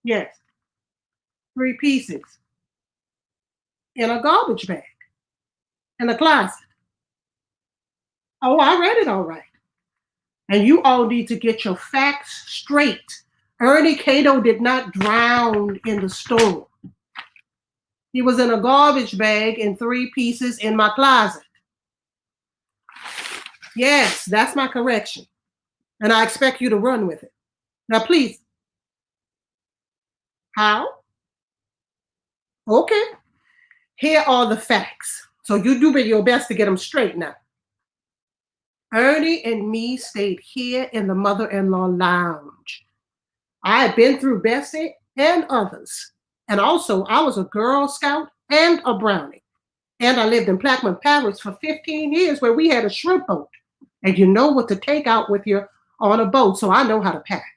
Yes, 3 pieces in a garbage bag in the closet. Oh, I read it all right. And you all need to get your facts straight. Ernie K-Doe did not drown in the storm. He was in a garbage bag in 3 pieces in my closet. Yes, that's my correction. And I expect you to run with it. Now, please. How? Okay. Here are the facts. So you do your best to get them straight now. Ernie and me stayed here in the mother-in-law lounge. I had been through Bessie and others. And also, I was a Girl Scout and a Brownie. And I lived in Plaquemine Parish for 15 years where we had a shrimp boat. And you know what to take out with you on a boat, so I know how to pack.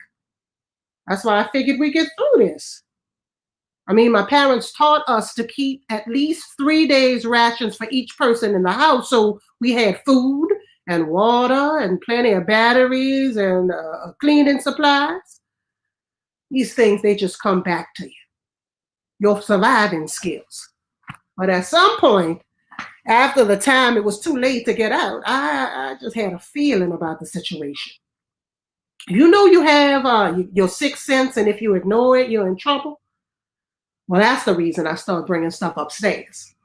That's why I figured we'd get through this. I mean, my parents taught us to keep at least 3 days rations for each person in the house. So we had food and water and plenty of batteries and cleaning supplies. These things, they just come back to you, your surviving skills. But at some point, after the time it was too late to get out, I just had a feeling about the situation. You know you have your sixth sense, and if you ignore it, you're in trouble. Well, that's the reason I started bringing stuff upstairs.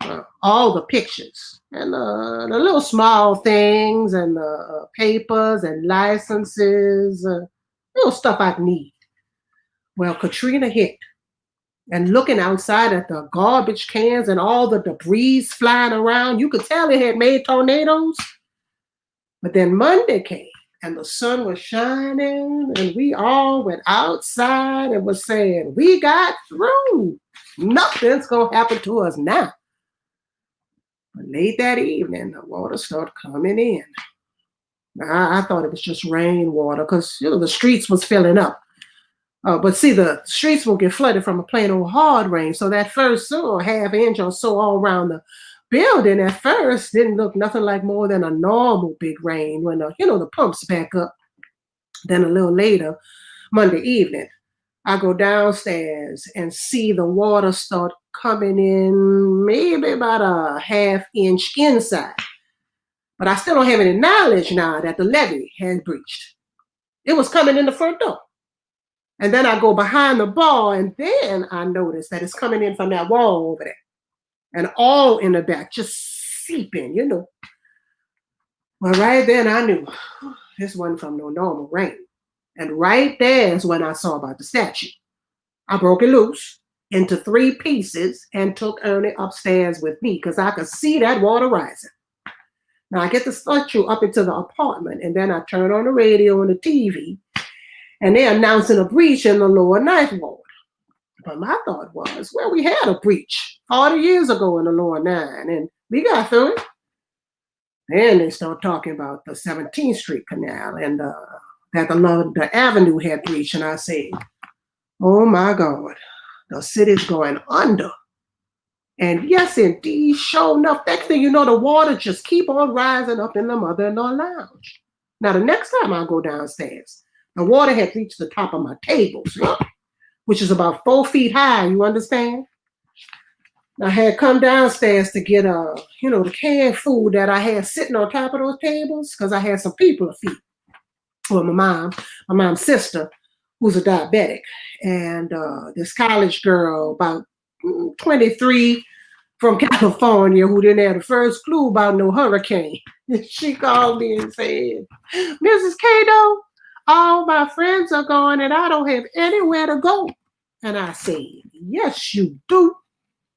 All the pictures and the little small things and the papers and licenses, little stuff I need. Well, Katrina hit, and looking outside at the garbage cans and all the debris flying around, you could tell it had made tornadoes. But then Monday came, and the sun was shining, and we all went outside and was saying, we got through. Nothing's going to happen to us now. But late that evening, the water started coming in. Now, I thought it was just rainwater because, the streets was filling up. But see, the streets will get flooded from a plain old hard rain. So that first half inch or so all around the building at first didn't look nothing like more than a normal big rain when the pumps back up. Then a little later, Monday evening, I go downstairs and see the water start coming in maybe about a half inch inside. But I still don't have any knowledge now that the levee had breached. It was coming in the front door. And then I go behind the bar, and then I notice that it's coming in from that wall over there. And all in the back, just seeping. Well, right then I knew this wasn't from no normal rain. And right there is when I saw about the statue. I broke it loose into 3 pieces and took Ernie upstairs with me because I could see that water rising. Now I get the statue up into the apartment, and then I turn on the radio and the TV, and they're announcing a breach in the lower ninth ward. But my thought was, well, we had a breach 40 years ago in the lower 9, and we got through it. Then they start talking about the 17th Street Canal and that the avenue had breached, and I said, oh my God, the city's going under. And yes, indeed, sure enough, next thing you know, the water just keep on rising up in the mother-in-law lounge. Now, the next time I go downstairs, the water had reached the top of my tables, which is about 4 feet high, you understand? I had come downstairs to get the canned food that I had sitting on top of those tables because I had some people to feed. Well, my mom's sister, who's a diabetic, and this college girl, about 23, from California, who didn't have the first clue about no hurricane. She called me and said, Mrs. K-Doe, all my friends are gone and I don't have anywhere to go. And I said, yes, you do.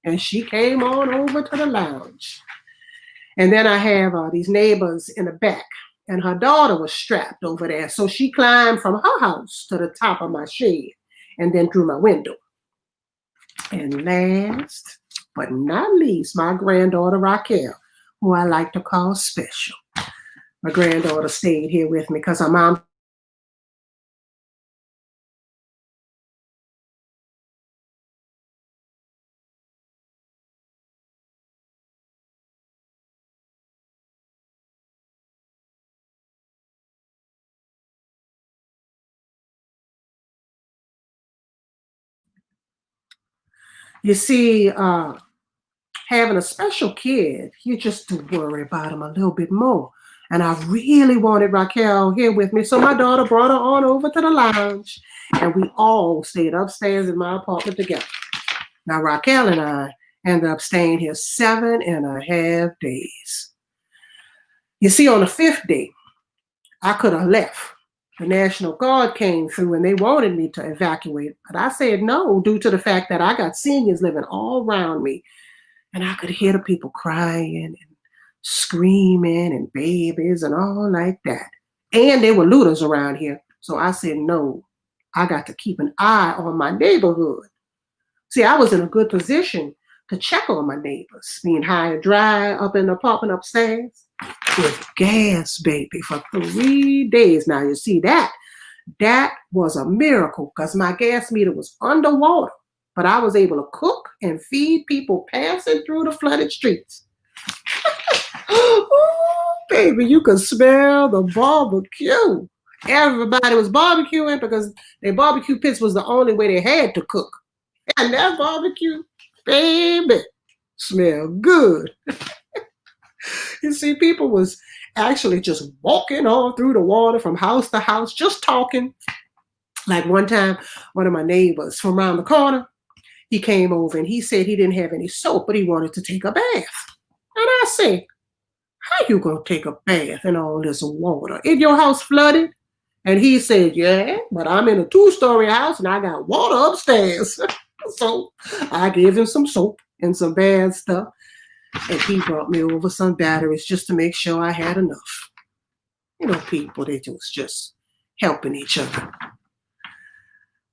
And she came on over to the lounge. And then I have these neighbors in the back, and her daughter was strapped over there. So she climbed from her house to the top of my shed and then through my window. And last but not least, my granddaughter Raquel, who I like to call special. My granddaughter stayed here with me because her mom You see, having a special kid, you just do worry about him a little bit more. And I really wanted Raquel here with me. So my daughter brought her on over to the lounge and we all stayed upstairs in my apartment together. Now Raquel and I ended up staying here 7.5 days. You see, on the 5th day, I could have left. The National Guard came through and they wanted me to evacuate, but I said no due to the fact that I got seniors living all around me and I could hear the people crying and screaming and babies and all like that. And there were looters around here. So I said, no, I got to keep an eye on my neighborhood. See, I was in a good position to check on my neighbors, being high and dry up in the apartment upstairs with gas, baby, for 3 days. Now, you see, that was a miracle because my gas meter was underwater, but I was able to cook and feed people passing through the flooded streets. Oh, baby, you could smell the barbecue. Everybody was barbecuing because their barbecue pits was the only way they had to cook. And that barbecue, baby, smelled good. You see, people was actually just walking all through the water from house to house, just talking. Like one time, one of my neighbors from around the corner, he came over and he said he didn't have any soap, but he wanted to take a bath. And I said, how you gonna take a bath in all this water? Is your house flooded? And he said, yeah, but I'm in a 2-story house and I got water upstairs. So I gave him some soap and some bad stuff. And he brought me over some batteries just to make sure I had enough. You know, people, they just helping each other.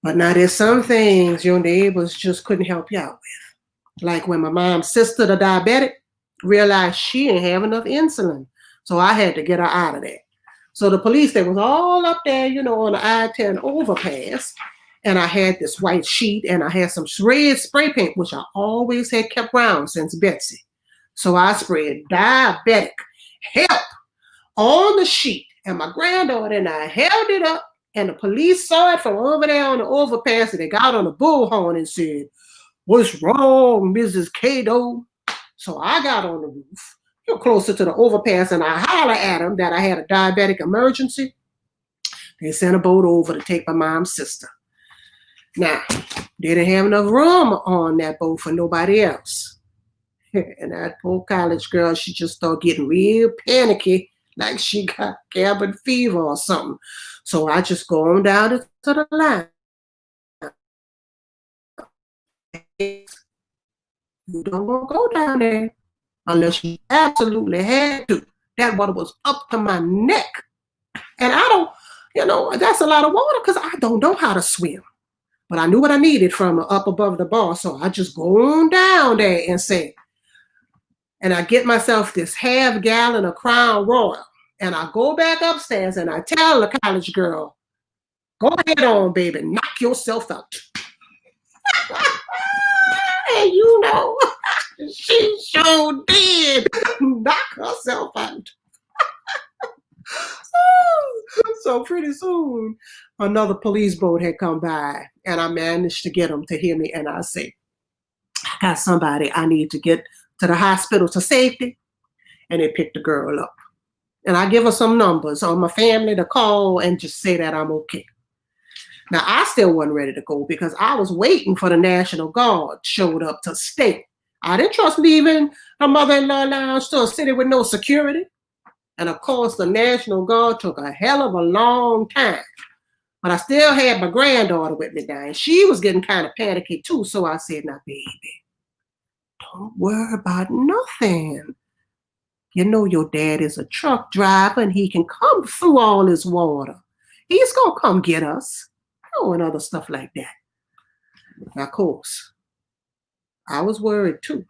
But now there's some things your neighbors just couldn't help you out with. Like when my mom's sister, the diabetic, realized she didn't have enough insulin. So I had to get her out of there. So the police, they was all up there, you know, on the I-10 overpass. And I had this white sheet and I had some red spray paint, which I always had kept around since Betsy. So I sprayed diabetic help on the sheet. And my granddaughter and I held it up. And the police saw it from over there on the overpass. And they got on the bullhorn and said, what's wrong, Mrs. K-Doe? So I got on the roof, closer to the overpass, and I hollered at them that I had a diabetic emergency. They sent a boat over to take my mom's sister. Now, they didn't have enough room on that boat for nobody else. And that poor college girl, she just started getting real panicky, like she got cabin fever or something. So I just go on down to the line. You don't want to go down there unless you absolutely had to. That water was up to my neck. And I don't, you know, that's a lot of water because I don't know how to swim. But I knew what I needed from up above the bar. So I just go on down there and say, and I get myself this half gallon of Crown Royal. And I go back upstairs and I tell the college girl, go ahead on, baby, knock yourself out. And you know, she sure did knock herself out. So pretty soon, another police boat had come by and I managed to get them to hear me. And I said, I got somebody I need to get to the hospital to safety. And they picked the girl up. And I give her some numbers on my family to call and just say that I'm okay. Now, I still wasn't ready to go because I was waiting for the National Guard showed up to stay. I didn't trust leaving a mother-in-law lounge to a city with no security. And of course, the National Guard took a hell of a long time. But I still had my granddaughter with me now, and she was getting kind of panicky too. So I said, now, baby, don't worry about nothing. You know your dad is a truck driver, and he can come through all this water. He's going to come get us. Oh, and other stuff like that. Now, of course, I was worried too.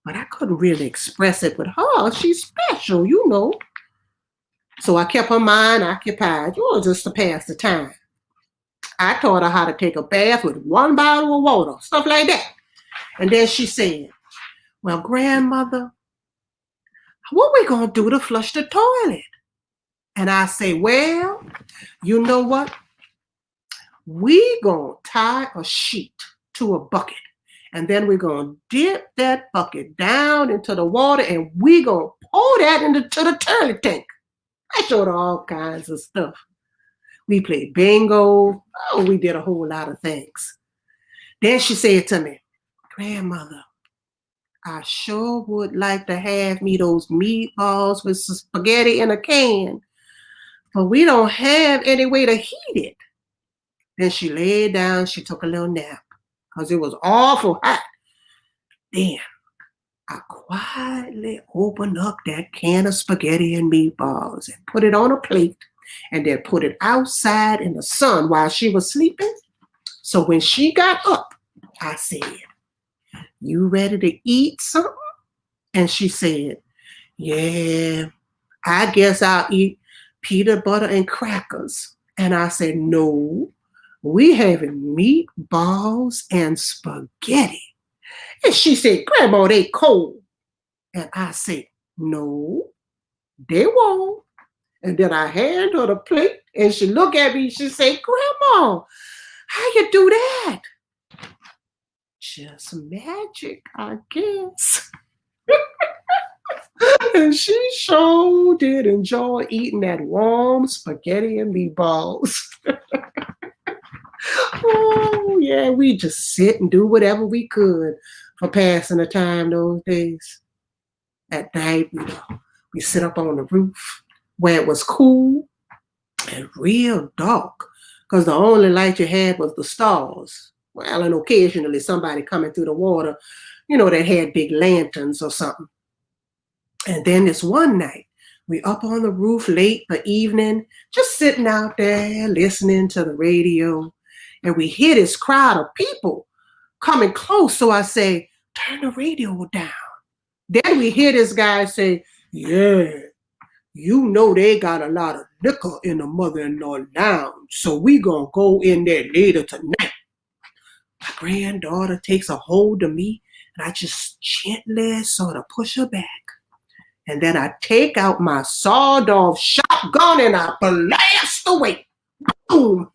But I couldn't really express it with her. She's special, you know. So I kept her mind occupied, you know, just to pass the time. I taught her how to take a bath with 1 bottle of water, stuff like that. And then she said, well, grandmother, what we going to do to flush the toilet? And I say, well, you know what? We going to tie a sheet to a bucket And then we're going to dip that bucket down into the water and we're going to pour that into the turtle tank. I showed her all kinds of stuff. We played bingo. Oh, we did a whole lot of things. Then she said to me, Grandmother, I sure would like to have me those meatballs with some spaghetti in a can, but we don't have any way to heat it. Then she laid down, she took a little nap because it was awful hot. Then I quietly opened up that can of spaghetti and meatballs and put it on a plate and then put it outside in the sun while she was sleeping. So when she got up, I said, you ready to eat something? And she said, yeah, I guess I'll eat peanut butter and crackers. And I said, no, we having meatballs and spaghetti. And she said, Grandma, they cold. And I said, no, they won't. And then I hand her the plate and she looked at me, she said, Grandma, how you do that? Just magic, I guess. And she sure did enjoy eating that warm spaghetti and meatballs. Oh, yeah, we just sit and do whatever we could for passing the time those days. At night, we sit up on the roof where it was cool and real dark because the only light you had was the stars. Well, and occasionally somebody coming through the water, that had big lanterns or something. And then this one night, we up on the roof late for evening, just sitting out there listening to the radio. And we hear this crowd of people coming close. So I say, turn the radio down. Then we hear this guy say, yeah, they got a lot of liquor in the mother-in-law lounge. So we gonna go in there later tonight. My granddaughter takes a hold of me and I just gently sort of push her back. And then I take out my sawed-off shotgun and I blast away. Boom!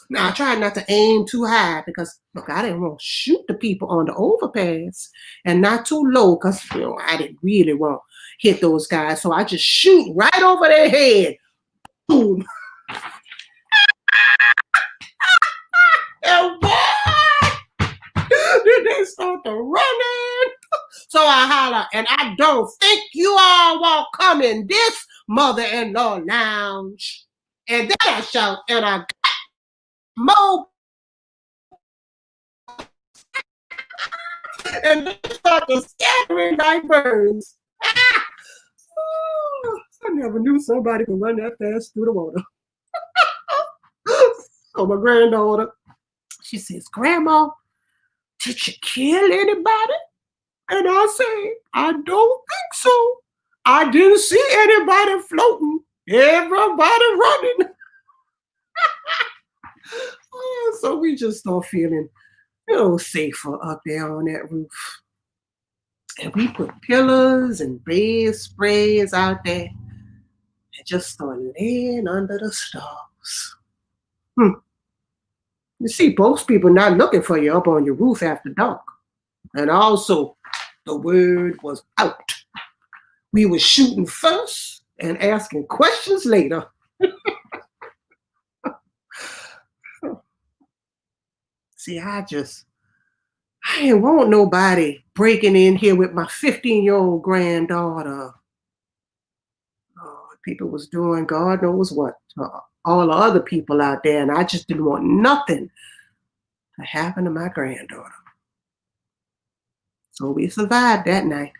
Now, I tried not to aim too high because, look, I didn't want to shoot the people on the overpass and not too low because, I didn't really want to hit those guys. So I just shoot right over their head. Boom! And boy, then they start to running. So I holler, and I don't think you all won't come in this mother-in-law lounge. And then I shout, and I got more. And they start to scattering like birds. Oh, I never knew somebody could run that fast through the water. So my granddaughter, she says, Grandma, did you kill anybody? And I say, I don't think so. I didn't see anybody floating. Everybody running. So we just start feeling, safer up there on that roof. And we put pillows and bed sprays out there and just start laying under the stars. You see, most people not looking for you up on your roof after dark. And also, the word was out. We were shooting first and asking questions later. See, I didn't want nobody breaking in here with my 15-year-old granddaughter. People was doing God knows what to all the other people out there, and I just didn't want nothing to happen to my granddaughter. So we survived that night.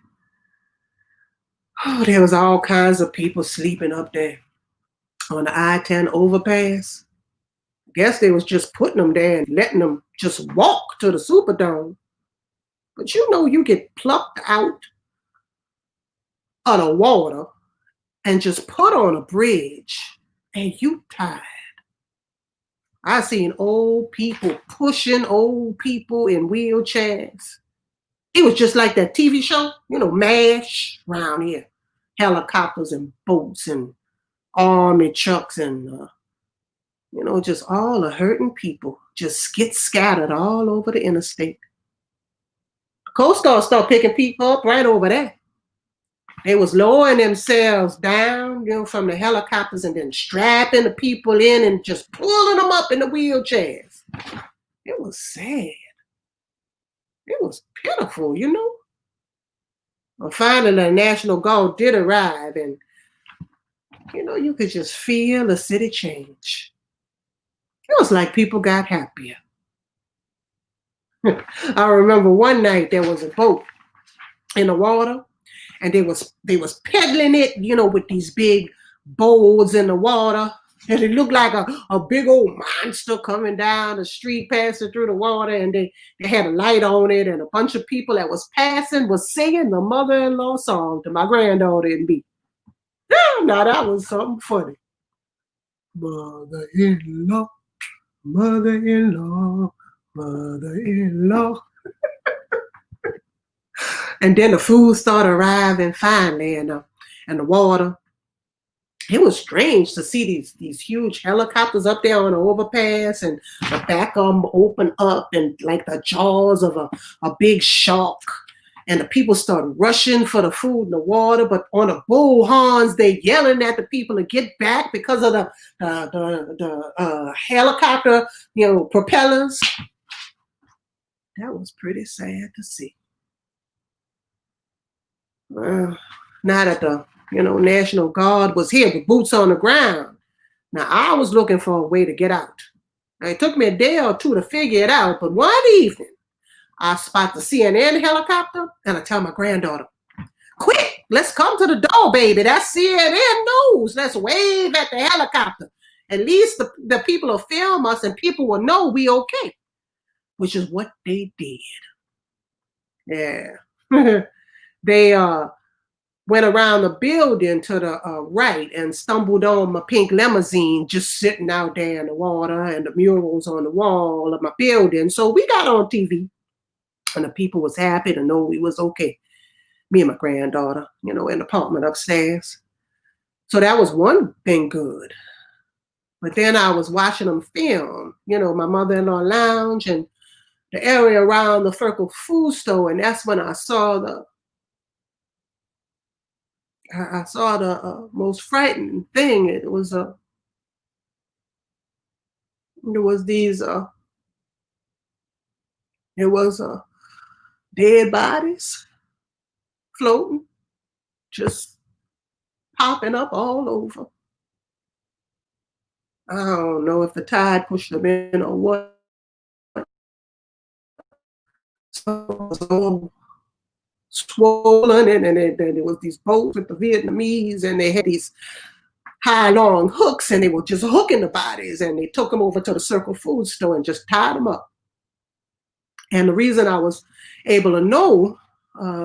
Oh, there was all kinds of people sleeping up there on the I-10 overpass. I guess they was just putting them there and letting them just walk to the Superdome. But you get plucked out of the water and just put on a bridge and you tired. I seen old people pushing old people in wheelchairs. It was just like that TV show, MASH around here. Helicopters and boats and army trucks and, just all the hurting people just get scattered all over the interstate. Coast Guard started picking people up right over there. They was lowering themselves down, from the helicopters and then strapping the people in and just pulling them up in the wheelchairs. It was sad. It was pitiful, Well, finally, the National Guard did arrive, and, you could just feel the city change. It was like people got happier. I remember one night there was a boat in the water, and they was peddling it, with these big bowls in the water. And it looked like a big old monster coming down the street, passing through the water, and they had a light on it, and a bunch of people that was passing was singing the mother-in-law song to my granddaughter and me. Now that was something funny. Mother-in-law, mother-in-law, mother-in-law. And then the food started arriving finally, and the water. It was strange to see these huge helicopters up there on the overpass, and the back of them open up and like the jaws of a big shark. And the people started rushing for the food and the water, but on the bullhorns, they yelling at the people to get back because of the helicopter, propellers. That was pretty sad to see. Now that the National Guard was here with boots on the ground, now I was looking for a way to get out. Now, it took me a day or two to figure it out, but one evening I spot the CNN helicopter, and I tell my granddaughter, "Quick, let's come to the door, baby. That's CNN news. Let's wave at the helicopter. At least the people will film us and people will know we okay," which is what they did. Yeah. They went around the building to the right and stumbled on my pink limousine just sitting out there in the water and the murals on the wall of my building. So we got on TV, and the people was happy to know we was okay. Me and my granddaughter, in the apartment upstairs. So that was one thing good. But then I was watching them film, my mother-in-law lounge and the area around the Circle food store, and that's when I saw the most frightening thing. It was dead bodies floating, just popping up all over. I don't know if the tide pushed them in or what. So swollen, and there was these boats with the Vietnamese, and they had these high long hooks, and they were just hooking the bodies, and they took them over to the Circle food store and just tied them up. And the reason I was able to know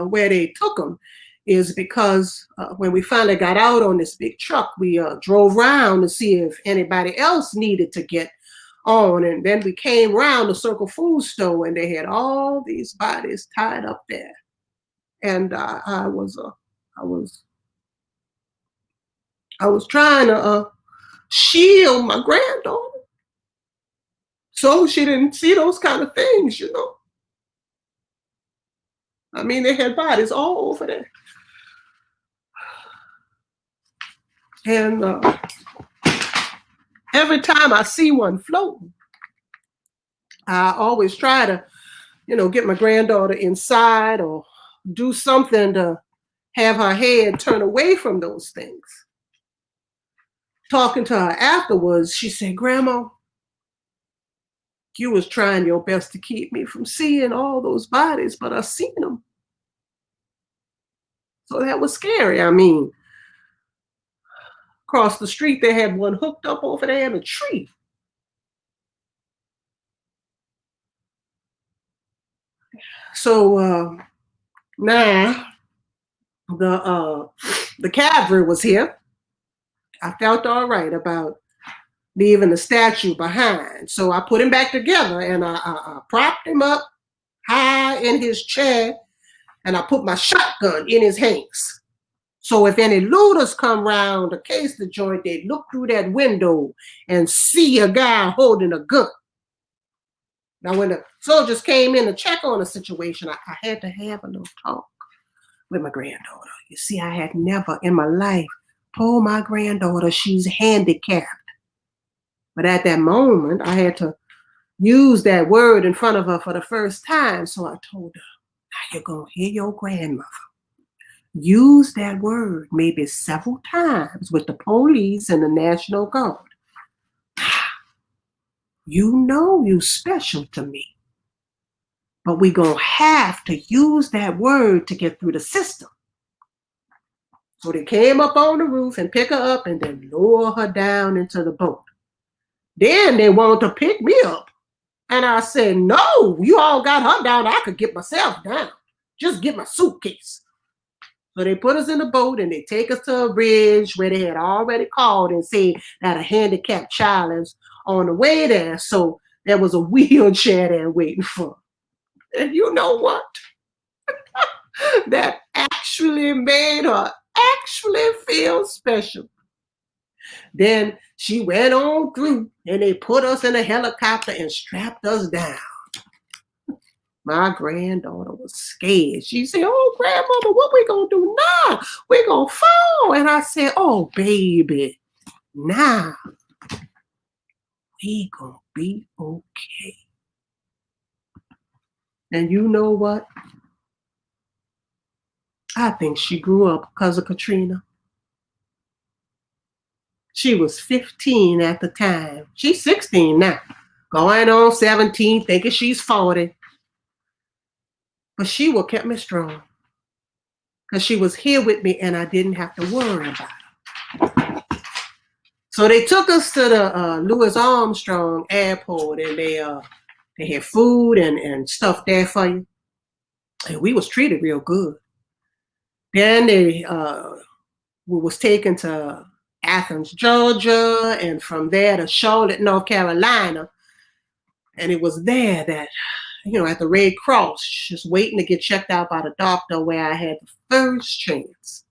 where they took them is because when we finally got out on this big truck, we drove around to see if anybody else needed to get on, and then we came around the Circle food store, and they had all these bodies tied up there. And I was trying to shield my granddaughter so she didn't see those kind of things, I mean, they had bodies all over there. And every time I see one floating, I always try to, get my granddaughter inside or do something to have her head turn away from those things. Talking to her afterwards, she said, "Grandma, you was trying your best to keep me from seeing all those bodies, but I seen them." So that was scary. I mean, across the street, they had one hooked up over there in a tree. So now the cavalry was here. I felt all right about leaving the statue behind. So I put him back together, and I propped him up high in his chair, and I put my shotgun in his hands. So if any looters come round to case the joint, they look through that window and see a guy holding a gun. Now, when the soldiers came in to check on the situation, I had to have a little talk with my granddaughter. You see, I had never in my life told my granddaughter she's handicapped. But at that moment, I had to use that word in front of her for the first time. So I told her, now you're going to hear your grandmother use that word maybe several times with the police and the National Guard. You know you special to me. But we're going to have to use that word to get through the system. So they came up on the roof and pick her up and then lower her down into the boat. Then they wanted to pick me up. And I said, no, you all got her down. I could get myself down. Just get my suitcase. So they put us in the boat and they take us to a bridge where they had already called and said that a handicapped child is on the way there. So there was a wheelchair there waiting for her. And you know what? That actually made her actually feel special. Then she went on through and they put us in a helicopter and strapped us down. My granddaughter was scared. She said, oh, grandmother, what we gonna do now? We gonna fall. And I said, oh, baby, now we gonna be okay. And you know what? I think she grew up because of Katrina. She was 15 at the time. She's 16 now. Going on 17, thinking she's 40. But she will kept me strong. Because she was here with me and I didn't have to worry about her. So they took us to the Louis Armstrong Airport and they had food and stuff there for you. And we was treated real good. Then we was taken to Athens, Georgia, and from there to Charlotte, North Carolina. And it was there that, at the Red Cross, just waiting to get checked out by the doctor, where I had the first chance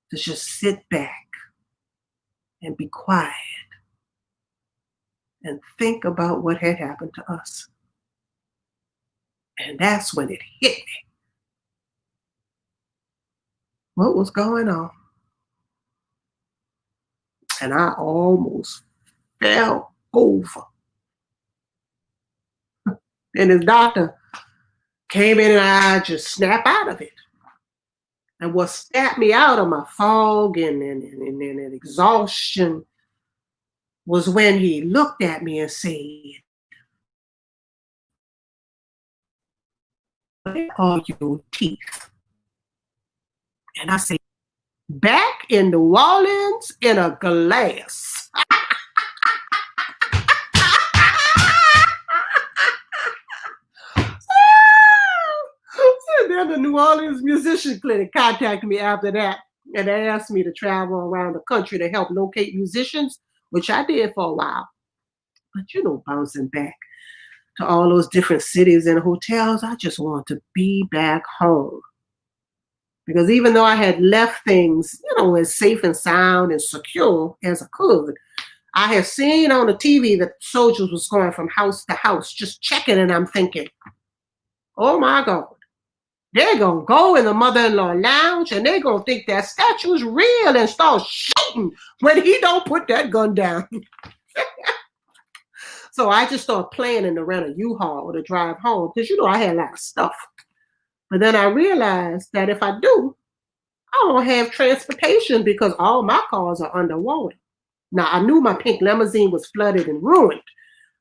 to just sit back and be quiet and think about what had happened to us. And that's when it hit me. What was going on? And I almost fell over. And his doctor came in and I just snapped out of it. And what snapped me out of my fog and exhaustion was when he looked at me and said, where are your teeth? And I said, back in New Orleans in a glass. Then the New Orleans Musician Clinic contacted me after that, and they asked me to travel around the country to help locate musicians, which I did for a while. But bouncing back to all those different cities and hotels, I just want to be back home. Because even though I had left things, as safe and sound and secure as I could, I had seen on the TV that soldiers was going from house to house, just checking, and I'm thinking, oh my God. They're going to go in the mother-in-law lounge and they're going to think that statue is real and start shooting when he don't put that gun down. So I just started planning to rent a U-Haul to drive home because, I had a lot of stuff. But then I realized that if I do, I don't have transportation because all my cars are underwater. Now, I knew my pink limousine was flooded and ruined,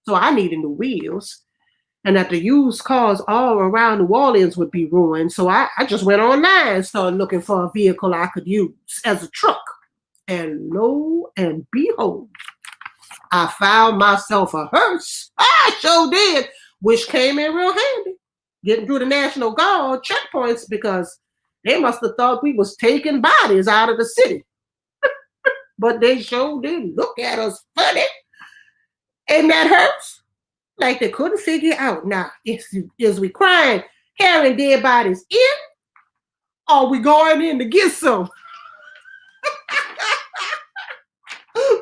so I needed new wheels. And that the used cars all around New Orleans would be ruined. So I just went online and started looking for a vehicle I could use as a truck. And lo and behold, I found myself a hearse. I sure did, which came in real handy. Getting through the National Guard checkpoints because they must have thought we was taking bodies out of the city. But they sure did look at us funny. And that hearse. Like they couldn't figure out now, is we crying, carrying dead bodies in, or we going in to get some?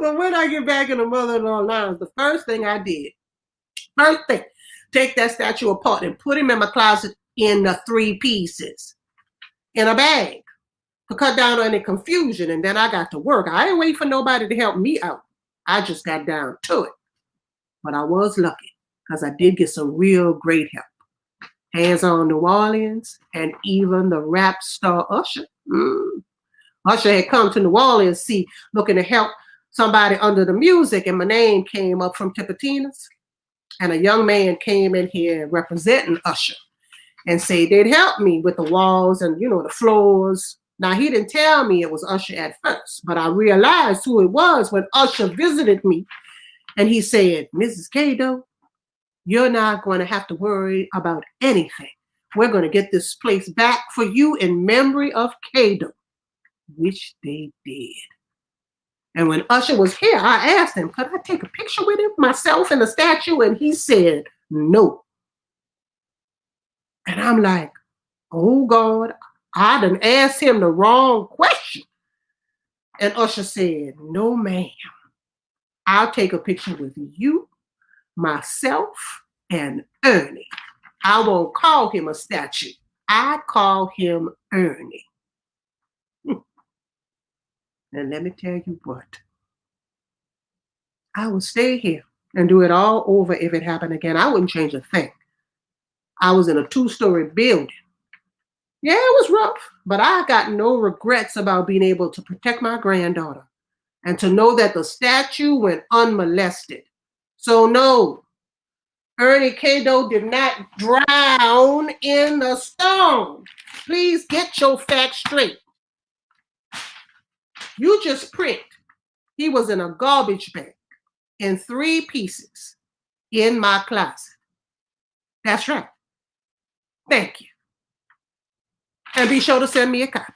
But when I get back in the mother-in-law lounge, the first thing I did First thing, take that statue apart and put him in my closet in the 3 pieces in a bag to cut down on any confusion. And then I got to work. I didn't wait for nobody to help me out. I just got down to it. But I was lucky because I did get some real great help. Hands-on New Orleans and even the rap star Usher. Usher had come to New Orleans, looking to help somebody under the music, and my name came up from Tipitina's. And a young man came in here representing Usher and said they'd help me with the walls and, the floors. Now, he didn't tell me it was Usher at first, but I realized who it was when Usher visited me. And he said, Mrs. K-Doe, you're not going to have to worry about anything. We're going to get this place back for you in memory of K-Doe, which they did. And when Usher was here, I asked him, could I take a picture with him, myself and the statue? And he said, no. And I'm like, oh God, I done asked him the wrong question. And Usher said, no, ma'am. I'll take a picture with you, myself, and Ernie. I won't call him a statue. I call him Ernie. And let me tell you what. I would stay here and do it all over if it happened again. I wouldn't change a thing. I was in a 2-story building. Yeah, it was rough, but I got no regrets about being able to protect my granddaughter and to know that the statue went unmolested. So no, Ernie K-Doe did not drown in the storm. Please get your facts straight. You just pricked. He was in a garbage bag in 3 pieces in my closet. That's right. Thank you. And be sure to send me a copy.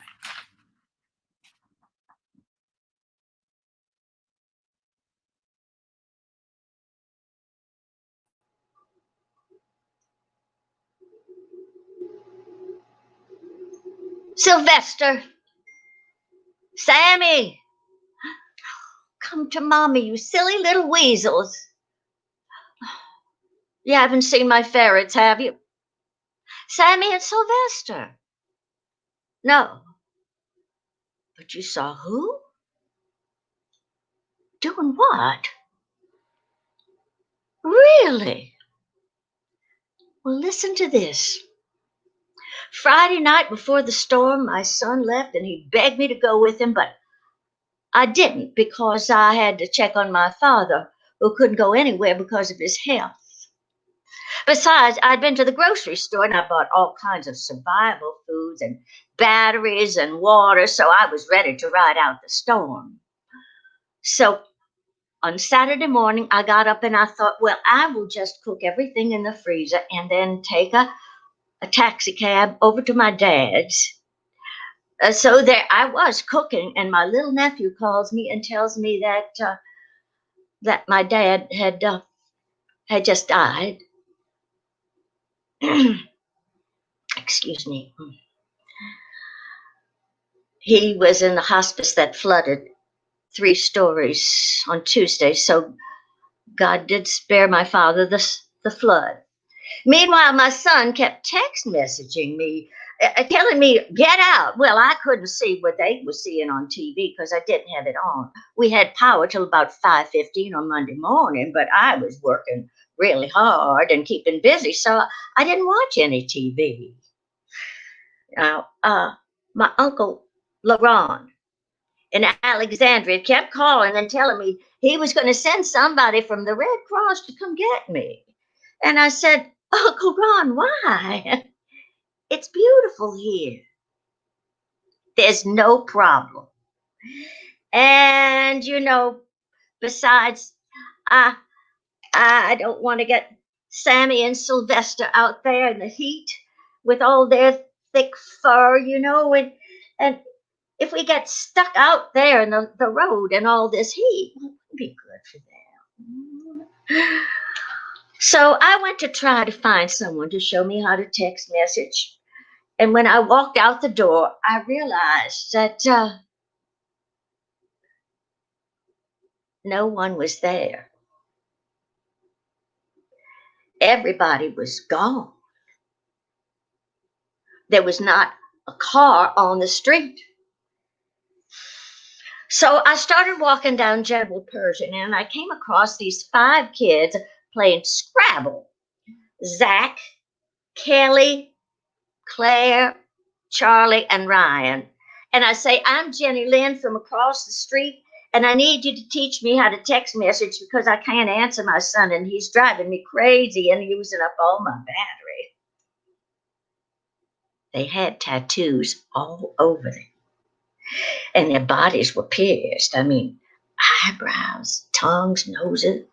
Sylvester! Sammy! Come to Mommy, you silly little weasels. You haven't seen my ferrets, have you? Sammy and Sylvester. No. But you saw who? Doing what? Really? Well, listen to this. Friday night before the storm, my son left and he begged me to go with him, but I didn't because I had to check on my father, who couldn't go anywhere because of his health. Besides, I'd been to the grocery store and I bought all kinds of survival foods and batteries and water, so I was ready to ride out the storm. So on Saturday morning, I got up and I thought, well, I will just cook everything in the freezer and then take a taxi cab over to my dad's. So there I was cooking, and my little nephew calls me and tells me that my dad had just died. Excuse me. He was in the hospice that flooded 3 stories on Tuesday, so God did spare my father the flood. Meanwhile, my son kept text messaging me, telling me, get out. Well, I couldn't see what they were seeing on TV because I didn't have it on. We had power till about 5:15 on Monday morning, but I was working really hard and keeping busy, so I didn't watch any TV. Now, my uncle LaRon in Alexandria kept calling and telling me he was going to send somebody from the Red Cross to come get me. And I said, Uncle Ron, why? It's beautiful here. There's no problem. And, besides, I don't want to get Sammy and Sylvester out there in the heat with all their thick fur, and if we get stuck out there in the road and all this heat, it would be good for them. So I went to try to find someone to show me how to text message. And when I walked out the door, I realized that no one was there. everybody was gone. There was not a car on the street. So I started walking down General Pershing, and I came across these 5 kids playing Scrabble. Zach, Kelly, Claire, Charlie, and Ryan. And I say, I'm Jenny Lynn from across the street, and I need you to teach me how to text message because I can't answer my son, and he's driving me crazy and using up all my battery. They had tattoos all over them, and their bodies were pierced. I mean, eyebrows, tongues, noses.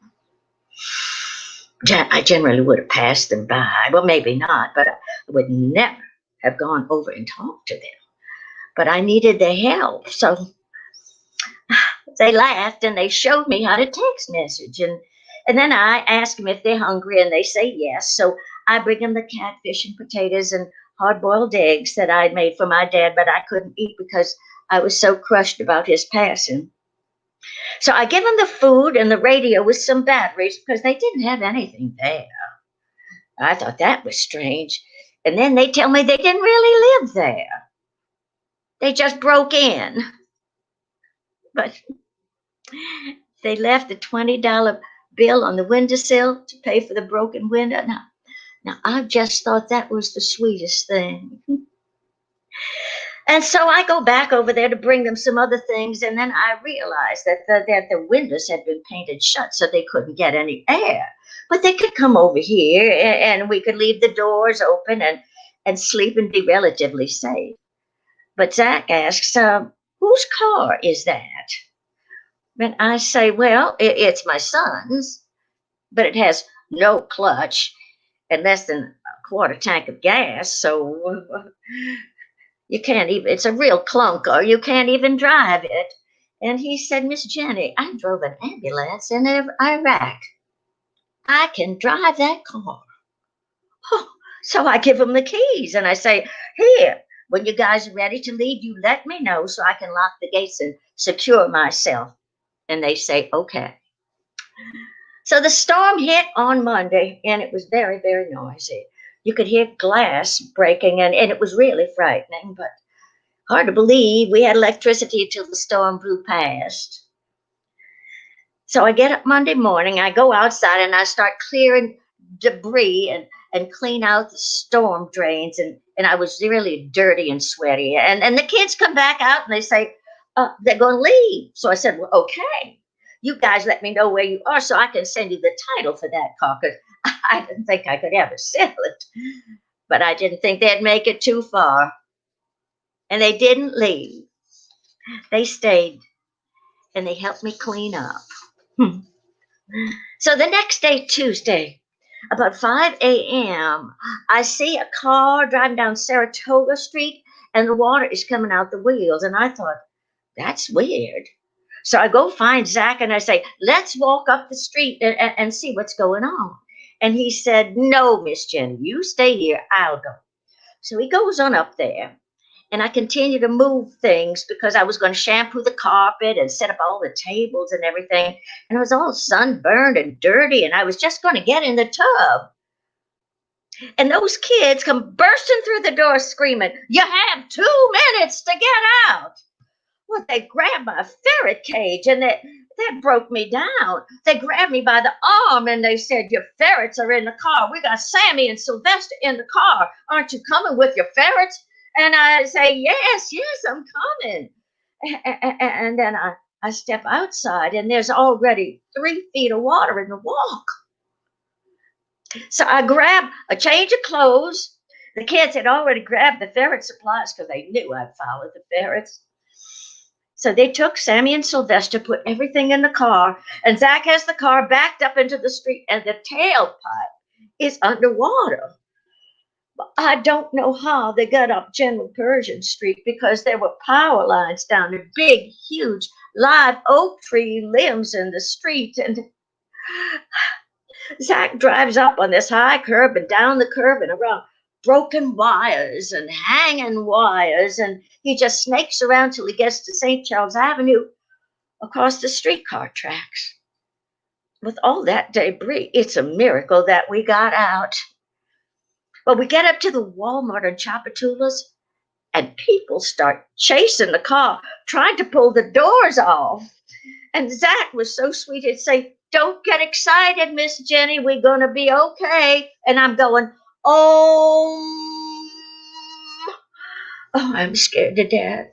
I generally would have passed them by. Well, maybe not, but I would never have gone over and talked to them. But I needed their help, so they laughed and they showed me how to text message. And then I ask them if they're hungry, and they say yes. So I bring them the catfish and potatoes and hard-boiled eggs that I made for my dad, but I couldn't eat because I was so crushed about his passing. So I give them the food and the radio with some batteries because they didn't have anything there. I thought that was strange. And then they tell me they didn't really live there. They just broke in. But they left a $20 bill on the windowsill to pay for the broken window. Now I just thought that was the sweetest thing. And so I go back over there to bring them some other things, and then I realized that the windows had been painted shut so they couldn't get any air. But they could come over here, and we could leave the doors open and sleep and be relatively safe. But Zach asks, whose car is that? And I say, well, it's my son's, but it has no clutch and less than a quarter tank of gas, so you can't even, it's a real clunker. You can't even drive it. And he said, Miss Jenny, I drove an ambulance in Iraq. I can drive that car. Oh, so I give him the keys and I say, here, when you guys are ready to leave, you let me know so I can lock the gates and secure myself. And they say, okay. So the storm hit on Monday, and it was very, very noisy. You could hear glass breaking, and it was really frightening, but hard to believe we had electricity until the storm blew past. So I get up Monday morning, I go outside, and I start clearing debris and clean out the storm drains, and I was really dirty and sweaty. And the kids come back out, and they say, they're going to leave. So I said, well, okay. You guys let me know where you are so I can send you the title for that car, because I didn't think I could ever sell it. But I didn't think they'd make it too far. And they didn't leave. They stayed, and they helped me clean up. So the next day, Tuesday, about 5 a.m., I see a car driving down Saratoga Street, and the water is coming out the wheels. And I thought, that's weird. So I go find Zach and I say, let's walk up the street and see what's going on. And he said, no, Miss Jenny, you stay here. I'll go. So he goes on up there, and I continue to move things because I was going to shampoo the carpet and set up all the tables and everything. And I was all sunburned and dirty, and I was just going to get in the tub. And those kids come bursting through the door screaming, you have 2 minutes to get out. Well, they grabbed my ferret cage, and that broke me down. They grabbed me by the arm, and they said, your ferrets are in the car. We got Sammy and Sylvester in the car. Aren't you coming with your ferrets? And I say, yes, I'm coming. And then I step outside, and there's already 3 feet of water in the walk. So I grab a change of clothes. The kids had already grabbed the ferret supplies because they knew I'd followed the ferrets. So they took Sammy and Sylvester, put everything in the car, and Zach has the car backed up into the street, and the tailpipe is underwater. I don't know how they got up General Pershing Street because there were power lines down there, big, huge, live oak tree limbs in the street. And Zach drives up on this high curb and down the curb and around broken wires and hanging wires, and he just snakes around till he gets to St. Charles Avenue across the streetcar tracks. with all that debris, it's a miracle that we got out. Well, we get up to the Walmart in Chapatulas, and people start chasing the car, trying to pull the doors off. And Zach was so sweet. He'd say, "Don't get excited, Miss Jenny. We're going to be okay." And I'm going, "Oh, I'm scared to death."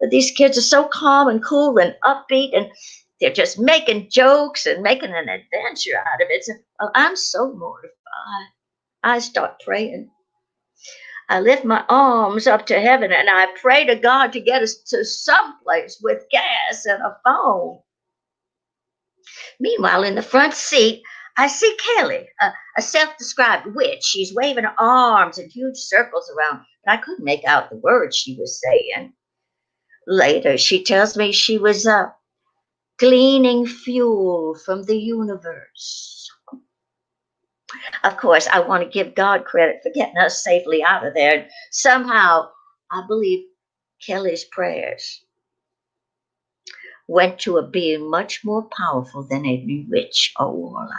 But these kids are so calm and cool and upbeat, and they're just making jokes and making an adventure out of it. So, I'm so mortified. I start praying. I lift my arms up to heaven and I pray to God to get us to someplace with gas and a phone. Meanwhile, in the front seat, I see Kelly, a self-described witch. She's waving her arms in huge circles around, but I couldn't make out the words she was saying. Later, she tells me she was gleaning fuel from the universe. Of course, I want to give God credit for getting us safely out of there. And somehow, I believe Kelly's prayers went to a being much more powerful than any witch or warlock.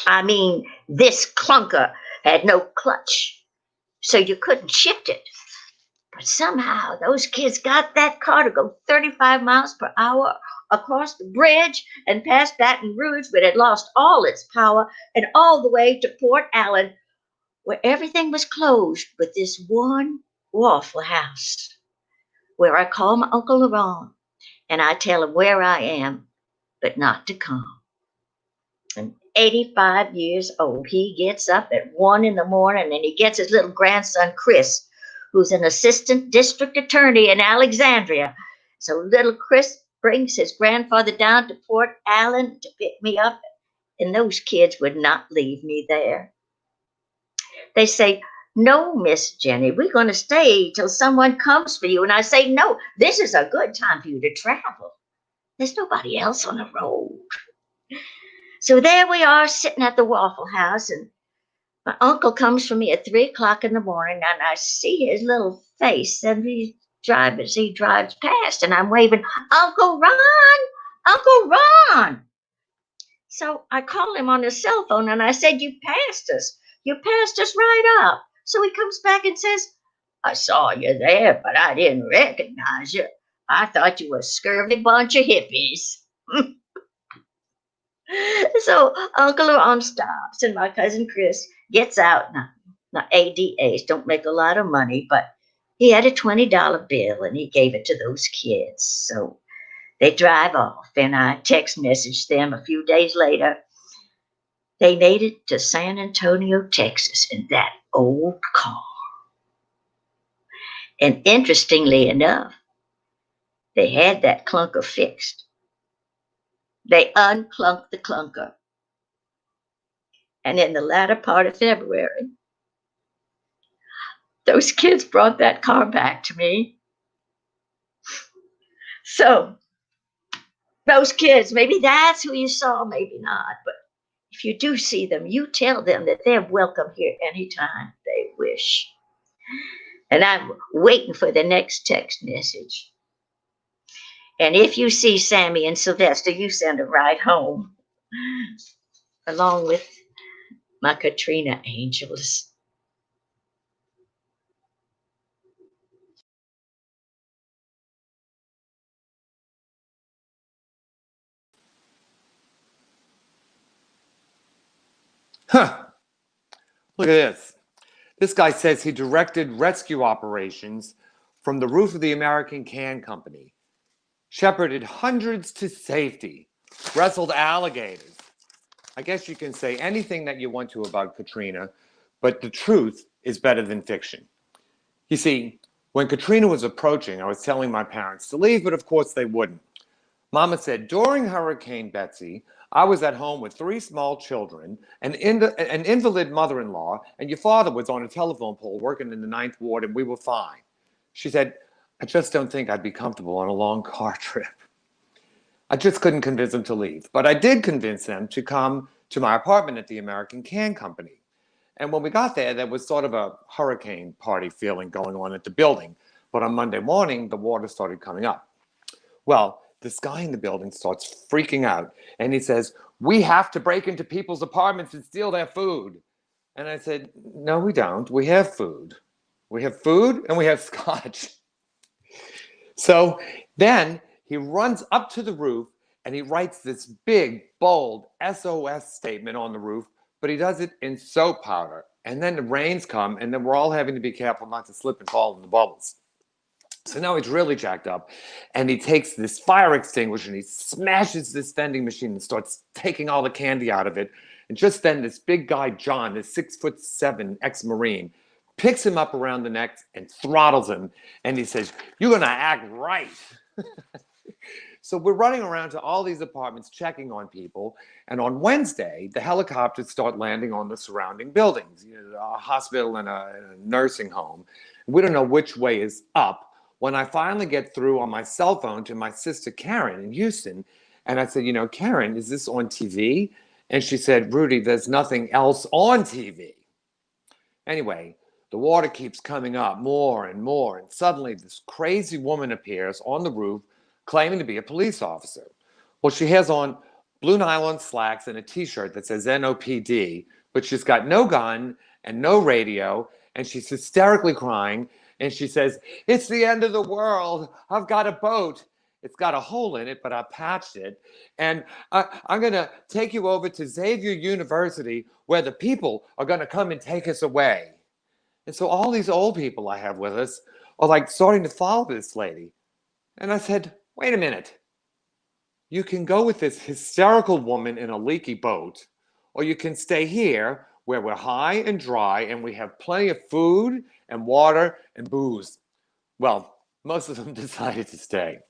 I mean, this clunker had no clutch, so you couldn't shift it. But somehow those kids got that car to go 35 miles per hour across the bridge and past Baton Rouge, but had lost all its power, and all the way to Port Allen, where everything was closed but this one Waffle House, where I call my Uncle Laurent and I tell him where I am, but not to come. And 85 years old, he gets up at 1 in the morning and he gets his little grandson, Chris, who's an assistant district attorney in Alexandria. So little Chris brings his grandfather down to Port Allen to pick me up, and those kids would not leave me there. They say, "No, Miss Jenny, we're going to stay till someone comes for you." And I say, "No, this is a good time for you to travel. There's nobody else on the road." So there we are sitting at the Waffle House, and my uncle comes for me at 3 o'clock in the morning, and I see his little face as he drives past, and I'm waving, "Uncle Ron, Uncle Ron." So I call him on his cell phone, and I said, "You passed us. You passed us right up." So he comes back and says, "I saw you there, but I didn't recognize you. I thought you were a scurvy bunch of hippies." So Uncle Ron stops, and my cousin Chris gets out. Now, ADAs don't make a lot of money, but he had a $20 bill, and he gave it to those kids. So they drive off, and I text messaged them a few days later. They made it to San Antonio, Texas, in that old car. And interestingly enough, they had that clunker fixed. They unclunked the clunker. And in the latter part of February, those kids brought that car back to me. So those kids, maybe that's who you saw, maybe not. But if you do see them, you tell them that they're welcome here anytime they wish. And I'm waiting for the next text message. And if you see Sammy and Sylvester, you send them right home, along with my Katrina angels. Huh. Look at this. This guy says he directed rescue operations from the roof of the American Can Company, shepherded hundreds to safety, wrestled alligators. I guess you can say anything that you want to about Katrina, but the truth is better than fiction. You see, when Katrina was approaching, I was telling my parents to leave, but of course they wouldn't. Mama said, "During Hurricane Betsy, I was at home with 3 small children, an invalid mother-in-law, and your father was on a telephone pole working in the 9th Ward, and we were fine." She said, "I just don't think I'd be comfortable on a long car trip." I just couldn't convince them to leave, but I did convince them to come to my apartment at the American Can Company. And when we got there, there was sort of a hurricane party feeling going on at the building. But on Monday morning, the water started coming up. Well, this guy in the building starts freaking out. And he says, "We have to break into people's apartments and steal their food." And I said, "No, we don't. We have food. We have food and we have scotch." So then he runs up to the roof and he writes this big, bold SOS statement on the roof, but he does it in soap powder. And then the rains come, and then we're all having to be careful not to slip and fall in the bubbles. So now he's really jacked up, and he takes this fire extinguisher and he smashes this vending machine and starts taking all the candy out of it. And just then this big guy, John, this 6'7" ex-Marine, picks him up around the neck and throttles him. And he says, "You're going to act right." So we're running around to all these apartments checking on people. And on Wednesday, the helicopters start landing on the surrounding buildings, a hospital and a nursing home. We don't know which way is up. When I finally get through on my cell phone to my sister Karen in Houston, and I said, "Karen, is this on TV?" And she said, "Rudy, there's nothing else on TV." Anyway, the water keeps coming up more and more, and suddenly this crazy woman appears on the roof claiming to be a police officer. Well, she has on blue nylon slacks and a t-shirt that says NOPD, but she's got no gun and no radio, and she's hysterically crying, and she says, "It's the end of the world. I've got a boat. It's got a hole in it, but I patched it. And I'm going to take you over to Xavier University where the people are going to come and take us away." And so all these old people I have with us are like starting to follow this lady. And I said, "Wait a minute. You can go with this hysterical woman in a leaky boat, or you can stay here where we're high and dry and we have plenty of food and water and booze." Well, most of them decided to stay.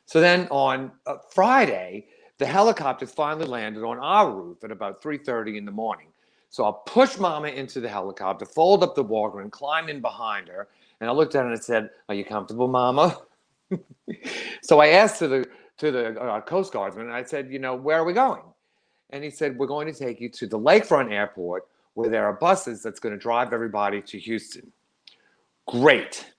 So then on Friday, the helicopters finally landed on our roof at about 3:30 in the morning. So I'll push Mama into the helicopter, fold up the walker, and climb in behind her. And I looked at her and I said, "Are you comfortable, Mama?" So I asked to the Coast Guardsman, and I said, "Where are we going?" And he said, "We're going to take you to the lakefront airport where there are buses that's going to drive everybody to Houston." Great.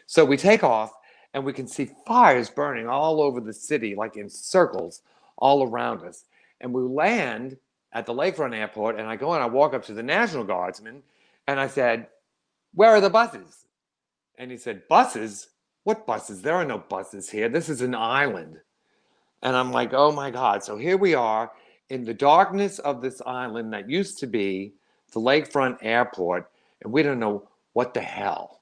So we take off, and we can see fires burning all over the city, like in circles all around us. And we land at the lakefront airport, and I go and I walk up to the National Guardsman, and I said, "Where are the buses?" And he said, "Buses? What buses? There are no buses here. This is an island." And I'm like, oh my God. So here we are in the darkness of this island that used to be the lakefront airport, and we don't know what the hell.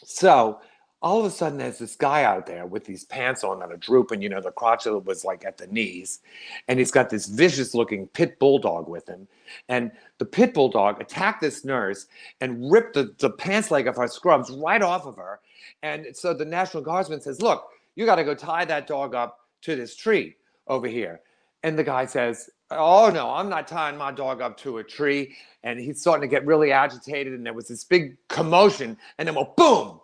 So all of a sudden there's this guy out there with these pants on that are drooping, the crotch was like at the knees, and he's got this vicious looking pit bulldog with him. And the pit bulldog attacked this nurse and ripped the pants leg of her scrubs right off of her. And so the National Guardsman says, "Look, you got to go tie that dog up to this tree over here." And the guy says, "Oh no, I'm not tying my dog up to a tree." And he's starting to get really agitated, and there was this big commotion, and then boom.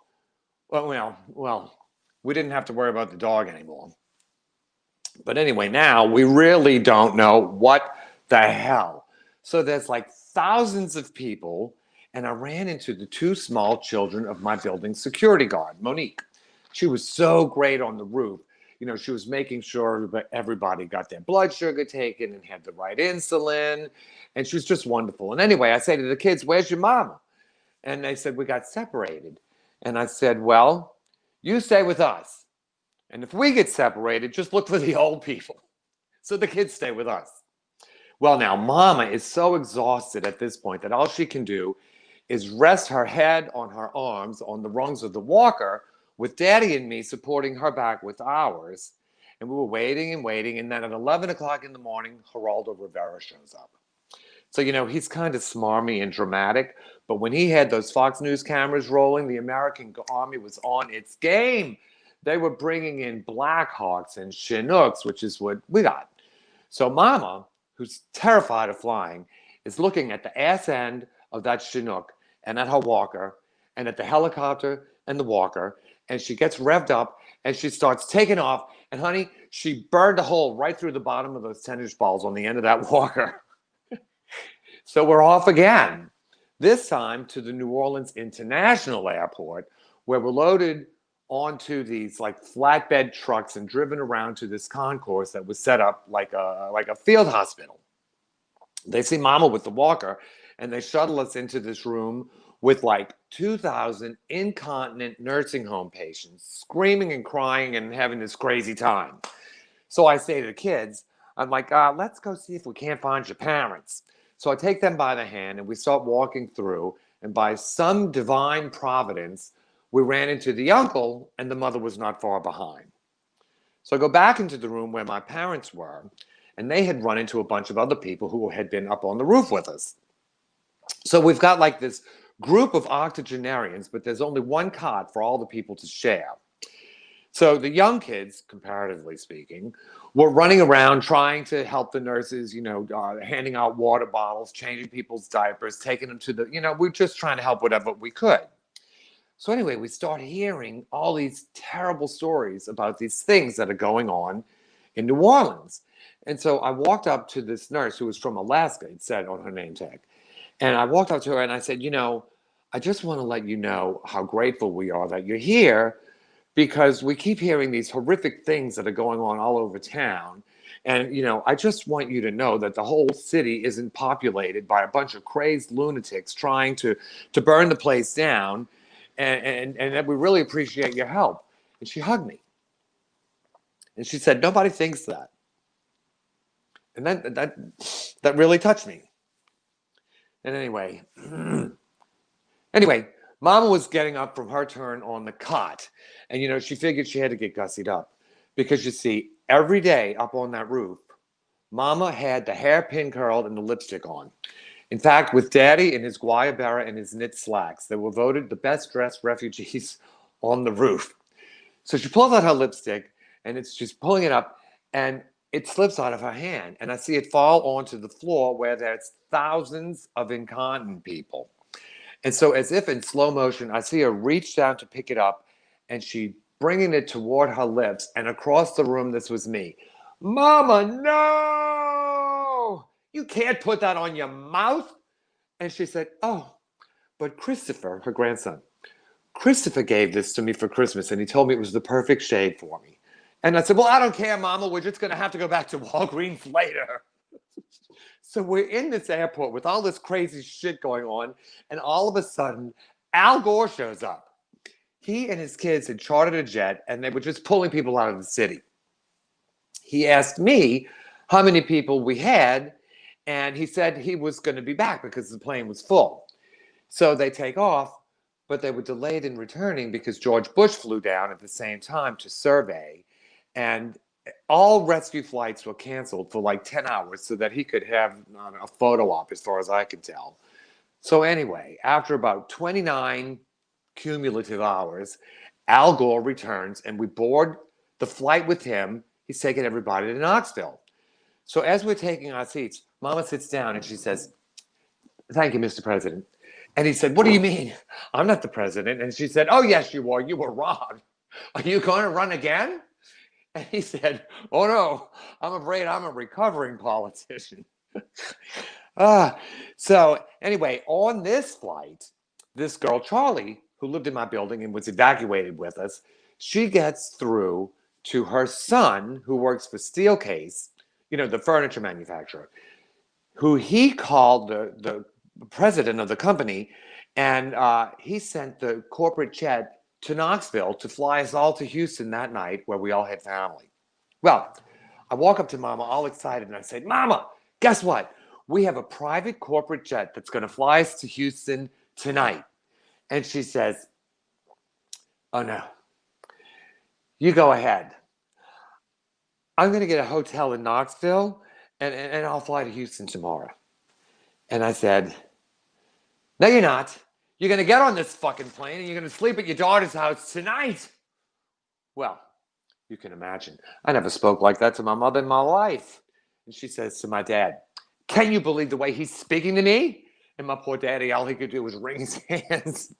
Well, we didn't have to worry about the dog anymore. But anyway, now we really don't know what the hell. So there's like thousands of people, and I ran into the two small children of my building security guard, Monique. She was so great on the roof. She was making sure everybody got their blood sugar taken and had the right insulin, and she was just wonderful. And anyway, I say to the kids, "Where's your mama?" And they said, "We got separated." And I said, "Well, you stay with us. And if we get separated, just look for the old people." So the kids stay with us. Well, now Mama is so exhausted at this point that all she can do is rest her head on her arms on the rungs of the walker, with Daddy and me supporting her back with ours. And we were waiting and waiting. And then at 11 o'clock in the morning, Geraldo Rivera shows up. So, he's kind of smarmy and dramatic. But when he had those Fox News cameras rolling, the American Army was on its game. They were bringing in Blackhawks and Chinooks, which is what we got. So Mama, who's terrified of flying, is looking at the ass end of that Chinook and at her walker and at the helicopter and the walker. And she gets revved up and she starts taking off. And honey, she burned a hole right through the bottom of those tennis balls on the end of that walker. So we're off again, this time to the New Orleans International Airport, where we're loaded onto these like flatbed trucks and driven around to this concourse that was set up like a field hospital. They see Mama with the walker, and they shuttle us into this room with like 2,000 incontinent nursing home patients screaming and crying and having this crazy time. So I say to the kids, I'm like, let's go see if we can't find your parents. So I take them by the hand and we start walking through, and by some divine providence, we ran into the uncle, and the mother was not far behind. So I go back into the room where my parents were, and they had run into a bunch of other people who had been up on the roof with us. So we've got like this group of octogenarians, but there's only one cot for all the people to share. So the young kids, comparatively speaking, were running around trying to help the nurses, handing out water bottles, changing people's diapers, taking them to the, we're just trying to help whatever we could. So anyway, we start hearing all these terrible stories about these things that are going on in New Orleans. And so I walked up to this nurse who was from Alaska, it said on her name tag. And I walked up to her and I said, I just want to let you know how grateful we are that you're here, because we keep hearing these horrific things that are going on all over town. And, I just want you to know that the whole city isn't populated by a bunch of crazed lunatics trying to burn the place down, and that we really appreciate your help. And she hugged me. And she said, nobody thinks that. And that really touched me. And anyway, Mama was getting up from her turn on the cot. And, she figured she had to get gussied up. Because, you see, every day up on that roof, Mama had the hairpin curled and the lipstick on. In fact, with Daddy in his guayabera and his knit slacks, they were voted the best dressed refugees on the roof. So she pulls out her lipstick, and she's pulling it up, and it slips out of her hand. And I see it fall onto the floor where there's thousands of incontinent people. And so as if in slow motion, I see her reach down to pick it up, and she bringing it toward her lips, and across the room, this was me. Mama, no! You can't put that on your mouth. And she said, oh, but Christopher, her grandson, Christopher gave this to me for Christmas, and he told me it was the perfect shade for me. And I said, well, I don't care, Mama. We're just going to have to go back to Walgreens later. So we're in this airport with all this crazy shit going on, and all of a sudden, Al Gore shows up. He and his kids had chartered a jet, and they were just pulling people out of the city. He asked me how many people we had, and he said he was going to be back because the plane was full. So they take off, but they were delayed in returning because George Bush flew down at the same time to survey, and all rescue flights were canceled for like 10 hours so that he could have a photo op, as far as I could tell. So anyway, after about 29 cumulative hours, Al Gore returns, and we board the flight with him. He's taking everybody to Knoxville. So as we're taking our seats, Mama sits down and she says, thank you, Mr. President. And he said, what do you mean? I'm not the president. And she said, oh, yes, you are. You were robbed. Are you going to run again? And he said, oh, no, I'm afraid I'm a recovering politician. So anyway, on this flight, this girl, Charlie, who lived in my building and was evacuated with us, she gets through to her son, who works for Steelcase, the furniture manufacturer, who he called the president of the company, and he sent the corporate jet to Knoxville to fly us all to Houston that night, where we all had family. Well, I walk up to Mama all excited, and I said, Mama, guess what? We have a private corporate jet that's going to fly us to Houston tonight. And she says, oh, no. You go ahead. I'm going to get a hotel in Knoxville, and I'll fly to Houston tomorrow. And I said, no, you're not. You're going to get on this fucking plane, and you're going to sleep at your daughter's house tonight. Well, you can imagine. I never spoke like that to my mother in my life. And she says to my dad, can you believe the way he's speaking to me? And my poor daddy, all he could do was wring his hands.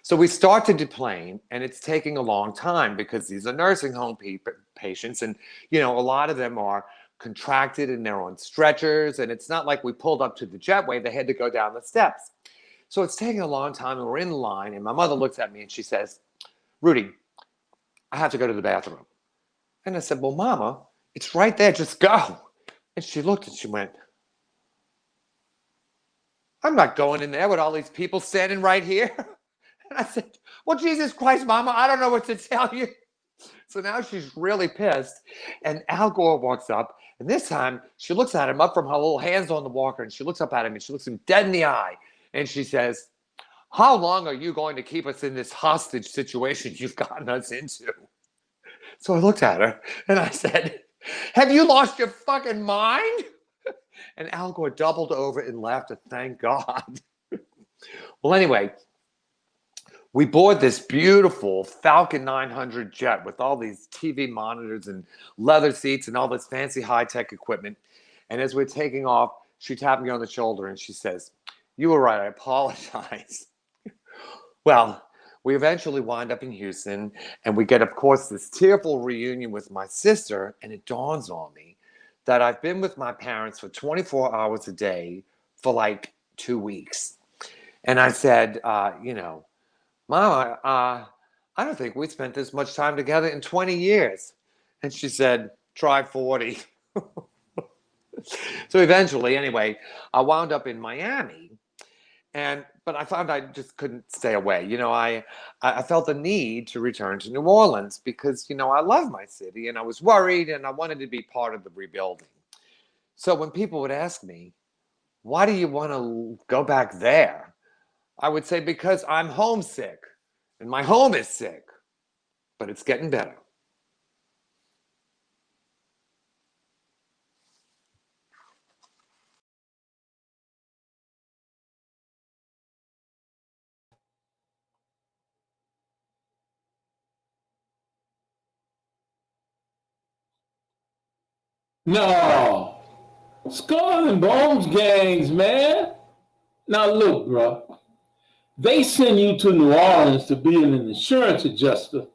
So we start to deplane, and it's taking a long time because these are nursing home patients, and a lot of them are contracted and they're on stretchers, and it's not like we pulled up to the jetway. They had to go down the steps. So it's taking a long time, and we're in line, and my mother looks at me and she says, Rudy, I have to go to the bathroom. And I said, well, Mama, it's right there. Just go. And she looked and she went, I'm not going in there with all these people standing right here. And I said, well, Jesus Christ, Mama, I don't know what to tell you. So now she's really pissed. And Al Gore walks up. And this time she looks at him up from her little hands on the walker. And she looks up at him and she looks him dead in the eye. And she says, how long are you going to keep us in this hostage situation you've gotten us into? So I looked at her and I said, have you lost your fucking mind? And Al Gore doubled over and laughed and thank God. Well, anyway, we board this beautiful Falcon 900 jet with all these TV monitors and leather seats and all this fancy high-tech equipment. And as we're taking off, she tapped me on the shoulder and she says, you were right, I apologize. Well, we eventually wind up in Houston and we get, of course, this tearful reunion with my sister. And it dawns on me that I've been with my parents for 24 hours a day for like 2 weeks. And I said, Mama, I don't think we spent this much time together in 20 years. And she said, try 40. So eventually, anyway, I wound up in Miami. But I found I just couldn't stay away. I felt the need to return to New Orleans because, I love my city and I was worried and I wanted to be part of the rebuilding. So when people would ask me, why do you want to go back there? I would say, because I'm homesick and my home is sick, but it's getting better. No, Skull and Bones gangs, man. Now look, bro. They send you to New Orleans to be an insurance adjuster.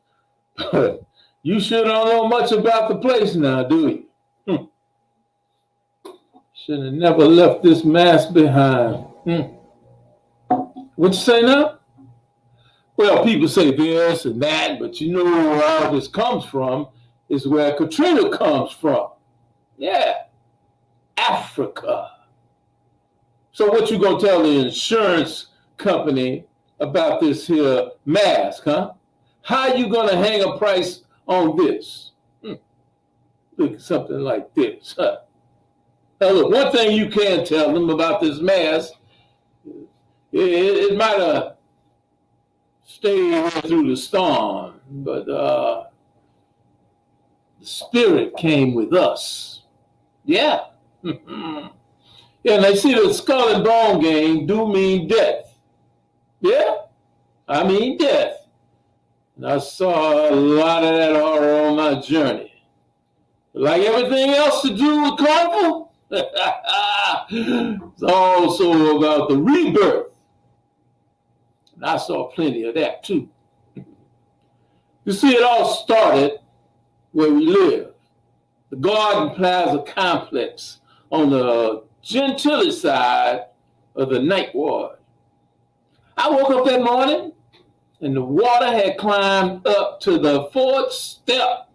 You sure don't know much about the place now, do you? Should have never left this mask behind. What you say now? Well, people say this and that, but you know where all this comes from is where Katrina comes from. Yeah, Africa. So what you gonna tell the insurance company about this here mask, huh? How you gonna hang a price on this? Look, something like this, huh? Now look, one thing you can tell them about this mask, it might have stayed through the storm, but the spirit came with us. Yeah. Yeah, and they see the Skull and Bone gang do mean death. Yeah, I mean death. And I saw a lot of that horror on my journey. Like everything else to do with Kung Fu, it's also about the rebirth. And I saw plenty of that too. You see, it all started where we live. The Garden Plaza complex on the Gentilly side of the Ninth Ward. I woke up that morning and the water had climbed up to the fourth step.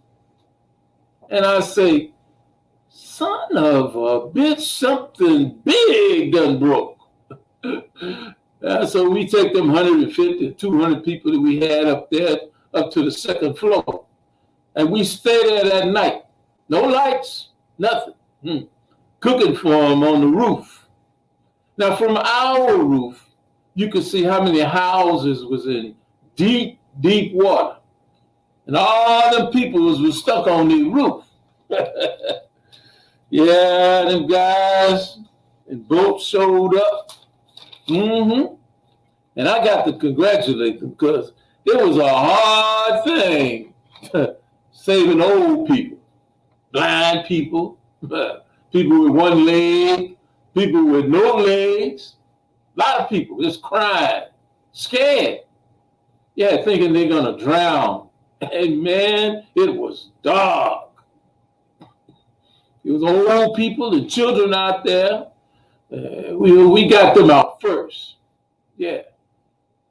And I say, son of a bitch, something big done broke. So we take them 150, 200 people that we had up there up to the second floor. And we stay there that night. No lights, nothing. Cooking for them on the roof. Now, from our roof, you could see how many houses was in deep, deep water. And all them people was stuck on the roof. Yeah, them guys and boats showed up. And I got to congratulate them because it was a hard thing saving old people. Blind people, people with one leg, people with no legs, a lot of people just crying, scared. Yeah, thinking they're gonna drown. And man, it was dark. It was old people and children out there. We got them out first. Yeah,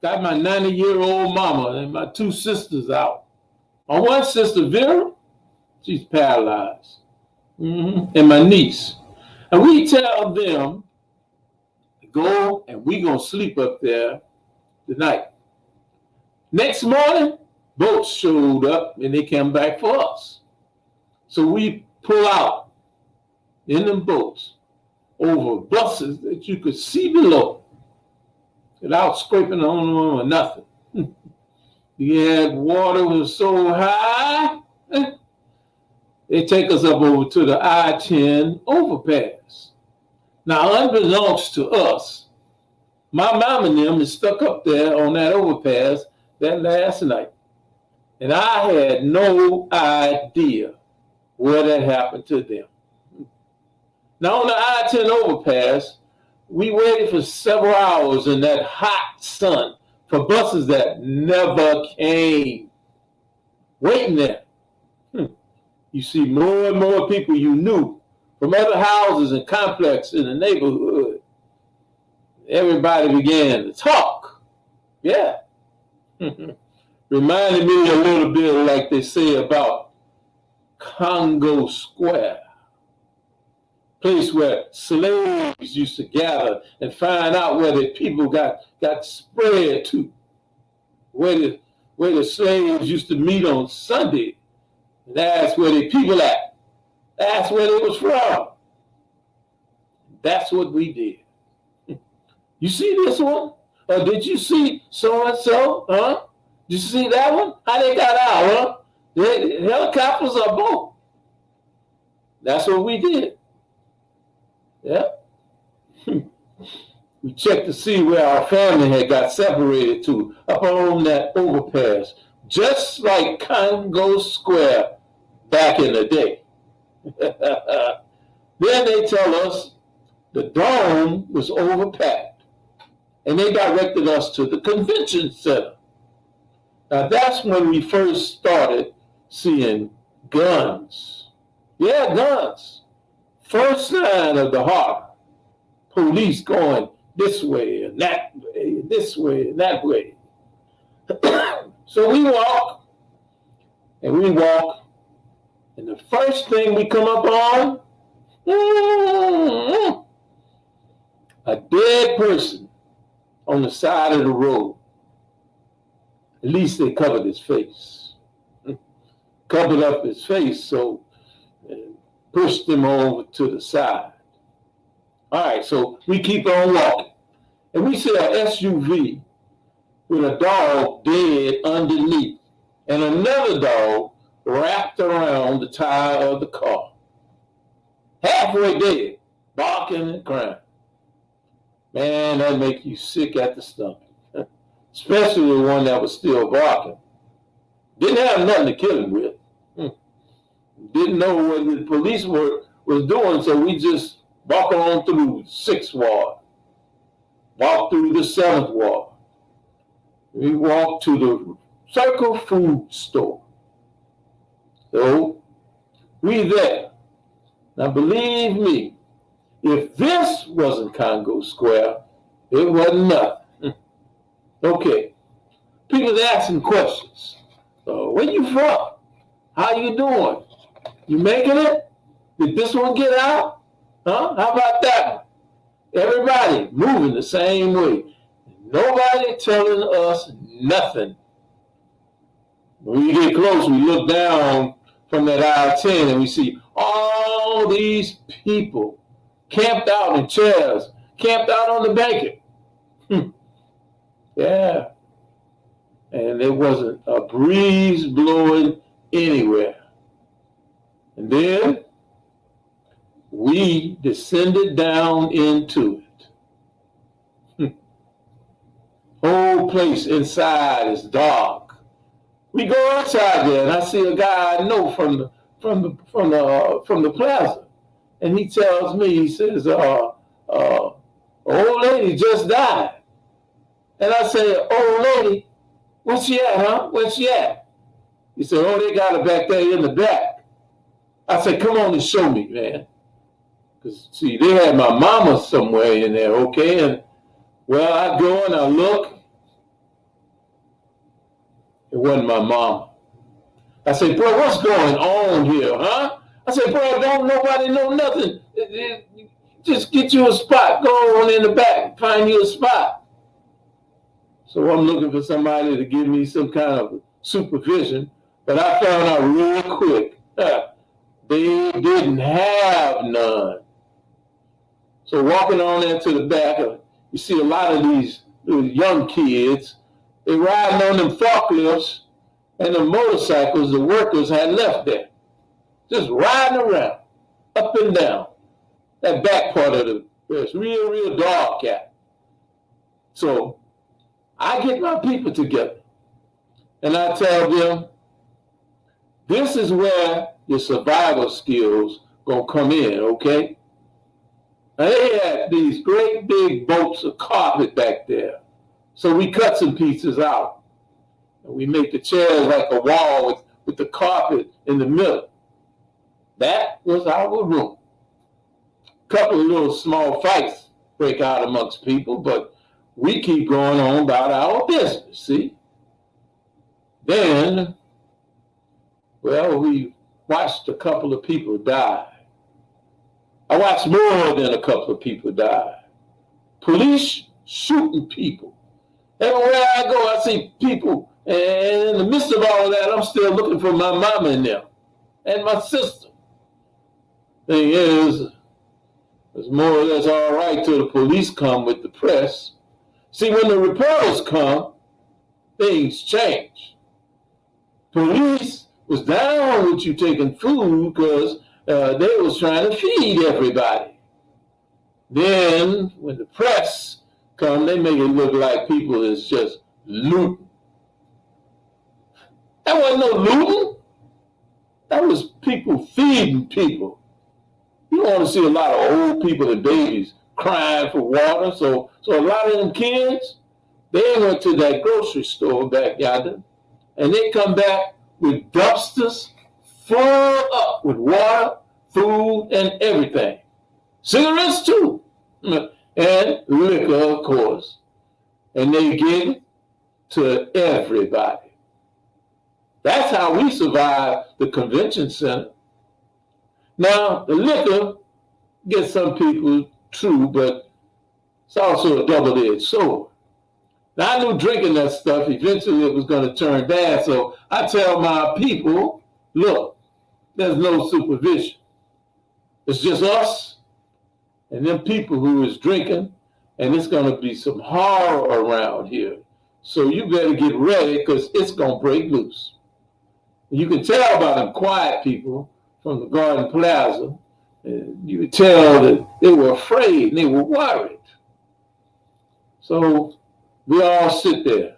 got my 90-year-old mama and my two sisters out. My one sister, Vera, she's paralyzed. And my niece. And we tell them to go and we gonna sleep up there tonight. Next morning, boats showed up and they came back for us. So we pull out in them boats over buses that you could see below without scraping on them or nothing. Yeah, water was so high. They take us up over to the I-10 overpass. Now, unbeknownst to us, my mom and them is stuck up there on that overpass that last night. And I had no idea where that happened to them. Now, on the I-10 overpass, we waited for several hours in that hot sun for buses that never came. Waiting there. You see more and more people you knew from other houses and complexes in the neighborhood. Everybody began to talk. Yeah. Reminded me a little bit like they say about Congo Square, place where slaves used to gather and find out where the people got spread to, where the slaves used to meet on Sunday. That's where the people at. That's where they was from. That's what we did. You see this one? Or did you see so-and-so? Huh? Did you see that one? How they got out, huh? The helicopters or boat. That's what we did. Yeah. We checked to see where our family had got separated to up on that overpass, just like Congo Square back in the day. Then they tell us the dome was overpacked, and they directed us to the convention center. Now that's when we first started seeing guns. Yeah, guns. First sign of the harbor. Police going this way and that way, this way and that way. So we walk, and the first thing we come up on, a dead person on the side of the road. At least they covered his face. Covered up his face, so pushed him over to the side. All right, so we keep on walking. And we see an SUV with a dog dead underneath and another dog wrapped around the tire of the car. Halfway dead, barking and crying. Man, that make you sick at the stomach. Especially the one that was still barking. Didn't have nothing to kill him with. Didn't know what the police was doing, so we just walk on through 6th Ward. Walk through the 7th Ward. We walk to the Circle Food Store. So we there. Now believe me, if this wasn't Congo Square, it wasn't nothing. Okay, people asking questions. Where you from? How you doing? You making it? Did this one get out? Huh? How about that one? Everybody moving the same way. Nobody telling us nothing. When we get close, we look down from that I-10 and we see all these people camped out in chairs, camped out on the banquet. Yeah. And there wasn't a breeze blowing anywhere. And then we descended down into it. Whole place inside is dark. We go outside there, and I see a guy I know from the plaza, and he tells me, he says, "An old lady just died." And I say, "Old lady, where's she at, huh? Where's she at?" He said, "Oh, they got her back there in the back." I said, "Come on and show me, man." Because, see, they had my mama somewhere in there, okay? And, well, I go and I look, It wasn't my mama. I said, bro, what's going on here, huh? I said, bro, don't nobody know nothing. Just get you a spot. Go on in the back. Find you a spot. So I'm looking for somebody to give me some kind of supervision. But I found out real quick, they didn't have none. So walking on into the back, you see a lot of these young kids. They riding on them forklifts and the motorcycles the workers had left there. Just riding around, up and down. That back part of the it's real dark cat. So I get my people together and I tell them, this is where your survival skills gonna come in, okay? Now they had these great big bolts of carpet back there. So we cut some pieces out. And we make the chairs like a wall with the carpet in the middle. That was our room. Couple of little small fights break out amongst people, but we keep going on about our business, see? Then, well, we watched a couple of people die. I watched more than a couple of people die. Police shooting people. Everywhere I go, I see people. And in the midst of all of that, I'm still looking for my mama and them and my sister. Thing is, it's more or less all right till the police come with the press. See, when the reporters come, things change. Police was down with you taking food because they was trying to feed everybody. Then, when the press come, they make it look like people is just looting. That wasn't no looting. That was people feeding people. You don't want to see a lot of old people and babies crying for water. So a lot of them kids, they went to that grocery store back yonder, and they come back with dumpsters full up with water, food, and everything. Cigarettes too, and liquor, of course. And they give it to everybody. That's how we survived the convention center. Now, the liquor gets some people true, but it's also a double-edged sword. Now, I knew drinking that stuff, eventually it was going to turn bad, so I tell my people, look, there's no supervision. It's just us and them people who is drinking, and it's going to be some horror around here. So you better get ready because it's going to break loose. You can tell by them quiet people from the Garden Plaza. You could tell that they were afraid and they were worried. So we all sit there.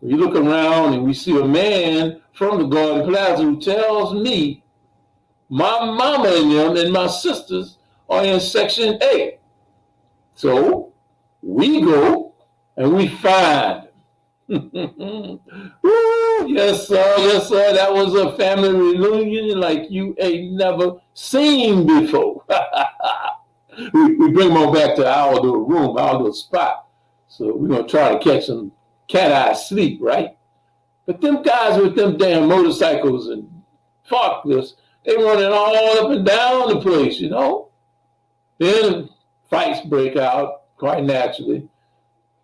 We look around and we see a man from the Garden Plaza who tells me my mama and them and my sisters are in Section 8. So we go and we find them. Ooh, yes, sir. That was a family reunion like you ain't never seen before. we bring them on back to our little room, our little spot. So we're going to try to catch some cat-eye sleep, right? But them guys with them damn motorcycles and forklifts, they running all up and down the place, you know? Then fights break out quite naturally.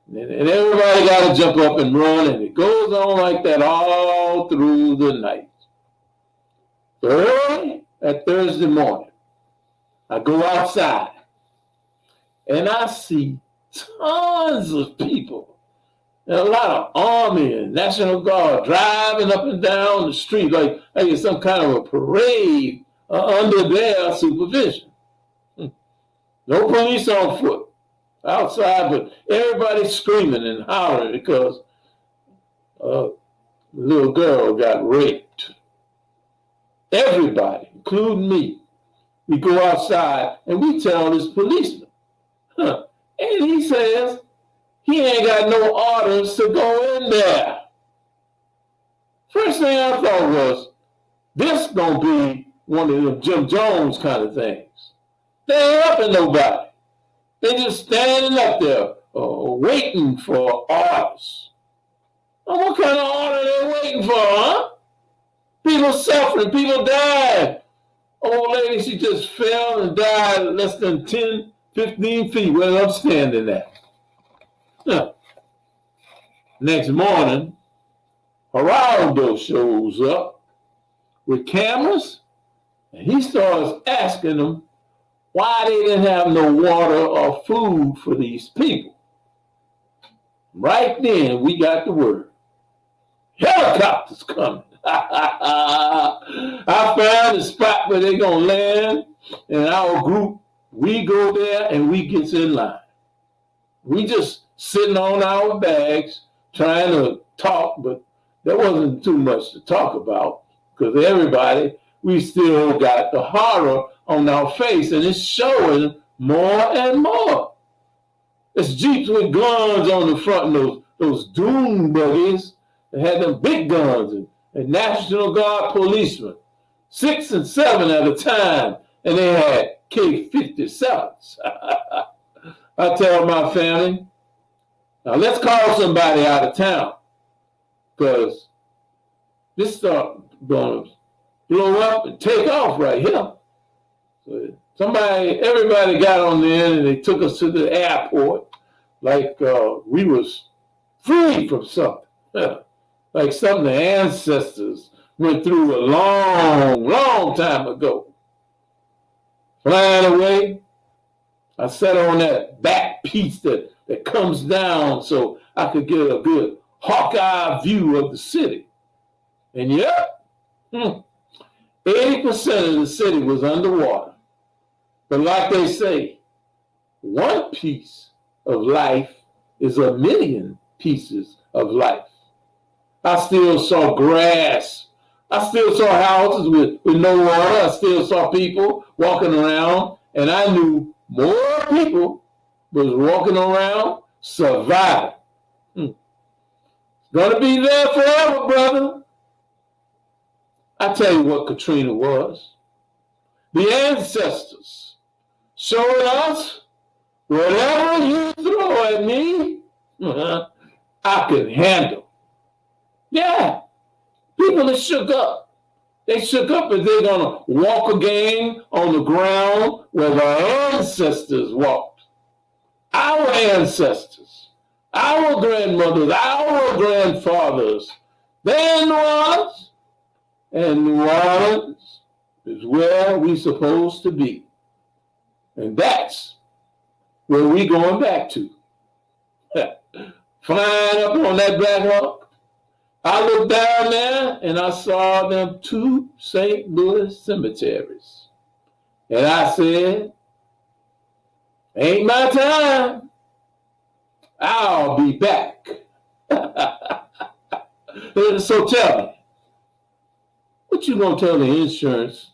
And everybody got to jump up and run, and it goes on like that all through the night. So early that Thursday morning, I go outside, and I see tons of people, and a lot of Army and National Guard driving up and down the street like it's some kind of a parade under their supervision. No police on foot outside, but everybody's screaming and hollering because a little girl got raped. Everybody, including me, we go outside and we tell this policeman. And he says he ain't got no orders to go in there. First thing I thought was, this gonna be one of them Jim Jones kind of things. They ain't up in nobody. They just standing up there waiting for orders. Oh, what kind of order they waiting for, huh? People suffering, people died. Old lady, she just fell and died less than 10, 15 feet where I'm standing at. Huh. Next morning, Geraldo shows up with cameras, and he starts asking them why they didn't have no water or food for these people. Right then, we got the word. Helicopters coming. I found the spot where they're going to land, and our group, we go there and we get in line. We just sitting on our bags trying to talk, but there wasn't too much to talk about because everybody, we still got the horror on our face, and it's showing more and more. It's Jeeps with guns on the front, and those doom buggies that had them big guns, and National Guard policemen, 6 and 7 at a time, and they had K-57s. I tell my family, now let's call somebody out of town, because this stuff going to blow up and take off right here. So everybody got on there, and they took us to the airport like we was free from something. Like something the ancestors went through a long, long time ago. Flying away, I sat on that back piece that comes down so I could get a good hawk-eye view of the city. And yep, 80% of the city was underwater. But like they say, one piece of life is a million pieces of life. I still saw grass. I still saw houses with no water. I still saw people walking around, and I knew more people was walking around surviving. It's gonna be there forever, brother. I tell you what Katrina was. The ancestors showing us whatever you throw at me, I can handle. Yeah, people that shook up. They shook up and they're going to walk again on the ground where their ancestors walked. Our ancestors, our grandmothers, our grandfathers, they're in New Orleans. And New Orleans is where we're supposed to be. And that's where we're going back to. Flying up on that Black Hawk, I looked down there and I saw them 2 St. Louis cemeteries. And I said, ain't my time. I'll be back. So tell me, what you gonna tell the insurance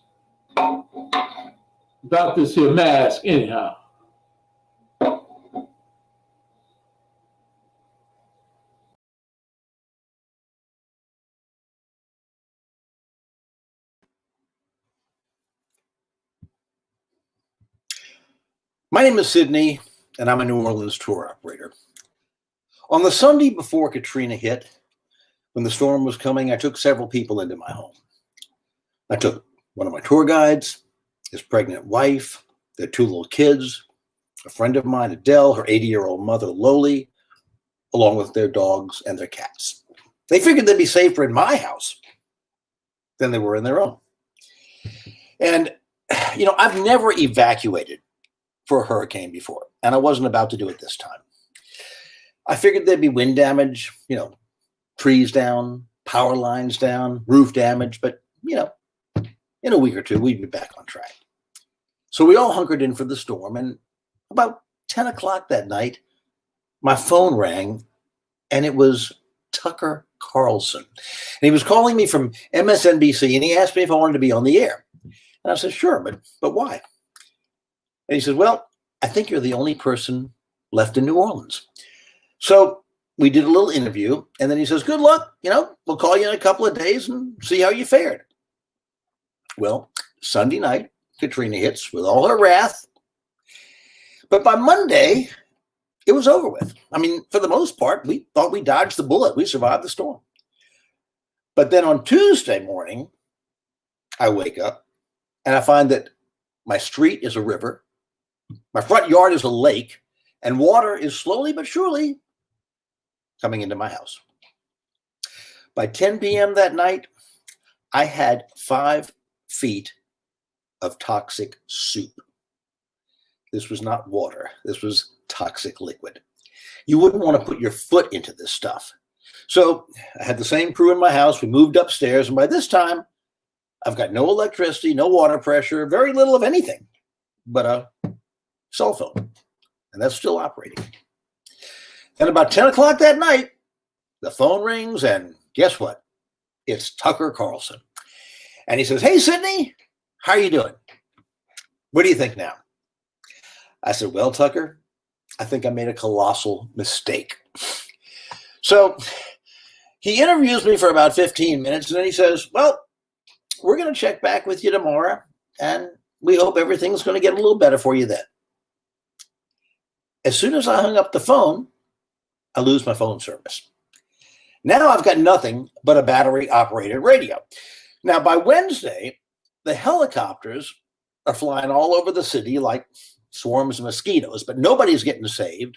about this here mask anyhow? My name is Sidney, and I'm a New Orleans tour operator. On the Sunday before Katrina hit, when the storm was coming, I took several people into my home. I took one of my tour guides, his pregnant wife, their 2 little kids, a friend of mine, Adele, her 80-year-old mother, Loli, along with their dogs and their cats. They figured they'd be safer in my house than they were in their own. And, I've never evacuated for a hurricane before, and I wasn't about to do it this time. I figured there'd be wind damage, trees down, power lines down, roof damage, but, in a week or 2, we'd be back on track. So we all hunkered in for the storm, and about 10 o'clock that night, my phone rang, and it was Tucker Carlson. And he was calling me from MSNBC, and he asked me if I wanted to be on the air. And I said, sure, but why? And he said, well, I think you're the only person left in New Orleans. So we did a little interview, and then he says, good luck. We'll call you in a couple of days and see how you fared. Well, Sunday night, Katrina hits with all her wrath. But by Monday, it was over with. I mean, for the most part, we thought we dodged the bullet. We survived the storm. But then on Tuesday morning, I wake up and I find that my street is a river, my front yard is a lake, and water is slowly but surely coming into my house. By 10 p.m. that night, I had 5 feet of toxic soup. This was not water. This was toxic liquid. You wouldn't want to put your foot into this stuff. So I had the same crew in my house. We moved upstairs, and by this time, I've got no electricity, no water pressure, very little of anything but a cell phone, and that's still operating. Then about 10 o'clock that night, the phone rings, and guess what? It's Tucker Carlson. And he says, "Hey, Sidney, how are you doing? What do you think now?" I said, "Well, Tucker, I think I made a colossal mistake." So he interviews me for about 15 minutes, and then he says, "Well, we're going to check back with you tomorrow, and we hope everything's going to get a little better for you then." As soon as I hung up the phone, I lose my phone service. Now I've got nothing but a battery-operated radio. Now, by Wednesday, the helicopters are flying all over the city like swarms of mosquitoes, but nobody's getting saved.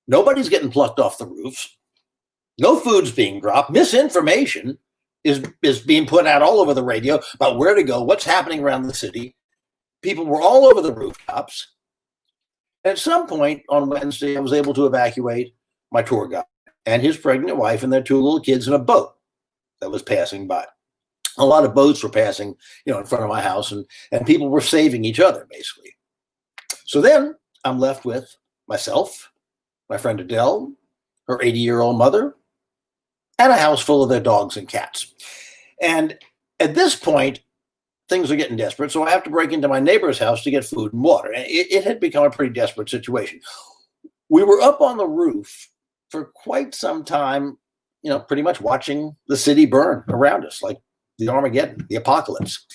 Nobody's getting plucked off the roofs. No food's being dropped. Misinformation is being put out all over the radio about where to go, what's happening around the city. People were all over the rooftops. At some point on Wednesday, I was able to evacuate my tour guide and his pregnant wife and their 2 little kids in a boat that was passing by. A lot of boats were passing, in front of my house, and people were saving each other, basically. So then I'm left with myself, my friend Adele, her 80-year-old mother, and a house full of their dogs and cats. And at this point, things are getting desperate, so I have to break into my neighbor's house to get food and water. It had become a pretty desperate situation. We were up on the roof for quite some time, pretty much watching the city burn around us, like the Armageddon, the apocalypse.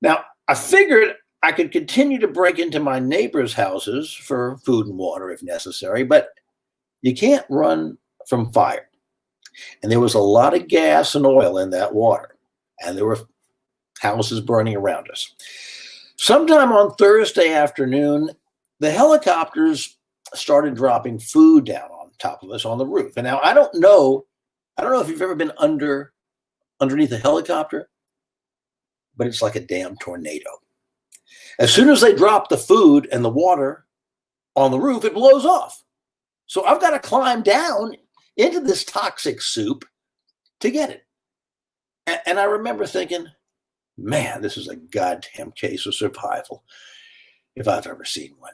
Now, I figured I could continue to break into my neighbors' houses for food and water if necessary, but you can't run from fire. And there was a lot of gas and oil in that water, and there were houses burning around us. Sometime on Thursday afternoon, the helicopters started dropping food down on top of us on the roof. And now I don't know if you've ever been underneath a helicopter, but it's like a damn tornado. As soon as they drop the food and the water on the roof, it blows off. So I've got to climb down into this toxic soup to get it. And I remember thinking, man, this is a goddamn case of survival if I've ever seen one.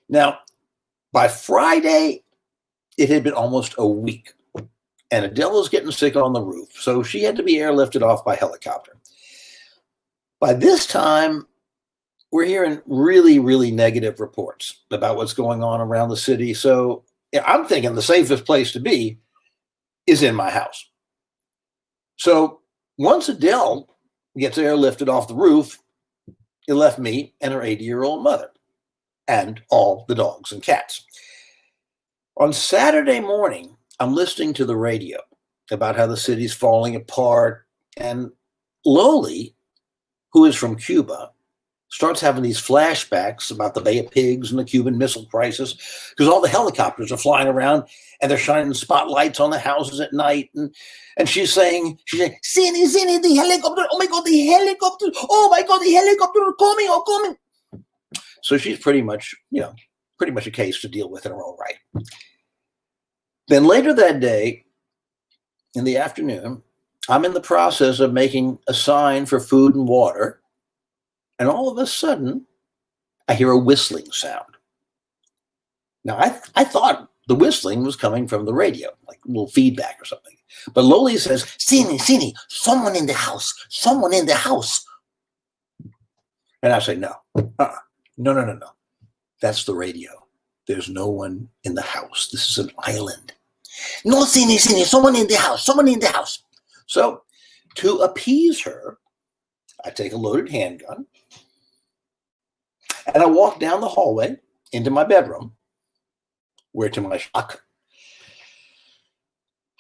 Now, by Friday, it had been almost a week, and Adele was getting sick on the roof, so she had to be airlifted off by helicopter. By this time, we're hearing really, really negative reports about what's going on around the city. So I'm thinking the safest place to be is in my house. So once Adele gets airlifted off the roof, it left me and her 80-year-old mother and all the dogs and cats. On Saturday morning, I'm listening to the radio about how the city's falling apart, and Loli, who is from Cuba, starts having these flashbacks about the Bay of Pigs and the Cuban Missile Crisis, because all the helicopters are flying around and they're shining spotlights on the houses at night. And she's saying, Sidney, the helicopter, oh my God, the helicopter, oh my God, the helicopter are coming. So she's pretty much a case to deal with in her own right. Then later that day, in the afternoon, I'm in the process of making a sign for food and water, and all of a sudden, I hear a whistling sound. Now, I thought the whistling was coming from the radio, like a little feedback or something. But Loli says, Sidney, someone in the house. And I say, no. That's the radio. There's no one in the house. This is an island. No, Sidney, someone in the house. So to appease her, I take a loaded handgun and I walk down the hallway into my bedroom where to my shock,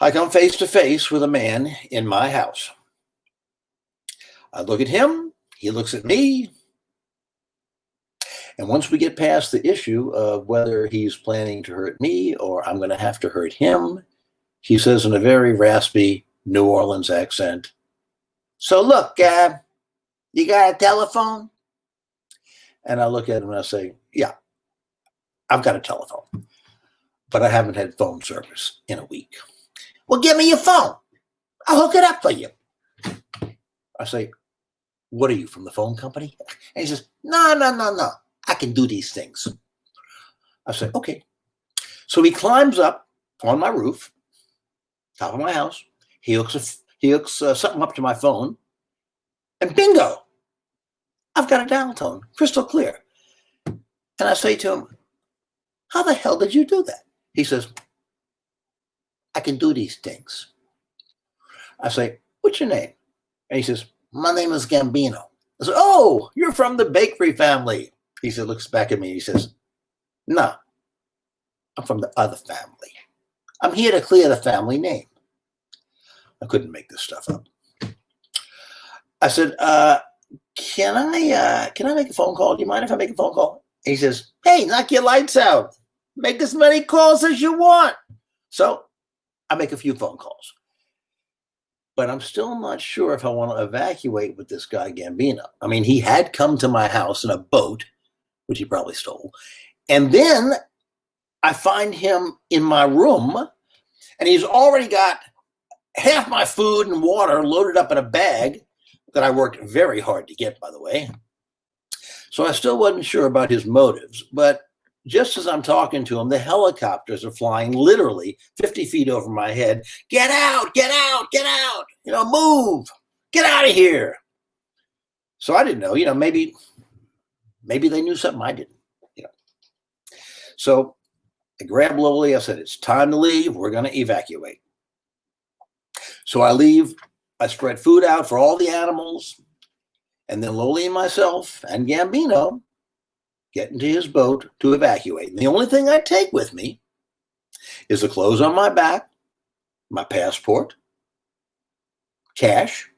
I come face to face with a man in my house. I look at him, he looks at me, and once we get past the issue of whether he's planning to hurt me or I'm going to have to hurt him, he says in a very raspy New Orleans accent, "So look, you got a telephone?" And I look at him and I say, "Yeah, I've got a telephone, but I haven't had phone service in a week." "Well, give me your phone. I'll hook it up for you." I say, "What are you, from the phone company?" And he says, No. I can do these things." I say, "Okay." So he climbs up on my roof, top of my house. He hooks something up to my phone, and bingo, I've got a dial tone, crystal clear. And I say to him, "How the hell did you do that?" He says, "I can do these things." I say, "What's your name?" And he says, "My name is Gambino." I said, "Oh, you're from the bakery family." He said, looks back at me. He says, "No, I'm from the other family. I'm here to clear the family name." I couldn't make this stuff up. I said, can I make a phone call? Do you mind if I make a phone call?" He says, "Hey, knock your lights out. Make as many calls as you want." So I make a few phone calls. But I'm still not sure if I want to evacuate with this guy Gambino. I mean, he had come to my house in a boat, which he probably stole. And then I find him in my room, and he's already got half my food and water loaded up in a bag that I worked very hard to get, by the way. So I still wasn't sure about his motives. But just as I'm talking to him, the helicopters are flying literally 50 feet over my head. "Get out, get out, get out. Move. Get out of here." So I didn't know, maybe they knew something I didn't. So I grabbed Lily. I said, "It's time to leave. We're going to evacuate." So I leave. I spread food out for all the animals. And then Loli and myself and Gambino get into his boat to evacuate. And the only thing I take with me is the clothes on my back, my passport, cash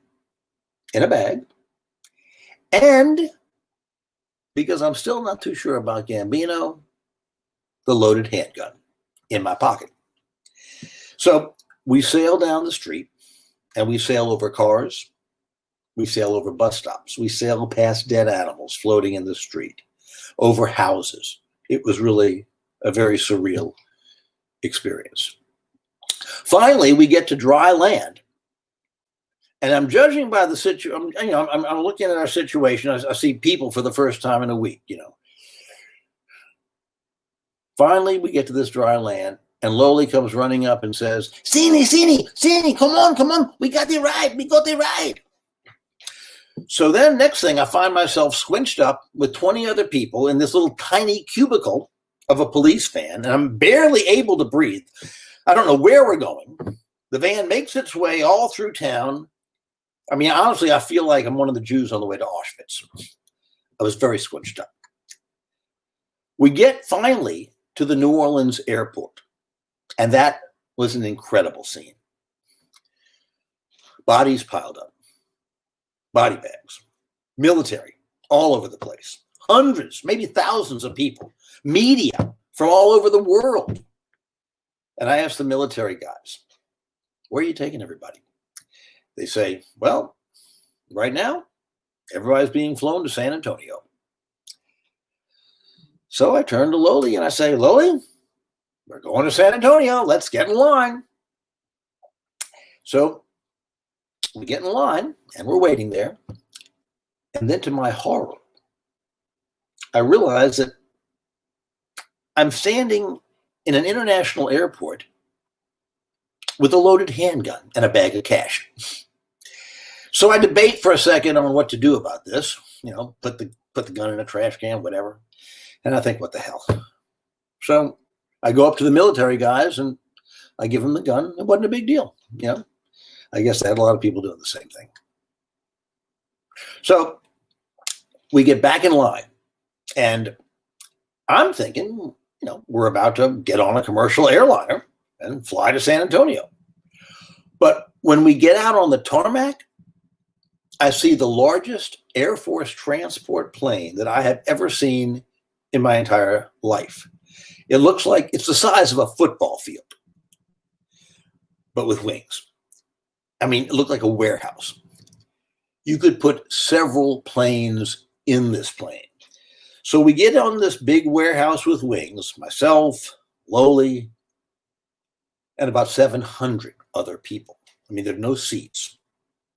in a bag, and, because I'm still not too sure about Gambino, the loaded handgun in my pocket. So we sail down the street, and we sail over cars. We sail over bus stops. We sail past dead animals floating in the street, over houses. It was really a very surreal experience. Finally, we get to dry land. And I'm judging by the situation. I'm looking at our situation. I see people for the first time in a week. Finally, we get to this dry land, and Loli comes running up and says, Sidney, come on. We got the ride. So then next thing, I find myself squinched up with 20 other people in this little tiny cubicle of a police van, and I'm barely able to breathe. I don't know where we're going. The van makes its way all through town. I mean, honestly, I feel like I'm one of the Jews on the way to Auschwitz. I was very squinched up. We get finally to the New Orleans airport, and that was an incredible scene. Bodies piled up. Body bags, military, all over the place. Hundreds, maybe thousands of people, media from all over the world. And I asked the military guys, "Where are you taking everybody?" They say, "Well, right now, everybody's being flown to San Antonio." So I turn to Loli and I say, "Loli, we're going to San Antonio. Let's get in line." So we get in line, and we're waiting there. And then to my horror, I realize that I'm standing in an international airport with a loaded handgun and a bag of cash. So I debate for a second on what to do about this. Put the gun in a trash can, whatever. And I think, what the hell? So I go up to the military guys, and I give them the gun. It wasn't a big deal, I guess they had a lot of people doing the same thing. So we get back in line, and I'm thinking we're about to get on a commercial airliner and fly to San Antonio. But when we get out on the tarmac, I see the largest Air Force transport plane that I have ever seen in my entire life. It looks like it's the size of a football field, but with wings. I mean, it looked like a warehouse. You could put several planes in this plane. So we get on this big warehouse with wings, myself, Loli, and about 700 other people. I mean, there are no seats,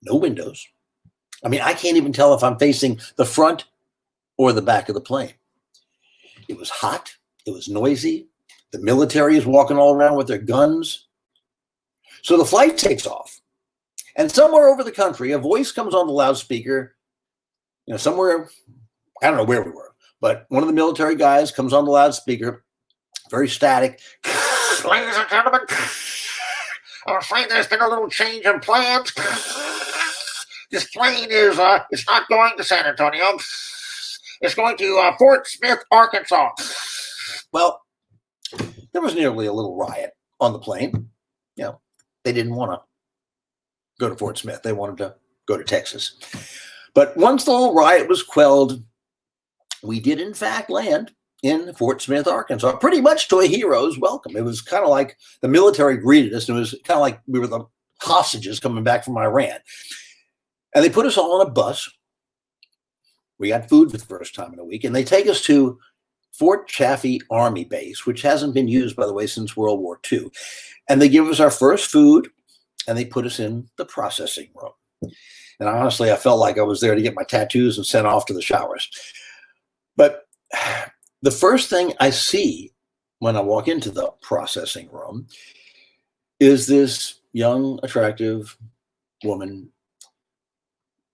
no windows. I mean, I can't even tell if I'm facing the front or the back of the plane. It was hot. It was noisy. The military is walking all around with their guns. So the flight takes off. And somewhere over the country, a voice comes on the loudspeaker, somewhere, I don't know where we were, but one of the military guys comes on the loudspeaker, very static. Ladies and gentlemen, I'm afraid there's been a little change in plans. This plane is it's not going to San Antonio. It's going to Fort Smith, Arkansas. Well, there was nearly a little riot on the plane. They didn't want to go to Fort Smith. They wanted to go to Texas. But once the whole riot was quelled, we did in fact land in Fort Smith, Arkansas, pretty much to a hero's welcome. It was kind of like the military greeted us, and it was kind of like we were the hostages coming back from Iran. And they put us all on a bus. We got food for the first time in a week, and they take us to Fort Chaffee Army Base, which hasn't been used, by the way, since World War II. And they give us our first food, and they put us in the processing room. And honestly, I felt like I was there to get my tattoos and sent off to the showers. But the first thing I see when I walk into the processing room is this young, attractive woman,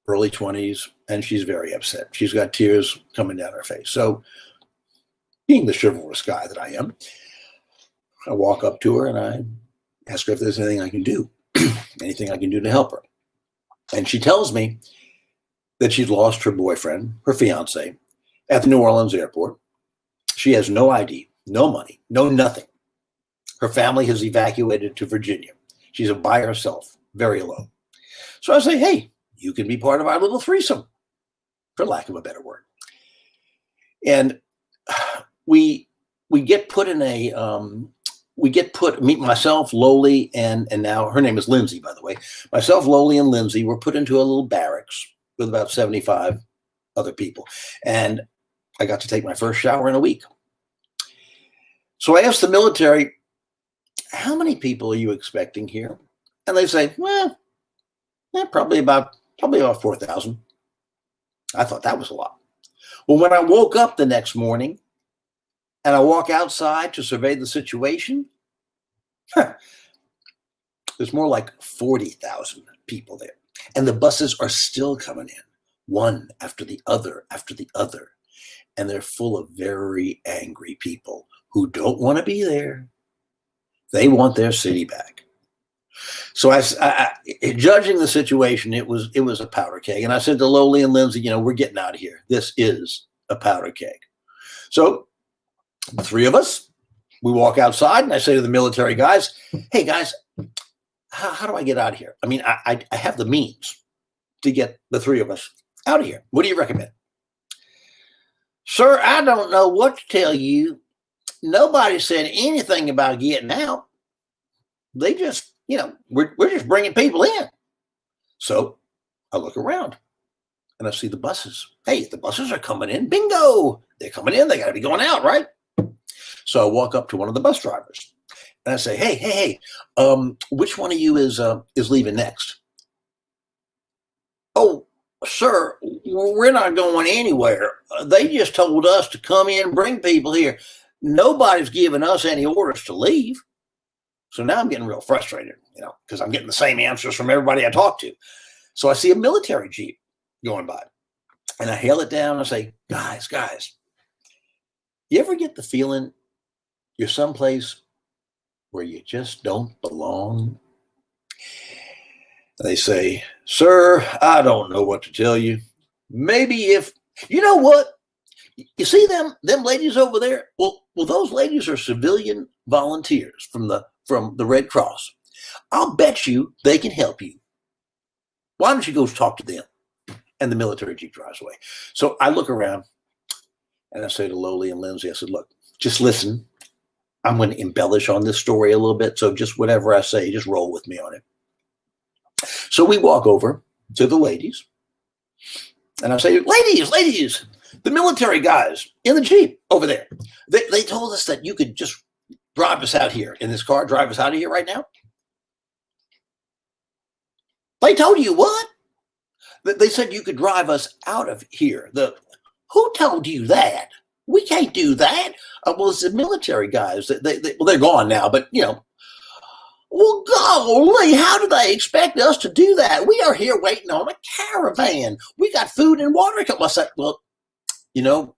early 20s, and she's very upset. She's got tears coming down her face. So being the chivalrous guy that I am, I walk up to her and I ask her if there's anything I can do, anything I can do to help her. And she tells me that she's lost her boyfriend, her fiance, at the New Orleans airport. She has no ID, no money, no nothing. Her family has evacuated to Virginia. She's by herself, very alone. So I say, hey, you can be part of our little threesome, for lack of a better word. And we get put in a, meet myself, Loli, and now her name is Lindsay, by the way. Myself, Loli, and Lindsay were put into a little barracks with about 75 other people. And I got to take my first shower in a week. So I asked the military, how many people are you expecting here? And they say, well, probably about 4,000. I thought that was a lot. Well, when I woke up the next morning and I walk outside to survey the situation, there's more like 40,000 people there. And the buses are still coming in, one after the other after the other. And they're full of very angry people who don't want to be there. They want their city back. So I judging the situation, it was a powder keg. And I said to Loli and Lindsay, we're getting out of here. This is a powder keg. So the three of us, we walk outside and I say to the military guys, hey guys, how do I get out of here? I mean, I have the means to get the three of us out of here. What do you recommend? Sir, I don't know what to tell you. Nobody said anything about getting out. They just, we're just bringing people in. So I look around and I see the buses. Hey, the buses are coming in. Bingo. They're coming in. They got to be going out, right? So I walk up to one of the bus drivers and I say, hey, which one of you is leaving next? Oh, sir, we're not going anywhere. They just told us to come in and bring people here. Nobody's giving us any orders to leave. So now I'm getting real frustrated, because I'm getting the same answers from everybody I talk to. So I see a military Jeep going by and I hail it down and I say, guys, you ever get the feeling you're someplace where you just don't belong? And they say, sir, I don't know what to tell you. Maybe if, you know what? You see them ladies over there? Well, those ladies are civilian volunteers from the Red Cross. I'll bet you they can help you. Why don't you go talk to them? And the military jeep drives away. So I look around and I say to Loli and Lindsay, I said, look, just listen. I'm going to embellish on this story a little bit. So just whatever I say, just roll with me on it. So we walk over to the ladies and I say, ladies, the military guys in the jeep over there, they told us that you could just drive us out here in this car, drive us out of here right now. They told you what? They said you could drive us out of here. Who told you that? We can't do that. Well, it's the military guys. They're gone now, but you know. Well, golly, how do they expect us to do that? We are here waiting on a caravan. We got food and water. I said, well, you know,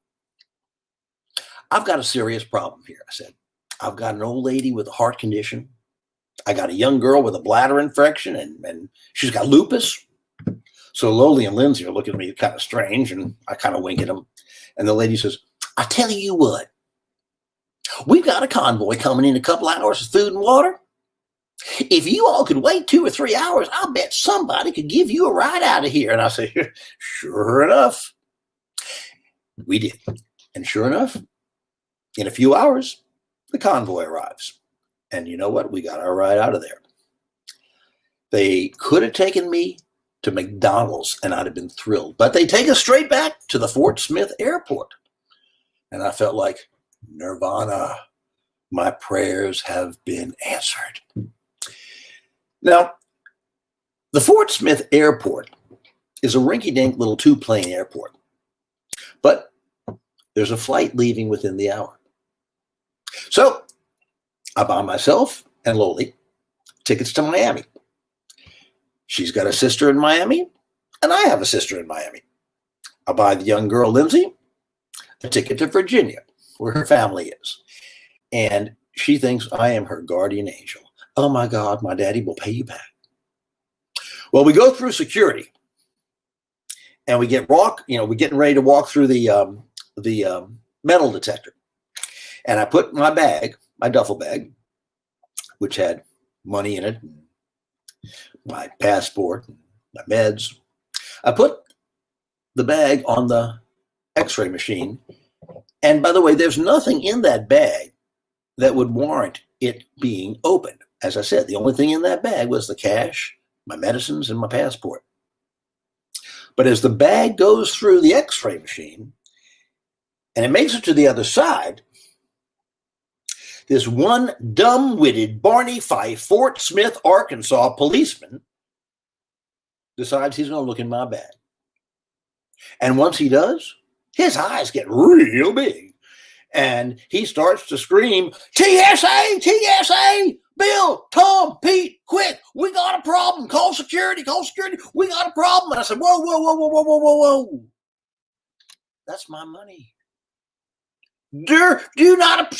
I've got a serious problem here. I said, I've got an old lady with a heart condition. I got a young girl with a bladder infection, and she's got lupus. So Loli and Lindsay are looking at me kind of strange, and I kind of wink at them. And the lady says, I tell you what, we've got a convoy coming in a couple hours of food and water. If you all could wait 2 or 3 hours, I'll bet somebody could give you a ride out of here. And I say, sure enough. We did. And sure enough, in a few hours, the convoy arrives. And you know what? We got our ride out of there. They could have taken me to McDonald's and I'd have been thrilled. But they take us straight back to the Fort Smith airport. And I felt like nirvana. My prayers have been answered. Now, the Fort Smith airport is a rinky-dink little 2-plane airport. But there's a flight leaving within the hour. So I buy myself and Loli tickets to Miami. She's got a sister in Miami, and I have a sister in Miami. I buy the young girl, Lindsay, a ticket to Virginia, where her family is. And she thinks I am her guardian angel. Oh my God, my daddy will pay you back. Well, we go through security, and we're getting ready to walk through the metal detector. And I put my bag, my duffel bag, which had money in it, my passport, my meds. I put the bag on the x-ray machine. And by the way, there's nothing in that bag that would warrant it being opened. As I said, the only thing in that bag was the cash, my medicines, and my passport. But as the bag goes through the x-ray machine and it makes it to the other side, this one dumb-witted Barney Fife, Fort Smith, Arkansas policeman decides he's going to look in my bag. And once he does, his eyes get real big. And he starts to scream, TSA, TSA, Bill, Tom, Pete, quick, we got a problem. Call security, we got a problem. And I said, whoa. That's my money. Do not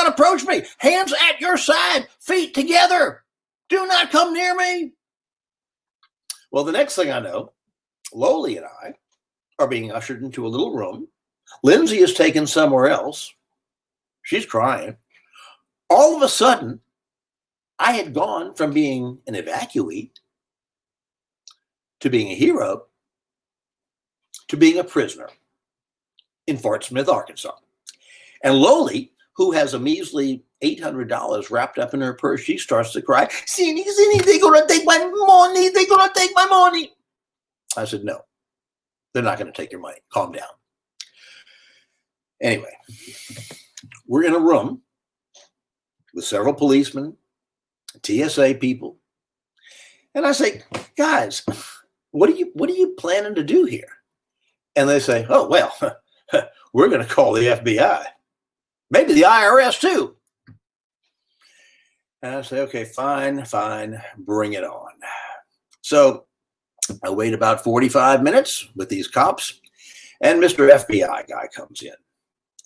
approach me. Hands at your side, feet together. Do not come near me. Well, the next thing I know, Loli and I are being ushered into a little room. Lindsay is taken somewhere else. She's crying. All of a sudden, I had gone from being an evacuee to being a hero to being a prisoner in Fort Smith, Arkansas. And Loli, who has a measly $800 wrapped up in her purse, she starts to cry. Sidney, they're going to take my money. They're going to take my money. I said, no, they're not going to take your money. Calm down. Anyway, we're in a room with several policemen, TSA people. And I say, guys, what are you planning to do here? And they say, oh, well, we're going to call the FBI. Maybe the IRS too. And I say, okay, fine, bring it on. So I wait about 45 minutes with these cops, and Mr. FBI guy comes in.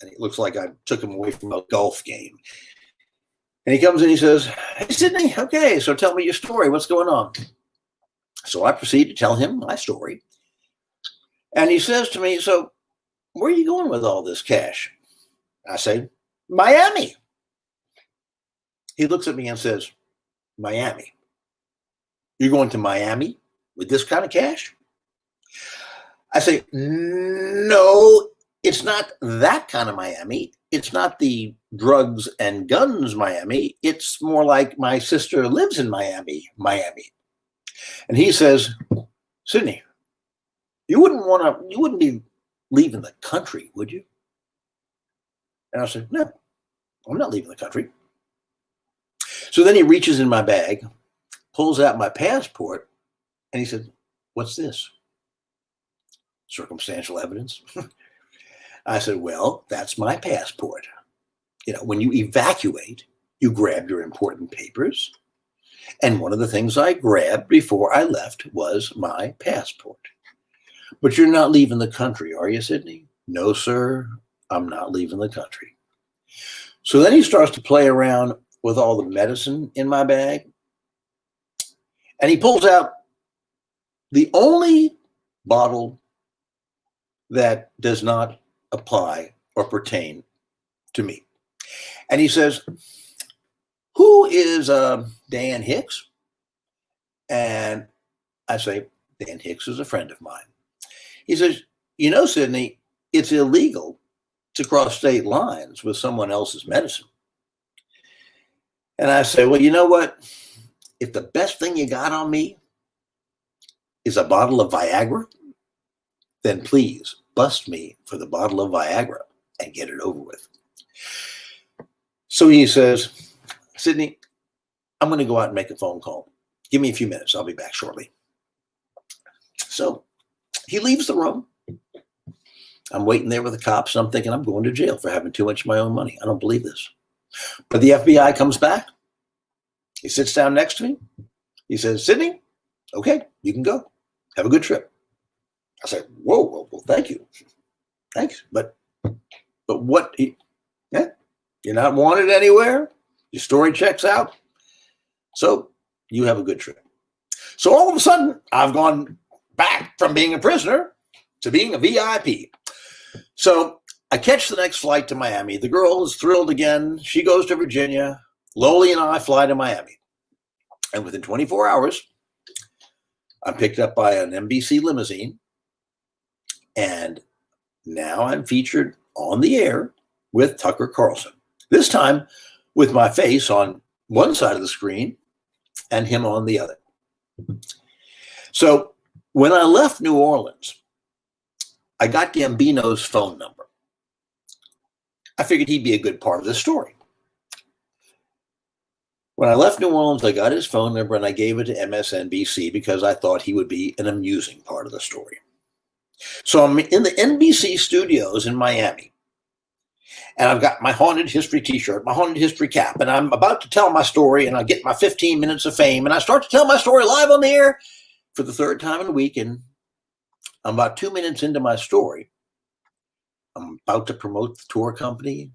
And it looks like I took him away from a golf game. And he comes in, he says, hey, Sidney, okay, so tell me your story. What's going on? So I proceed to tell him my story. And he says to me, so where are you going with all this cash? I say, Miami. He looks at me and says, Miami? You're going to Miami with this kind of cash? I say, no, it's not that kind of Miami. It's not the drugs and guns Miami. It's more like my sister lives in Miami. And he says, Sidney, you wouldn't be leaving the country, would you? And I said, no, I'm not leaving the country. So then he reaches in my bag, pulls out my passport, and he said, what's this? Circumstantial evidence. I said, well, that's my passport. You know, when you evacuate, you grab your important papers. And one of the things I grabbed before I left was my passport. But you're not leaving the country, are you, Sidney? No, sir, I'm not leaving the country. So then he starts to play around with all the medicine in my bag. And he pulls out the only bottle that does not apply or pertain to me. And he says, who is Dan Hicks? And I say, Dan Hicks is a friend of mine. He says, you know, Sidney, it's illegal to cross state lines with someone else's medicine. And I say, well, you know what? If the best thing you got on me is a bottle of Viagra, then please bust me for the bottle of Viagra and get it over with. So he says, Sidney, I'm going to go out and make a phone call. Give me a few minutes. I'll be back shortly. So he leaves the room. I'm waiting there with the cops, and I'm thinking I'm going to jail for having too much of my own money. I don't believe this. But the FBI comes back. He sits down next to me. He says, Sidney, okay, you can go. Have a good trip. I said, whoa, thank you. Thanks. But what? You're not wanted anywhere. Your story checks out. So you have a good trip. So all of a sudden, I've gone back from being a prisoner to being a VIP. So I catch the next flight to Miami. The girl is thrilled again. She goes to Virginia. Loli and I fly to Miami. And within 24 hours, I'm picked up by an NBC limousine. And now I'm featured on the air with Tucker Carlson. This time with my face on one side of the screen and him on the other. So when I left New Orleans, I got Gambino's phone number. I figured he'd be a good part of the story. When I left New Orleans, I got his phone number and I gave it to MSNBC because I thought he would be an amusing part of the story. So I'm in the NBC studios in Miami, and I've got my Haunted History t-shirt, my Haunted History cap, and I'm about to tell my story, and I get my 15 minutes of fame, and I start to tell my story live on the air for the third time in a week, and I'm about 2 minutes into my story. I'm about to promote the tour company,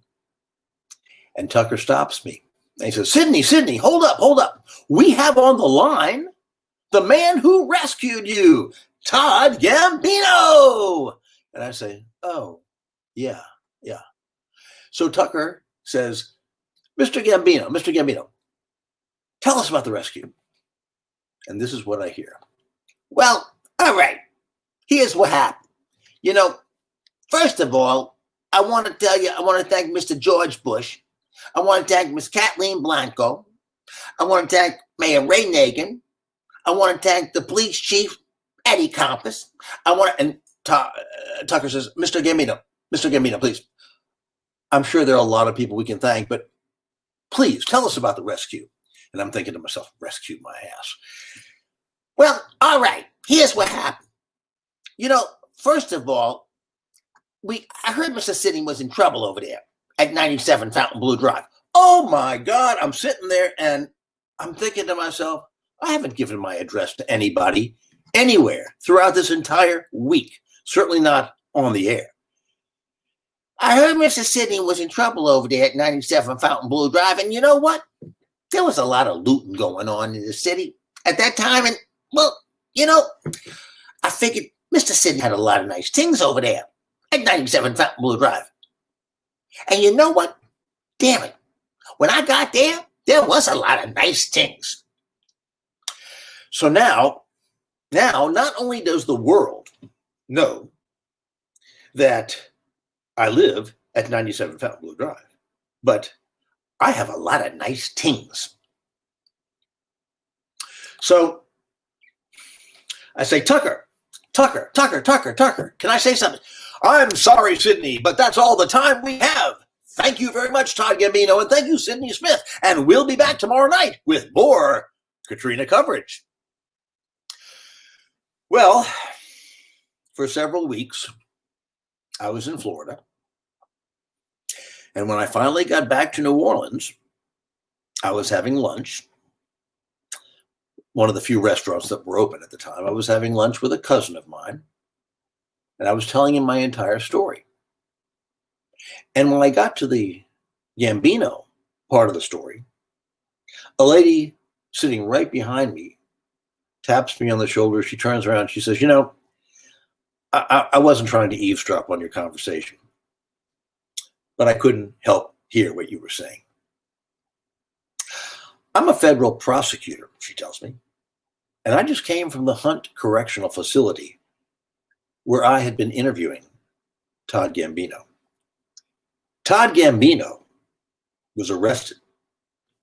and Tucker stops me. And he says, Sidney, hold up. We have on the line the man who rescued you, Todd Gambino. And I say, oh, yeah. So Tucker says, Mr. Gambino, tell us about the rescue. And this is what I hear. Well, all right. Here's what happened. You know, first of all, I want to thank Mr. George Bush. I want to thank Ms. Kathleen Blanco. I want to thank Mayor Ray Nagin. I want to thank the police chief, Eddie Compass. Tucker says, Mr. Gambino, please. I'm sure there are a lot of people we can thank, but please tell us about the rescue. And I'm thinking to myself, rescue my ass. Well, all right, here's what happened. You know, first of all, I heard Mr. Sidney was in trouble over there at 97 Fontainebleau Drive. Oh my God, I'm sitting there and I'm thinking to myself, I haven't given my address to anybody anywhere throughout this entire week, certainly not on the air. I heard Mr. Sidney was in trouble over there at 97 Fontainebleau Drive, and you know what? There was a lot of looting going on in the city at that time, and, well, you know, I figured Mr. Sidney had a lot of nice things over there. at 97 Fontainebleau Drive. And you know what? Damn it. When I got there, there was a lot of nice things. So now, not only does the world know that I live at 97 Fontainebleau Drive, but I have a lot of nice things. So I say, Tucker, can I say something? I'm sorry, Sidney, but that's all the time we have. Thank you very much, Todd Gambino, and thank you, Sidney Smith. And we'll be back tomorrow night with more Katrina coverage. Well, for several weeks, I was in Florida. And when I finally got back to New Orleans, I was having lunch. One of the few restaurants that were open at the time. I was having lunch with a cousin of mine. And I was telling him my entire story. And when I got to the Gambino part of the story, a lady sitting right behind me taps me on the shoulder. She turns around. She says, you know, I wasn't trying to eavesdrop on your conversation, but I couldn't help hear what you were saying. I'm a federal prosecutor, she tells me, and I just came from the Hunt Correctional Facility where I had been interviewing Todd Gambino. Todd Gambino was arrested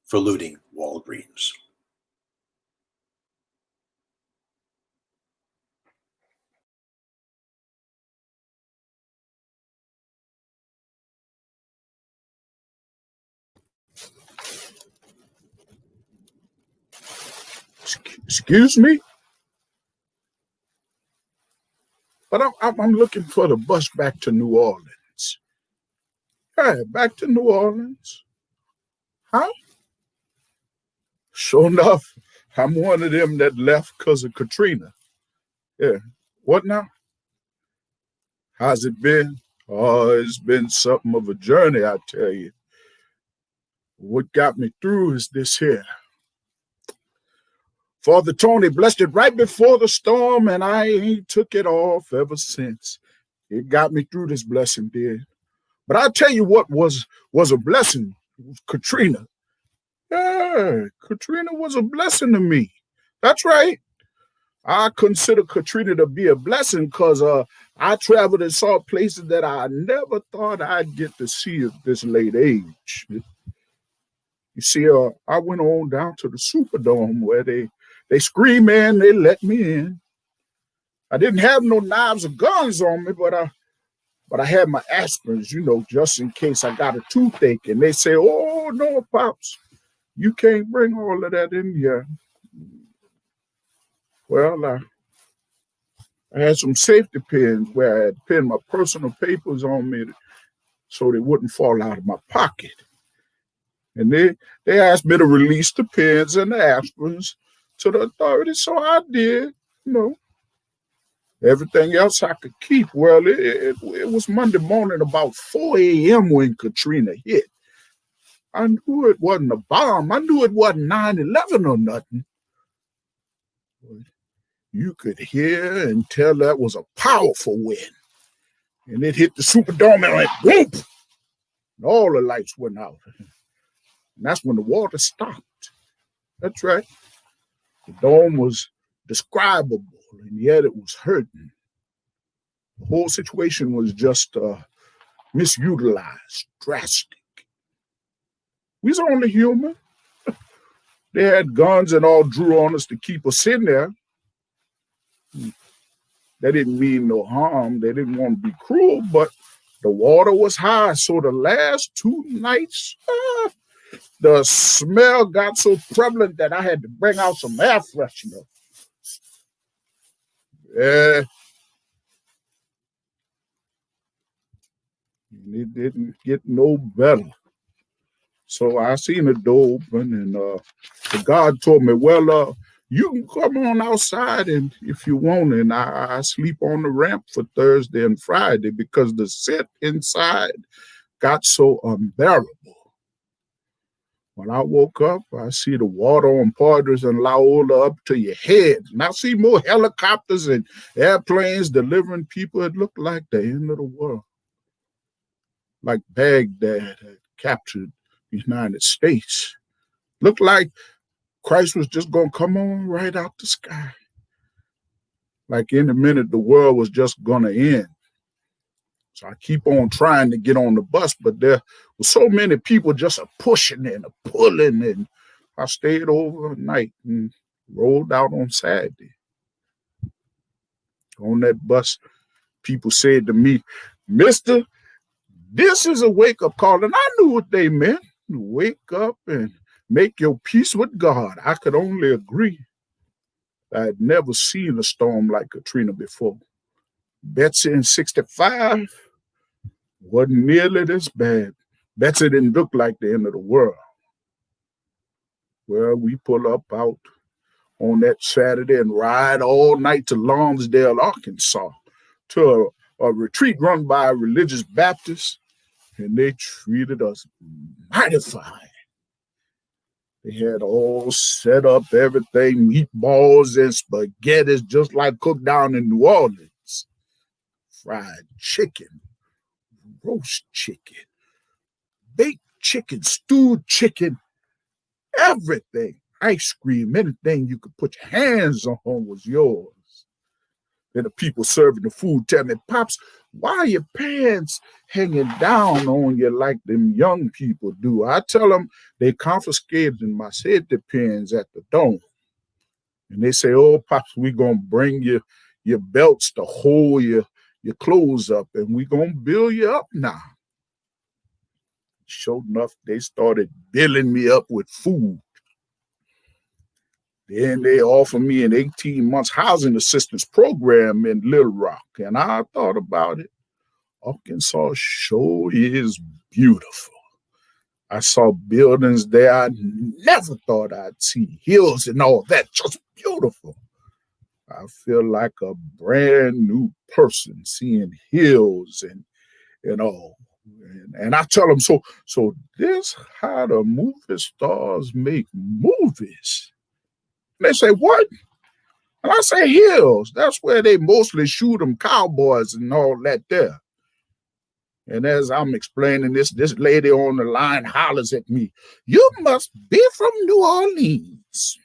for looting Walgreens. Excuse me? But I'm looking for the bus back to New Orleans. Yeah, back to New Orleans. Huh? Sure enough, I'm one of them that left because of Katrina. Yeah. What now? How's it been? Oh, it's been something of a journey, I tell you. What got me through is this here. Father Tony blessed it right before the storm, and I ain't took it off ever since. It got me through, this blessing did. But I'll tell you what was a blessing, Katrina. Yeah, Katrina was a blessing to me. That's right. I consider Katrina to be a blessing because I traveled and saw places that I never thought I'd get to see at this late age. You see, I went on down to the Superdome where they scream in, they let me in. I didn't have no knives or guns on me, but I had my aspirins, you know, just in case I got a toothache. And they say, oh, no, Pops, you can't bring all of that in here. Well, I had some safety pins where I had pinned my personal papers on me so they wouldn't fall out of my pocket. And they asked me to release the pins and the aspirins to the authorities, so I did, you know. Everything else I could keep. Well, it was Monday morning about 4 a.m. when Katrina hit. I knew it wasn't a bomb. I knew it wasn't 9/11 or nothing. But you could hear and tell that was a powerful wind. And it hit the Superdome and went whoop! And all the lights went out. And that's when the water stopped. That's right. The dome was describable, and yet it was hurting. The whole situation was just misutilized, drastic. We was only human. They had guns and all drew on us to keep us in there. They didn't mean no harm. They didn't want to be cruel, but the water was high. So the last 2 nights, the smell got so prevalent that I had to bring out some air freshener. Yeah. And it didn't get no better. So I seen the door open, and the guard told me, well, you can come on outside and if you want, and I sleep on the ramp for Thursday and Friday because the sit inside got so unbearable. When I woke up, I see the water on Padres and La Ola up to your head. And I see more helicopters and airplanes delivering people. It looked like the end of the world. Like Baghdad had captured the United States. Looked like Christ was just going to come on right out the sky. Like in a minute, the world was just going to end. So I keep on trying to get on the bus, but there were so many people just pushing and pulling, and I stayed overnight and rolled out on Saturday. On that bus, people said to me, "Mister, this is a wake-up call." And I knew what they meant. Wake up and make your peace with God. I could only agree. I had never seen a storm like Katrina before. Betsy in 65 wasn't nearly this bad. Betsy didn't look like the end of the world. Well, we pull up out on that Saturday and ride all night to Lonsdale, Arkansas, to a retreat run by religious Baptists, and they treated us mighty fine. They had all set up everything, meatballs and spaghettis, just like cooked down in New Orleans. Fried chicken, roast chicken, baked chicken, stewed chicken, everything. Ice cream, anything you could put your hands on was yours. Then the people serving the food tell me, "Pops, why are your pants hanging down on you like them young people do?" I tell them they confiscated my safety pins at the Dome. And they say, "Oh, Pops, we going to bring you your belts to hold your clothes up, and we going to build you up now." Sure enough, they started building me up with food. Then they offered me an 18 months housing assistance program in Little Rock. And I thought about it. Arkansas sure is beautiful. I saw buildings there I never thought I'd see. Hills and all that, just beautiful. I feel like a brand new person seeing hills and all. And I tell them, so this how the movie stars make movies. And they say, "What?" And I say, "Hills. That's where they mostly shoot them cowboys and all that there." And as I'm explaining this lady on the line hollers at me, "You must be from New Orleans."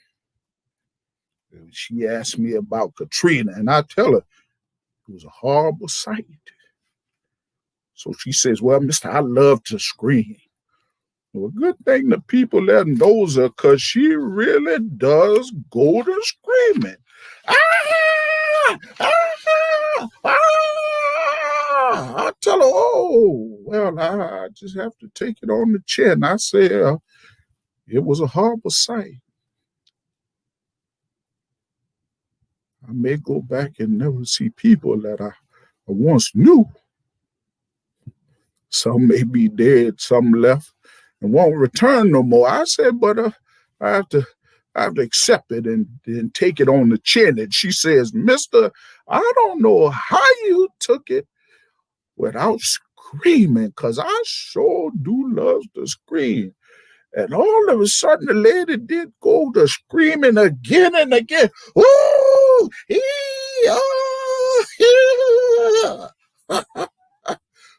And she asked me about Katrina, and I tell her it was a horrible sight. So she says, "Well, mister, I love to scream." Well, good thing the people there knows her, because she really does go to screaming. Ah! Ah! Ah! I tell her, "Oh, well, I just have to take it on the chin." I say, it was a horrible sight. I may go back and never see people that I once knew. Some may be dead, some left and won't return no more. I said, but I have to accept it and take it on the chin. And she says, "Mister, I don't know how you took it without screaming, because I sure do love to scream." And all of a sudden, the lady did go to screaming again and again. Ooh,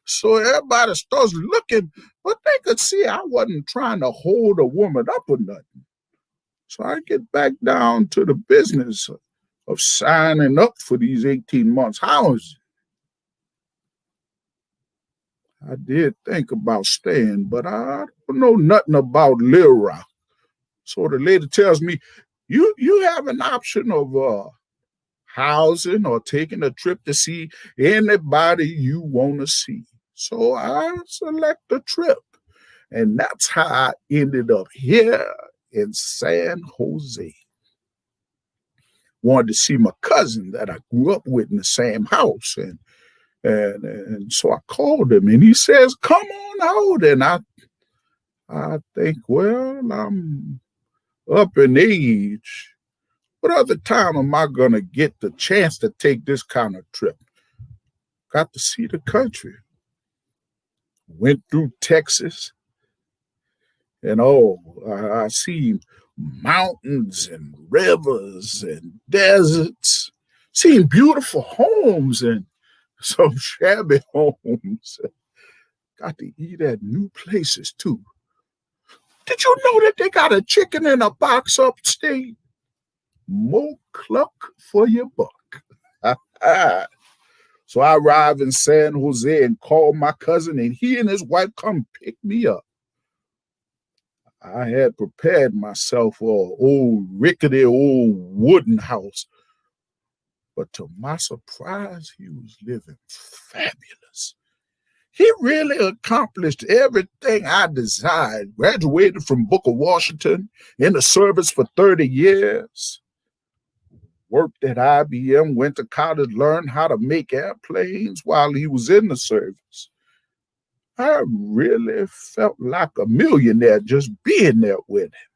So everybody starts looking, but they could see I wasn't trying to hold a woman up or nothing. So I get back down to the business of signing up for these 18 months housing. I did think about staying, but I don't know nothing about Little Rock. So the lady tells me, you have an option of housing or taking a trip to see anybody you want to see. So I select a trip. And that's how I ended up here in San Jose. Wanted to see my cousin that I grew up with in the same house. And so I called him, and he says, "Come on out." And I think, well, I'm up in age. What other time am I going to get the chance to take this kind of trip? Got to see the country. Went through Texas And oh, I see mountains and rivers and deserts, seen beautiful homes and some shabby homes. Got to eat at new places too. Did you know that they got a chicken in a box upstate? More cluck for your buck. So I arrived in San Jose and called my cousin, and he and his wife come pick me up. I had prepared myself for an old rickety old wooden house, but to my surprise, he was living fabulous. He really accomplished everything I desired. Graduated from Booker Washington, in the service for 30 years. Worked at IBM, went to college, learned how to make airplanes while he was in the service. I really felt like a millionaire just being there with him.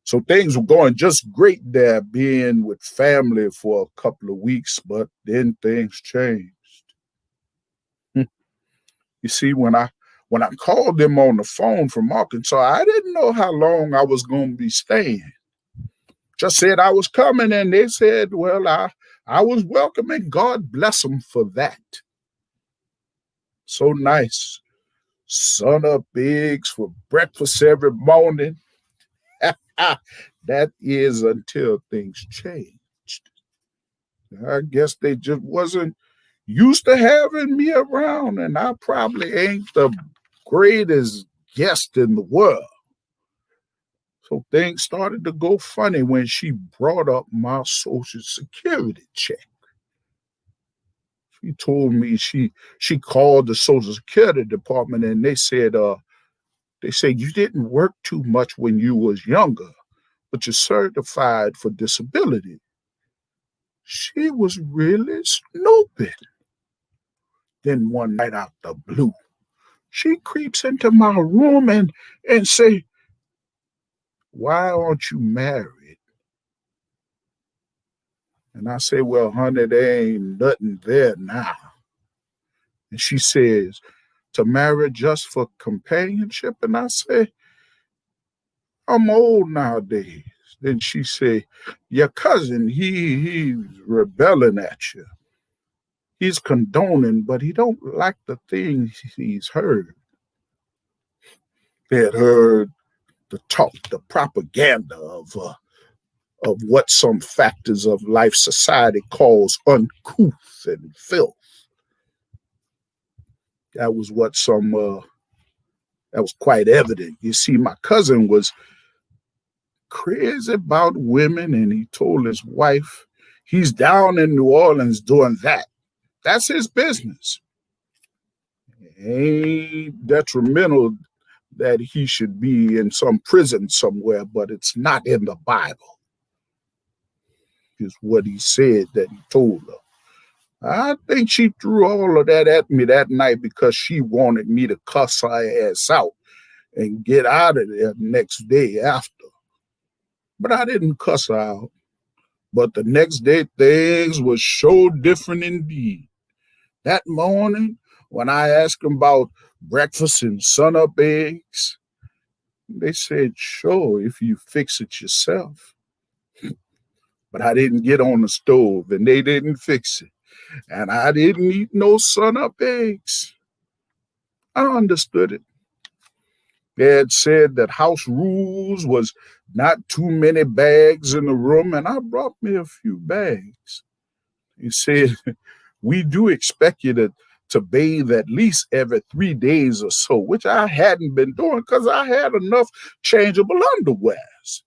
So things were going just great there, being with family for a couple of weeks, but then things changed. You see, when I called them on the phone from Arkansas, I didn't know how long I was going to be staying. Just said I was coming, and they said, well, I was welcome, and God bless them for that. So nice. Sun-up eggs for breakfast every morning. That is until things changed. I guess they just wasn't used to having me around, and I probably ain't the greatest guest in the world. So things started to go funny when she brought up my Social Security check. She told me she called the Social Security Department, and they said you didn't work too much when you was younger, but you're certified for disability. She was really snooping. Then one night out the blue, she creeps into my room and say, why aren't you married? And I say, well, honey, there ain't nothing there now. And she says, to marry just for companionship? And I say, I'm old nowadays. Then she say, your cousin, he's rebelling at you. He's condoning, but he don't like the things he's heard. They had heard the talk, the propaganda of what some factors of life society calls uncouth and filth. That was what that was quite evident. You see, my cousin was crazy about women, and he told his wife he's down in New Orleans doing that. That's his business. It ain't detrimental that he should be in some prison somewhere, but it's not in the Bible, is what he said that he told her. I think she threw all of that at me that night because she wanted me to cuss her ass out and get out of there next day after. But I didn't cuss her out. But the next day, things were so different indeed. That morning, when I asked them about breakfast and sun-up eggs, they said, sure, if you fix it yourself. But I didn't get on the stove, and they didn't fix it. And I didn't eat no sun-up eggs. I understood it. They had said that house rules was not too many bags in the room, and I brought me a few bags. He said, we do expect you to bathe at least every 3 days or so, which I hadn't been doing because I had enough changeable underwears.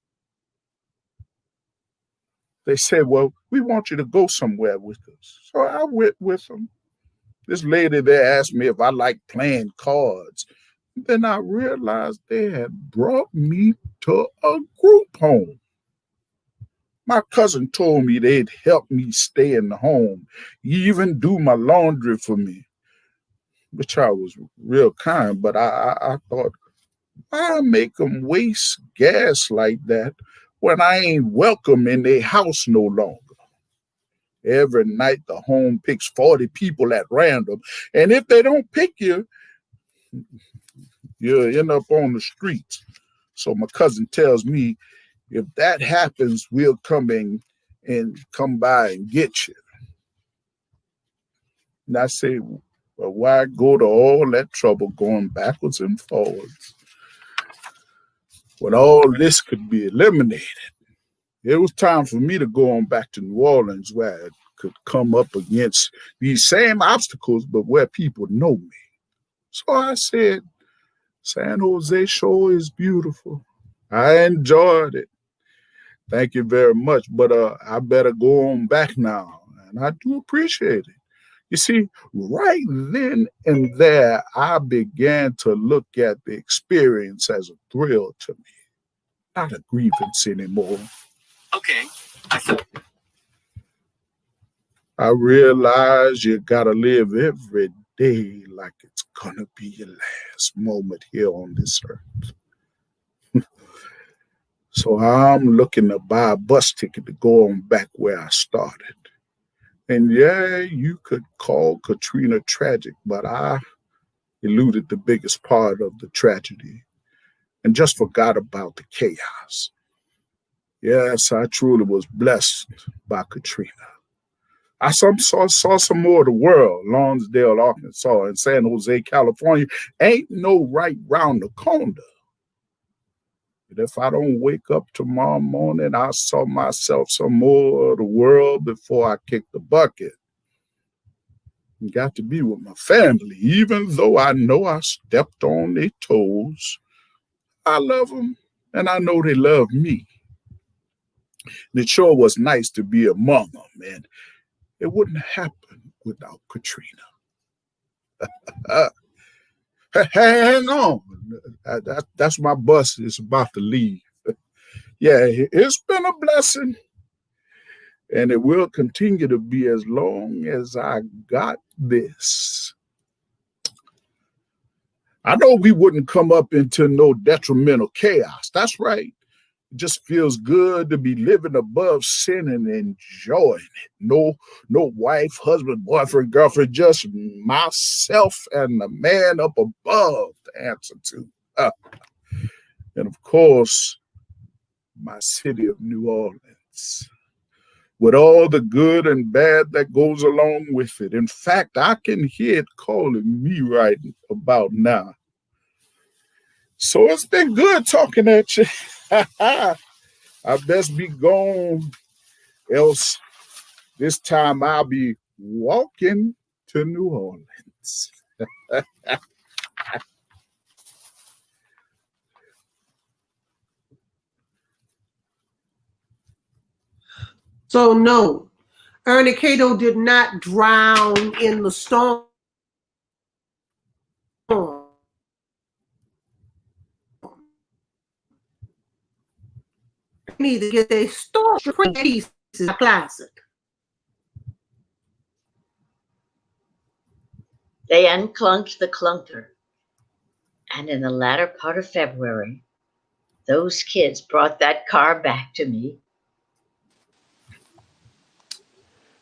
They said, well, we want you to go somewhere with us. So I went with them. This lady there asked me if I liked playing cards. Then I realized they had brought me to a group home. My cousin told me they'd help me stay in the home, even do my laundry for me, which I was real kind, but I thought, why make them waste gas like that when I ain't welcome in their house no longer? Every night the home picks 40 people at random, and if they don't pick you, you'll end up on the streets. So my cousin tells me, if that happens, we'll come by and get you. And I say, well, why go to all that trouble going backwards and forwards when all this could be eliminated? It was time for me to go on back to New Orleans, where I could come up against these same obstacles, but where people know me. So I said, San Jose sure is beautiful. I enjoyed it. Thank you very much, but I better go on back now, and I do appreciate it. You see, right then and there, I began to look at the experience as a thrill to me, not a grievance anymore. Okay. I realized you gotta live every day like it's gonna be your last moment here on this earth. So I'm looking to buy a bus ticket to go on back where I started. And yeah, you could call Katrina tragic, but I eluded the biggest part of the tragedy and just forgot about the chaos. Yes, I truly was blessed by Katrina. I saw some more of the world. Lawnsdale, Arkansas, and San Jose, California ain't no right round the corner. But if I don't wake up tomorrow morning, I saw myself some more of the world before I kick the bucket. And got to be with my family, even though I know I stepped on their toes. I love them, and I know they love me. And it sure was nice to be among them, and it wouldn't happen without Katrina. Hang on. That's my bus. It's about to leave. Yeah, it's been a blessing. And it will continue to be as long as I got this. I know we wouldn't come up into no detrimental chaos. That's right. It just feels good to be living above sin and enjoying it. No wife, husband, boyfriend, girlfriend, just myself and the man up above to answer to. And of course, my city of New Orleans, with all the good and bad that goes along with it. In fact, I can hear it calling me right about now. So it's been good talking at you. I best be gone, else this time I'll be walking to New Orleans. So no, Ernie K-Doe did not drown in the storm. Need to get their storage pieces in the closet. They unclunked the clunker, and in the latter part of February, those kids brought that car back to me.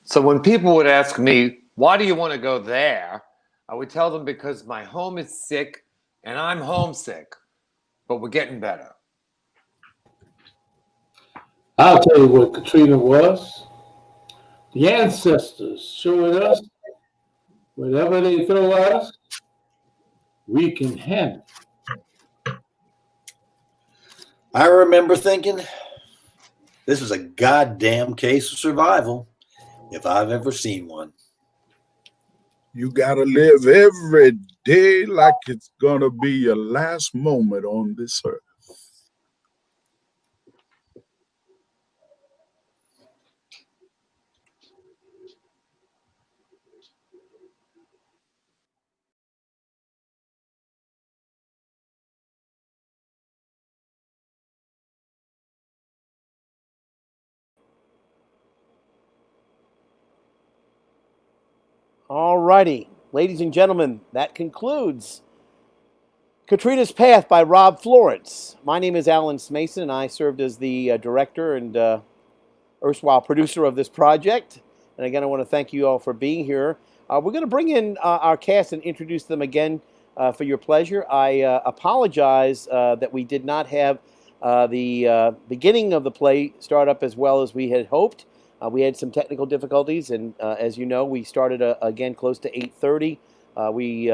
So when people would ask me, why do you want to go there? I would tell them because my home is sick and I'm homesick, but we're getting better. I'll tell you what Katrina was. The ancestors showing us whatever they throw at us, we can handle. I remember thinking, this is a goddamn case of survival, if I've ever seen one. You gotta live every day like it's gonna be your last moment on this earth. All righty, ladies and gentlemen, that concludes Katrina's Path by Rob Florence. My name is Alan Smason, and I served as the director and erstwhile producer of this project. And again, I want to thank you all for being here. We're going to bring in our cast and introduce them again for your pleasure. I apologize that we did not have the beginning of the play start up as well as we had hoped. We had some technical difficulties, and as you know, we started again close to 8:30. We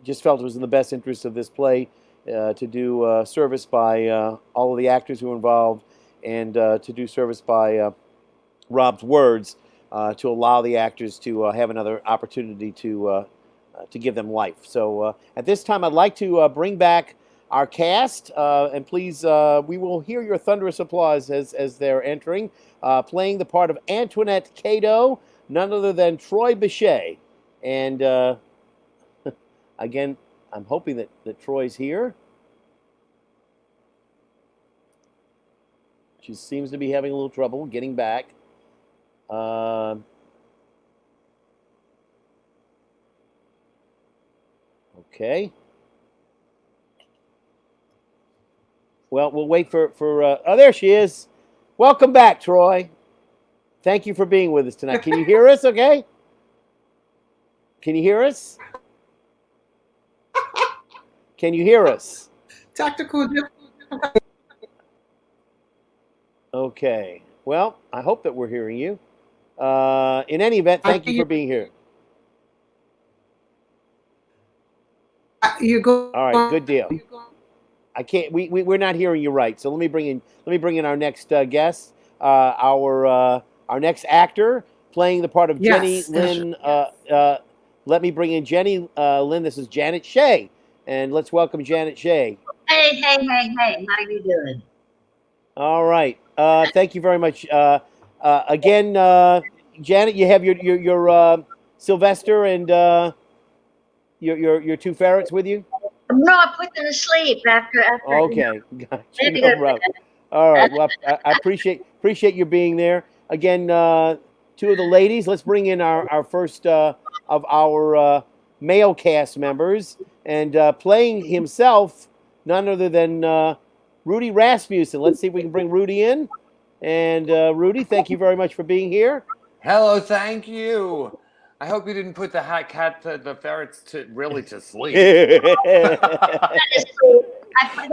just felt it was in the best interest of this play to do service by all of the actors who were involved, and to do service by Rob's words to allow the actors to have another opportunity to give them life. So at this time, I'd like to bring back our cast, and please, we will hear your thunderous applause as they're entering. Playing the part of Antoinette K-Doe, none other than Troi Bechet. And again, I'm hoping that Troy's here. She seems to be having a little trouble getting back. Okay. Well, we'll wait for oh, there she is. Welcome back, Troi. Thank you for being with us tonight. Can you hear us okay? Can you hear us? Can you hear us? Tactical. Okay. Well, I hope that we're hearing you. In any event, thank you for being here. You go. All right, good deal. I can't. We're not hearing you right. So let me bring in our next guest, our next actor playing the part of Jenny Lynn. Let me bring in Jenny Lynn. This is Janet Shea, and let's welcome Janet Shea. Hey, how you doing? All right. Thank you very much. Again, Janet, you have your Sylvester and your two ferrets with you. No, I put them to sleep after. Okay, gotcha. No problem. All right. Well, I appreciate you being there. Again, two of the ladies. Let's bring in our first of our male cast members, and playing himself, none other than Rudy Rasmussen. Let's see if we can bring Rudy in. And Rudy, thank you very much for being here. Hello, thank you. I hope you didn't put the ferrets to sleep.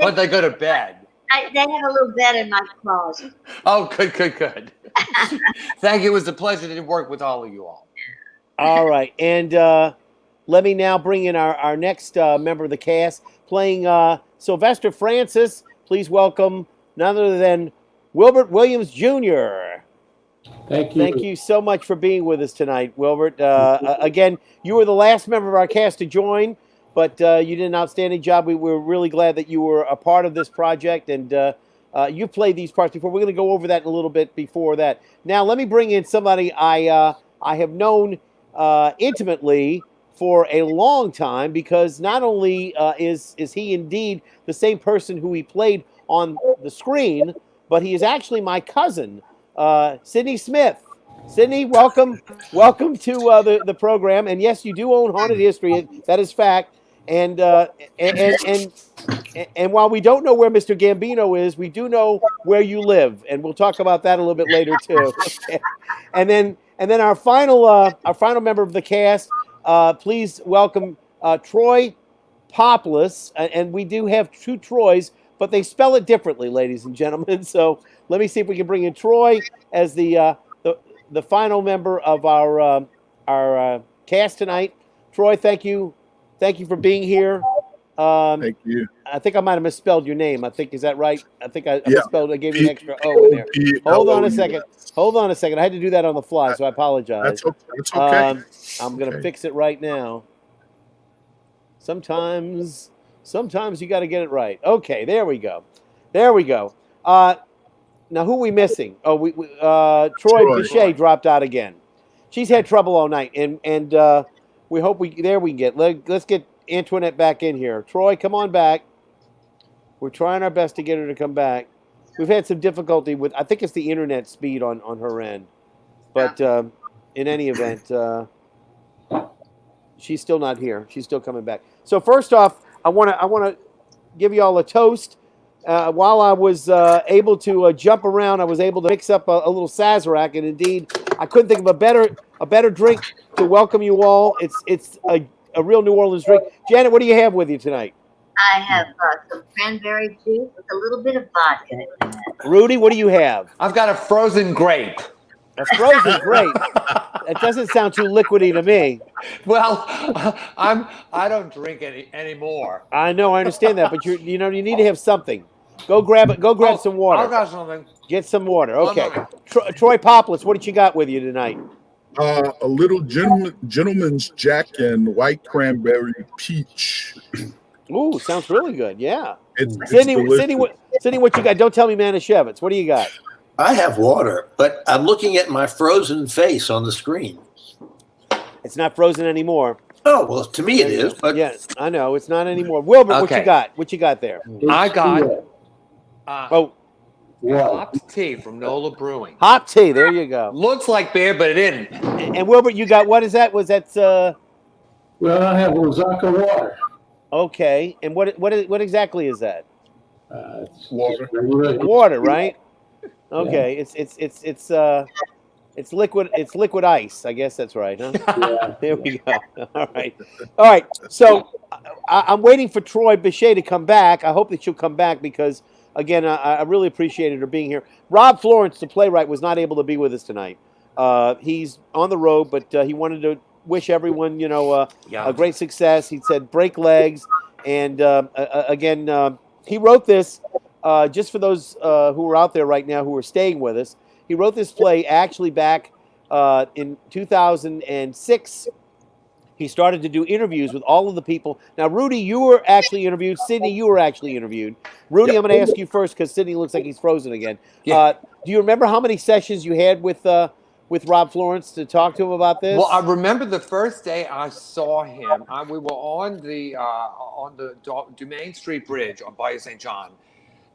But they go to bed. They have a little bed in my closet. Oh, good. Thank you. It was a pleasure to work with all of you all. All right. And let me now bring in our next member of the cast, playing Sylvester Francis. Please welcome none other than Wilbert Williams Jr. Thank you. Thank you so much for being with us tonight, Wilbert. Again, you were the last member of our cast to join, but you did an outstanding job. We were really glad that you were a part of this project, and you played these parts before. We're going to go over that in a little bit before that. Now, let me bring in somebody I have known intimately for a long time, because not only is he indeed the same person who he played on the screen, but he is actually my cousin, Sidney Smith. Sidney, welcome to the program. And yes, you do own Haunted History. That is fact. And while we don't know where Mr. Gambino is, we do know where you live, and we'll talk about that a little bit later too. Okay. And then our final member of the cast. Please welcome Troi Poplous. And we do have two Troys, but they spell it differently, ladies and gentlemen. So let me see if we can bring in Troi as the final member of our cast tonight. Troi, thank you for being here. Thank you. I think I might have misspelled your name. Is that right? I think I misspelled. I gave you an extra O in there. Hold on a second. I had to do that on the fly, so I apologize. That's okay. I'm going to fix it right now. Sometimes you got to get it right. Okay, there we go. Now, who are we missing? Oh, Troi Bechet dropped out again. She's had trouble all night, and we hope we can get. Let's get Antoinette back in here. Troi, come on back. We're trying our best to get her to come back. We've had some difficulty with, I think it's the internet speed on her end. But in any event, she's still not here. She's still coming back. So first off, I want to give you all a toast. While I was able to jump around, I was able to mix up a little Sazerac, and indeed, I couldn't think of a better drink to welcome you all. It's a real New Orleans drink. Janet, what do you have with you tonight? I have some cranberry juice with a little bit of vodka. Rudy, what do you have? I've got a frozen grape. A frozen grape. That doesn't sound too liquidy to me. Well, I don't drink anymore. I know, I understand that, but you need to have something. Go grab it. Go grab some water. I got something. Get some water. Okay. Okay. Troi Poplous, what did you got with you tonight? A little gentleman's Jack and white cranberry peach. Ooh, sounds really good. Yeah. It's Sidney, delicious. Sidney, what you got? Don't tell me Manischewitz. What do you got? I have water, but I'm looking at my frozen face on the screen. It's not frozen anymore. Oh, well, to me it is. But Yeah, I know. It's not anymore. Wilbert, what you Okay. got? What you got there? I got Oh, hopped tea from Nola Brewing. hot tea. There you go. Looks like beer, but it isn't. And Wilbert, you got, what is that? Was that, Well, I have Osaka water. okay. And what exactly is that? It's Water. regular- Water, right? Okay. It's liquid. It's liquid ice. I guess that's right, huh? Yeah. There we go. All right. So I'm waiting for Troi Bechet to come back. I hope that she'll come back because, again, I really appreciated her being here. Rob Florence, the playwright, was not able to be with us tonight. He's on the road, but he wanted to wish everyone, a great success. He said break legs, and again, he wrote this just for those who are out there right now who are staying with us. He wrote this play actually back in 2006. He started to do interviews with all of the people. Now, Rudy, you were actually interviewed. Sidney, you were actually interviewed. Rudy, I'm going to ask you first because Sidney looks like he's frozen again. Yeah. Do you remember how many sessions you had with Rob Florence to talk to him about this? Well, I remember the first day I saw him. We were on the Dumaine Street Bridge on Bayou St. John,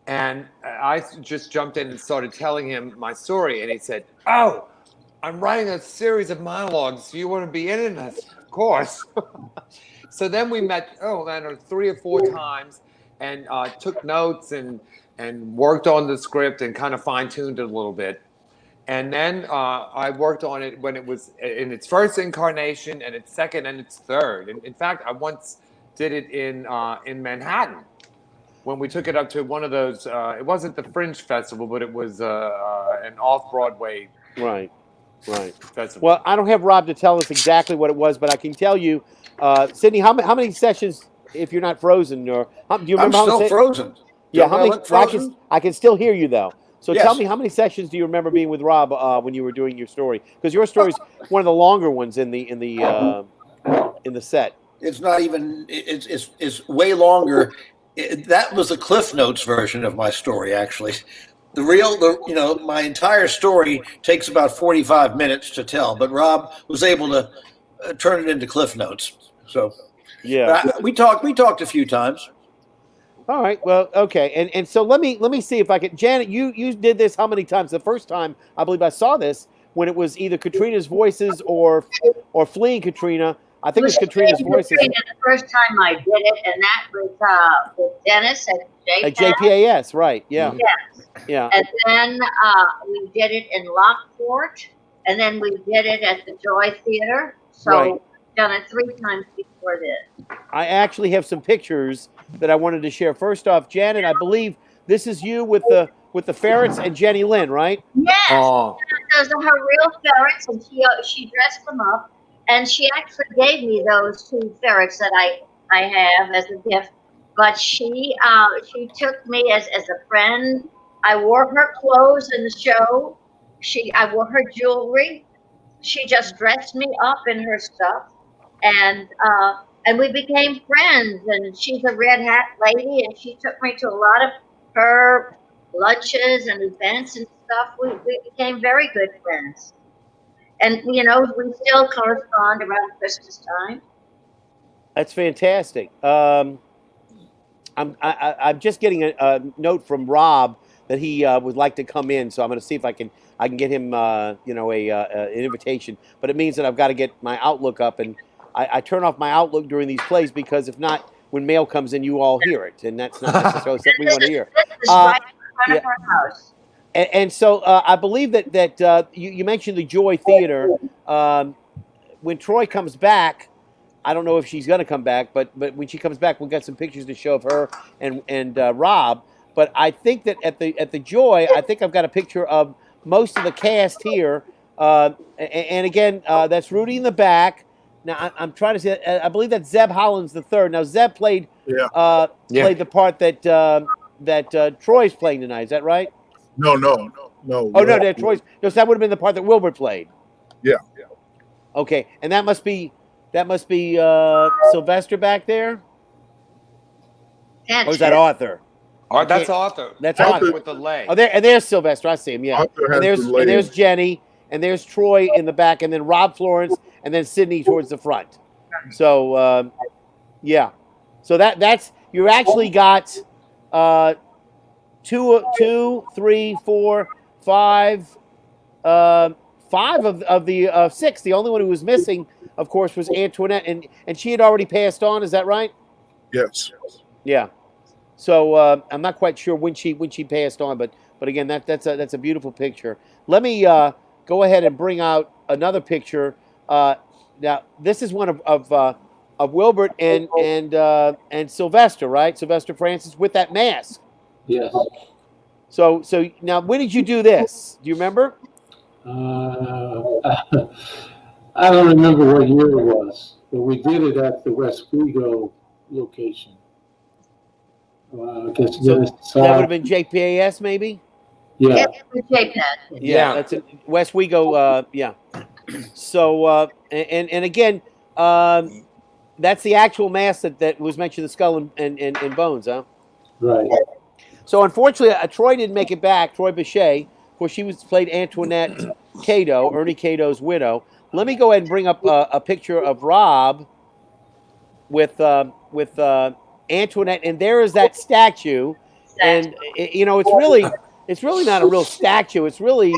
and I just jumped in and started telling him my story, and he said, "Oh, I'm writing a series of monologues. Do you want to be in it?" And I said, "Of course." So then we met, 3 or 4 times, and took notes and worked on the script and kind of fine-tuned it a little bit. And then I worked on it when it was in its first incarnation and its second and its third. And in fact, I once did it in Manhattan when we took it up to one of those. It wasn't the Fringe Festival, but it was an off-Broadway Right. festival. Well, I don't have Rob to tell us exactly what it was, but I can tell you, Sidney, how many sessions, if you're not frozen, or do you I'm remember how still frozen. Yeah, Don't how I many? look Well, frozen? I can still hear you though. So Yes. tell me, how many sessions do you remember being with Rob when you were doing your story? Because your story is one of the longer ones in the set. It's not even. It's way longer. That was the Cliff Notes version of my story, actually. My entire story takes about 45 minutes to tell, but Rob was able to turn it into Cliff Notes. So Yeah. we talked a few times. All right. Well, okay. And so let me see if I can. Janet, you did this how many times? The first time I believe I saw this when it was either Katrina's Voices or Fleeing Katrina. I think it's Katrina's Voices. The first time I did it, and that was with Dennis at At JPAS, right? Yeah. Yes. Yeah. And then we did it in Lockport, and then we did it at the Joy Theater. So Right. we've done it 3 times before this. I actually have some pictures that I wanted to share. First off, Janet, I believe this is you with the ferrets and Jenny Lynn, right? Yes, Oh, those are her real ferrets, and she dressed them up, and she actually gave me those 2 ferrets that I have as a gift. But she took me as a friend. I wore her clothes in the show. I wore her jewelry. She just dressed me up in her stuff, and we became friends. And she's a red hat lady, and she took me to a lot of her lunches and events and stuff. We became very good friends, and we still correspond around Christmas time. That's fantastic. I'm just getting a note from Rob that he would like to come in, so I'm going to see if I can get him an invitation. But it means that I've got to get my Outlook up, and I turn off my Outlook during these plays because if not, when mail comes in, you all hear it, and that's not necessarily something we want to hear. This is right in front of our house. And so I believe that you mentioned the Joy Theater. When Troi comes back, I don't know if she's going to come back, but when she comes back, we'll get some pictures to show of her and Rob. But I think that at the Joy, I think I've got a picture of most of the cast here. And again, that's Rudy in the back. Now I'm trying to say, I believe that's Zeb Hollins the third. Now Zeb played played the part that Troy's playing tonight. Is that right? No. Oh no, that Troy's. No, so that would have been the part that Wilbert played. Yeah. Okay, and that must be Sylvester back there, or is that Arthur? That's Arthur. That's Arthur Arthur with the leg. Oh, and there's Sylvester. I see him. Yeah, Arthur and has the leg. there's Jenny, and there's Troi in the back, and then Rob Florence, and then Sidney towards the front. So yeah, so that's you actually got 2, 3, 4, 5. 5 of the 6. The only one who was missing, of course, was Antoinette, and she had already passed on. Is that right? Yes. Yeah. So I'm not quite sure when she passed on, but again, that's a beautiful picture. Let me go ahead and bring out another picture. Now this is one of Wilbert and Sylvester, right? Sylvester Francis with that mask. Yes. So now, when did you do this? Do you remember? I don't remember what year it was, but we did it at the Westwego location. I guess So that would have been JPAS, maybe. yeah. Yeah, that's it. Westwego. Yeah. So and again, that's the actual mask that was mentioned, the skull and bones, huh? Right. So unfortunately, Troi didn't make it back. Troi Bechet, of course, she played Antoinette K-Doe, Ernie K-Doe's widow. Let me go ahead and bring up a picture of Rob with Antoinette, and there is that statue. And it's really not a real statue. It's really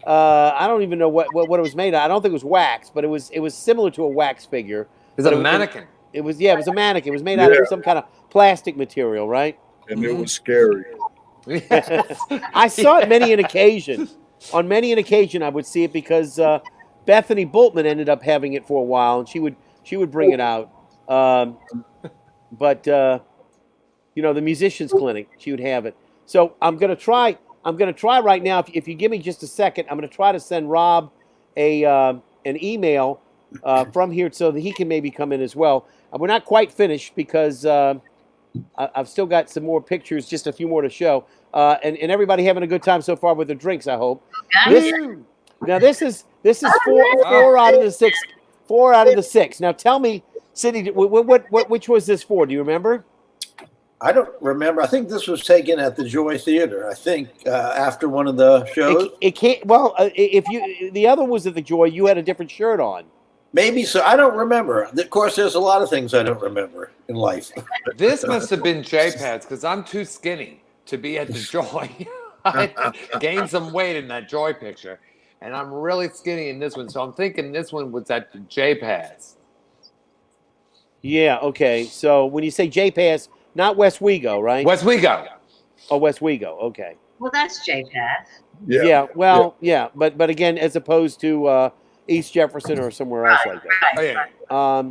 I don't even know what it was made of. I don't think it was wax, but it was similar to a wax figure. It's a mannequin. It was a mannequin. It was made out of some kind of plastic material, right? And it was scary. I saw it many an occasion. On many an occasion, I would see it because Bethany Bultman ended up having it for a while, and she would bring it out. But the musicians clinic, she would have it. So I'm gonna try right now. If you give me just a second, I'm gonna try to send Rob an email from here so that he can maybe come in as well. We're not quite finished because I've still got some more pictures, just a few more to show. And everybody having a good time so far with the drinks, I hope. This is four out of the six. 4 out of the 6. Now tell me, Sidney, which was this for? Do you remember? I don't remember. I think this was taken at the Joy Theater. I think after one of the shows. It can't. Well, if the other was at the Joy, you had a different shirt on. Maybe so. I don't remember. Of course, there's a lot of things I don't remember in life. This must have been J-Pads because I'm too skinny to be at the Joy. I gained some weight in that Joy picture, and I'm really skinny in this one. So I'm thinking this one was at the J-Pads. Yeah. Okay. So when you say J-Pads, not Westwego, right? Westwego. Oh, Westwego. Okay. Well, that's JPAS. Yeah. Well, yeah. But again, as opposed to East Jefferson or somewhere else like that. Oh, yeah.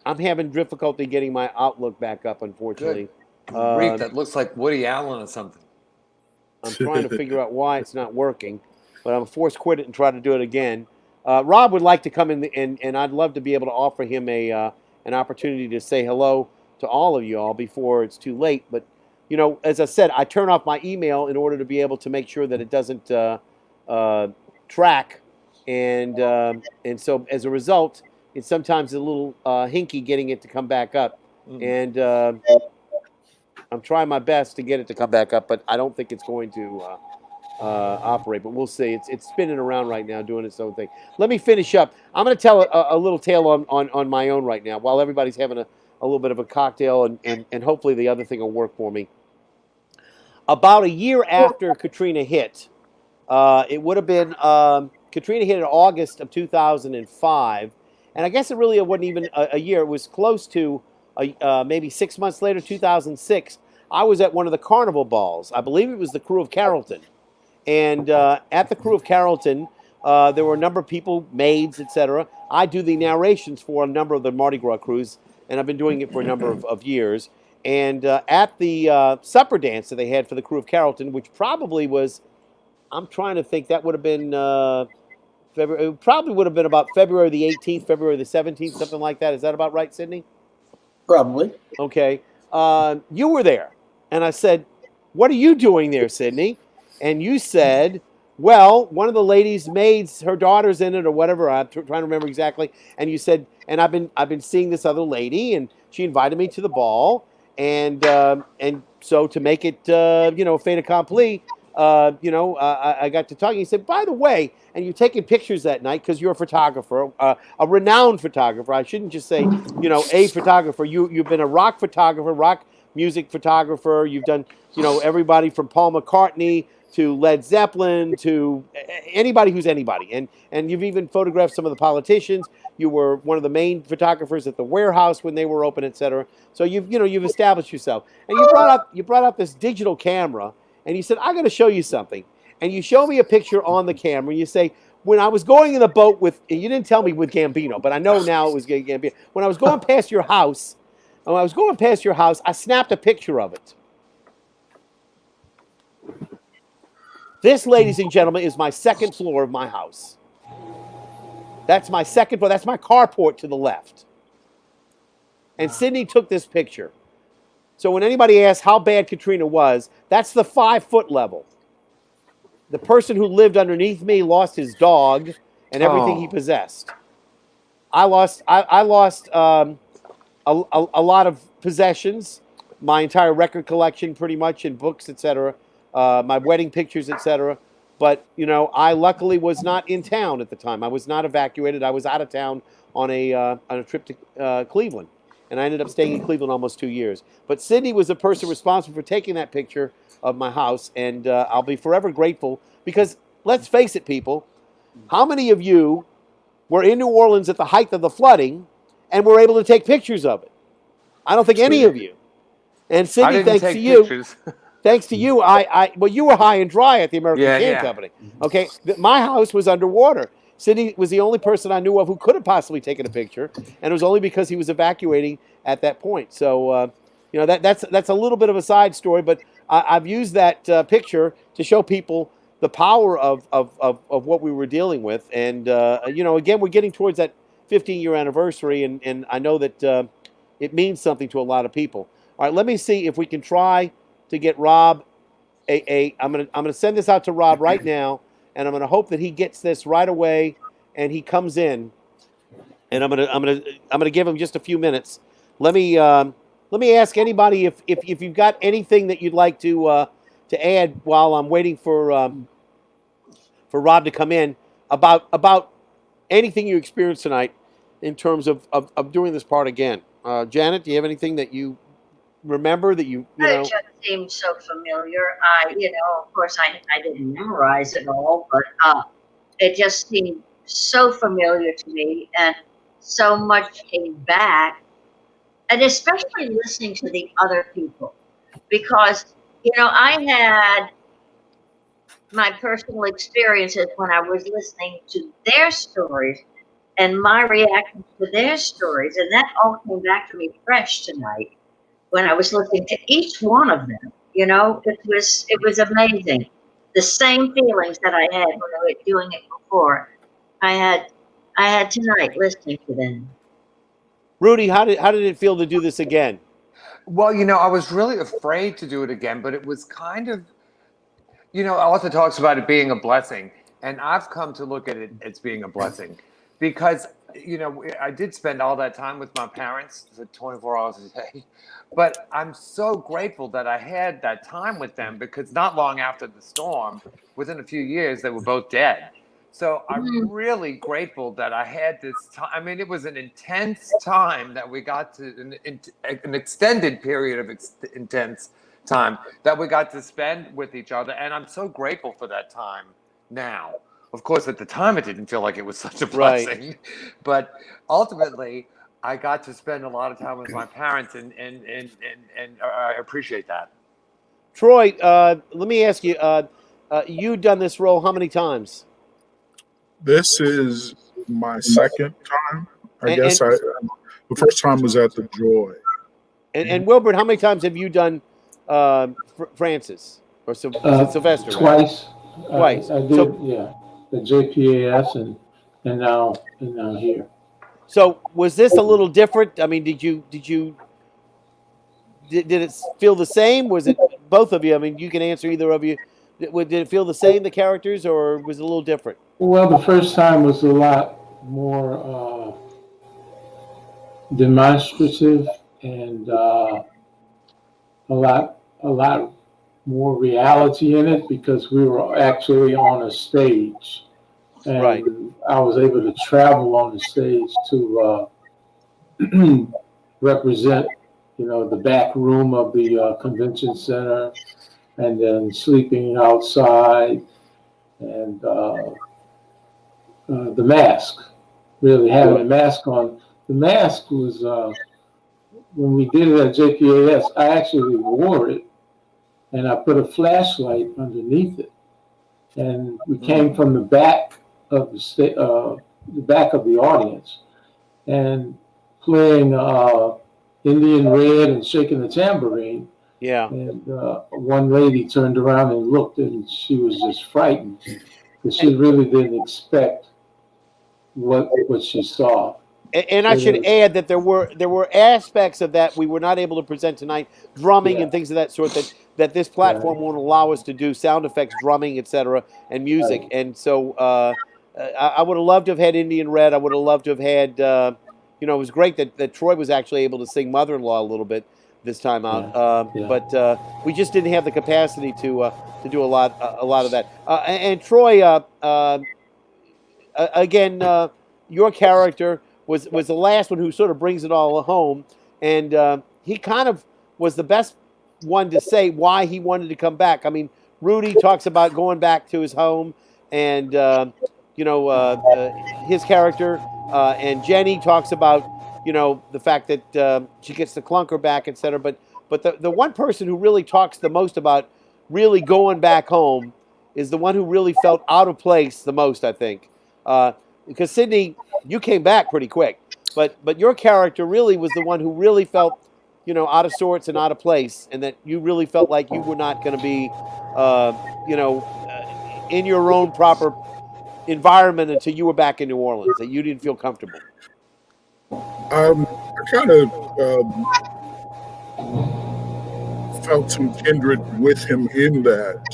I'm having difficulty getting my Outlook back up, unfortunately. That looks like Woody Allen or something. I'm trying to figure out why it's not working, but I'm forced to quit it and try to do it again. Rob would like to come in, and I'd love to be able to offer him an opportunity to say hello to all of you all before it's too late. But, as I said, I turn off my email in order to be able to make sure that it doesn't track. And so as a result, it's sometimes a little hinky getting it to come back up. And I'm trying my best to get it to come back up, but I don't think it's going to operate. But we'll see. It's spinning around right now, doing its own thing. Let me finish up. I'm going to tell a little tale on my own right now while everybody's having a little bit of a cocktail, and hopefully the other thing will work for me. About a year after Katrina hit, it would have been Katrina hit in August of 2005, and I guess it really wasn't even a year. It was close to maybe 6 months later, 2006. I was at one of the carnival balls. I believe it was the Crew of Carrollton, and at the Crew of Carrollton, There were a number of people, maids, etc. I do the narrations for a number of the Mardi Gras crews, and I've been doing it for a number of years. And at the supper dance that they had for the crew of Carrollton, which probably was, I'm trying to think, that would have been February. It probably would have been about February the 18th, February the 17th, something like that. Is that about right, Sidney? Probably. Okay. You were there. And I said, what are you doing there, Sidney? And you said, well, one of the ladies' maids, her daughter's in it or whatever. I'm trying to remember exactly. And you said, and I've been seeing this other lady, and she invited me to the ball. And so to make it, fait accompli, I got to talking. He said, by the way, and you're taking pictures that night because you're a photographer, a renowned photographer. I shouldn't just say, a photographer. You've been a rock photographer, rock music photographer. You've done, everybody from Paul McCartney to Led Zeppelin to anybody who's anybody. And you've even photographed some of the politicians. You were one of the main photographers at the warehouse when they were open, etc. So you've established yourself. And you brought up this digital camera. And you said, I got to show you something. And you show me a picture on the camera. And you say, when I was going in the boat with, and you didn't tell me with Gambino, but I know now it was Gambino. When I was going past your house, I snapped a picture of it. This, ladies and gentlemen, is my second floor of my house. That's my second floor. That's my carport to the left. And Sidney took this picture. So when anybody asks how bad Katrina was, that's the 5-foot level. The person who lived underneath me lost his dog and everything he possessed. I lost a lot of possessions, my entire record collection pretty much, and books, etc., my wedding pictures, etc. But, I luckily was not in town at the time. I was not evacuated. I was out of town on a trip to Cleveland. And I ended up staying in Cleveland almost 2 years. But Sidney was the person responsible for taking that picture of my house. And I'll be forever grateful because, let's face it, people, how many of you were in New Orleans at the height of the flooding and were able to take pictures of it? I don't think any of you. And Sidney, thanks to you. Thanks to you, well, you were high and dry at the American Can Company. Okay, my house was underwater. Sidney was the only person I knew of who could have possibly taken a picture, and it was only because he was evacuating at that point. So, that's a little bit of a side story, but I've used that picture to show people the power of what we were dealing with. And, again, we're getting towards that 15-year anniversary, and I know that it means something to a lot of people. All right, let me see if we can try to get Rob I'm gonna send this out to Rob right now, and I'm gonna hope that he gets this right away and he comes in. And I'm gonna give him just a few minutes. Let me ask anybody if you've got anything that you'd like to add while I'm waiting for Rob to come in about anything you experienced tonight in terms of doing this part again. Janet, do you have anything that you remember that you know? It just seems so familiar. Of course, I didn't memorize it all, but it just seemed so familiar to me, and so much came back, and especially listening to the other people, because I had my personal experiences when I was listening to their stories and my reaction to their stories, and that all came back to me fresh tonight when I was listening to each one of them. It was amazing. The same feelings that I had when I was doing it before, I had tonight listening to them. Rudy, how did it feel to do this again? Well, I was really afraid to do it again, but it was kind of, Arthur talks about it being a blessing, and I've come to look at it as being a blessing because, I did spend all that time with my parents for 24 hours a day, but I'm so grateful that I had that time with them because not long after the storm, within a few years, they were both dead. So I'm really grateful that I had this time. I mean, it was an intense time that we got to, an extended period of intense time that we got to spend with each other. And I'm so grateful for that time now. Of course, at the time, it didn't feel like it was such a blessing. Right. But ultimately, I got to spend a lot of time with my parents, and I appreciate that. Troi, let me ask you, you've done this role how many times? This is my second time. I And- guess and- the first time was at the Joy. And Wilbert, how many times have you done Francis or Sylvester? Rather? Twice. Twice. I did, yeah. The JPAS and now here. So was this a little different? I mean, did it feel the same? Was it both of you? I mean, you can answer either of you. Did it feel the same, the characters, or was it a little different? Well, the first time was a lot more demonstrative and a lot more reality in it because we were actually on a stage, and Right. I was able to travel on the stage to represent, the back room of the convention center, and then sleeping outside, and the mask, really having a mask on. The mask was, when we did it at JPAS, I actually wore it, and I put a flashlight underneath it. And we came from the back of the back of the audience, and playing Indian Red and shaking the tambourine. Yeah. And one lady turned around and looked, and she was just frightened because she really didn't expect what she saw. And I should add that there were aspects of that we were not able to present tonight, drumming and things of that sort that this platform won't allow us to do, sound effects, drumming, etc., and music. And so I would have loved to have had Indian Red. I would have loved to have had, it was great that Troi was actually able to sing Mother-in-Law a little bit this time out. But we just didn't have the capacity to do a lot of that. And Troi, again, your character was the last one who sort of brings it all home, and he kind of was the best one to say why he wanted to come back. I mean, Rudy talks about going back to his home, and his character, and Jenny talks about the fact that she gets the clunker back, etc. But the one person who really talks the most about really going back home is the one who really felt out of place the most, I think. Because Sidney, you came back pretty quick, but your character really was the one who really felt, out of sorts and out of place, and that you really felt like you were not going to be, in your own proper environment until you were back in New Orleans. That you didn't feel comfortable. I kind of felt some kindred with him in that.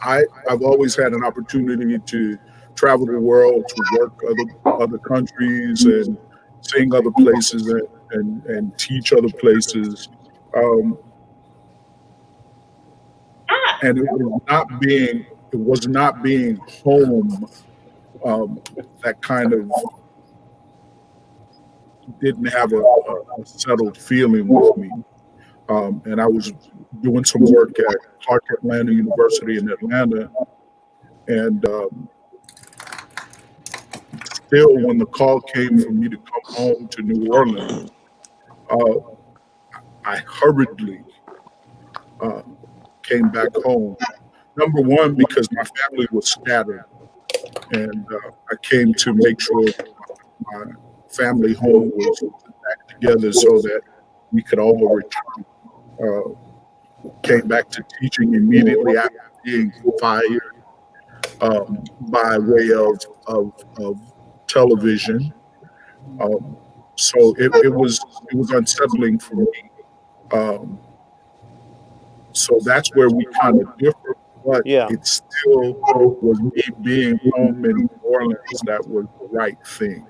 I've always had an opportunity to travel the world, to work other countries and sing other places and teach other places. And it was not being home that kind of didn't have a settled feeling with me. And I was doing some work at Clark Atlanta University in Atlanta, and still, when the call came for me to come home to New Orleans, I hurriedly came back home. Number one, because my family was scattered, and I came to make sure my family home was back together so that we could all return. Came back to teaching immediately after being fired by way of television. So it was unsettling for me. So that's where we kind of differ, but it still was me being home in New Orleans that was the right thing.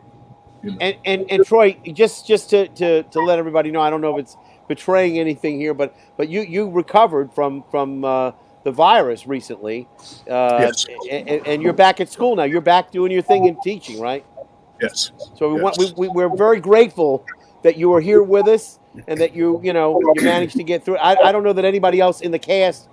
And Troi, just to let everybody know, I don't know if it's betraying anything here, but you recovered from the virus recently, Yes. and you're back at school now. You're back doing your thing in teaching, right? Yes. So we're very grateful that you were here with us and that you managed to get through. I don't know that anybody else in the cast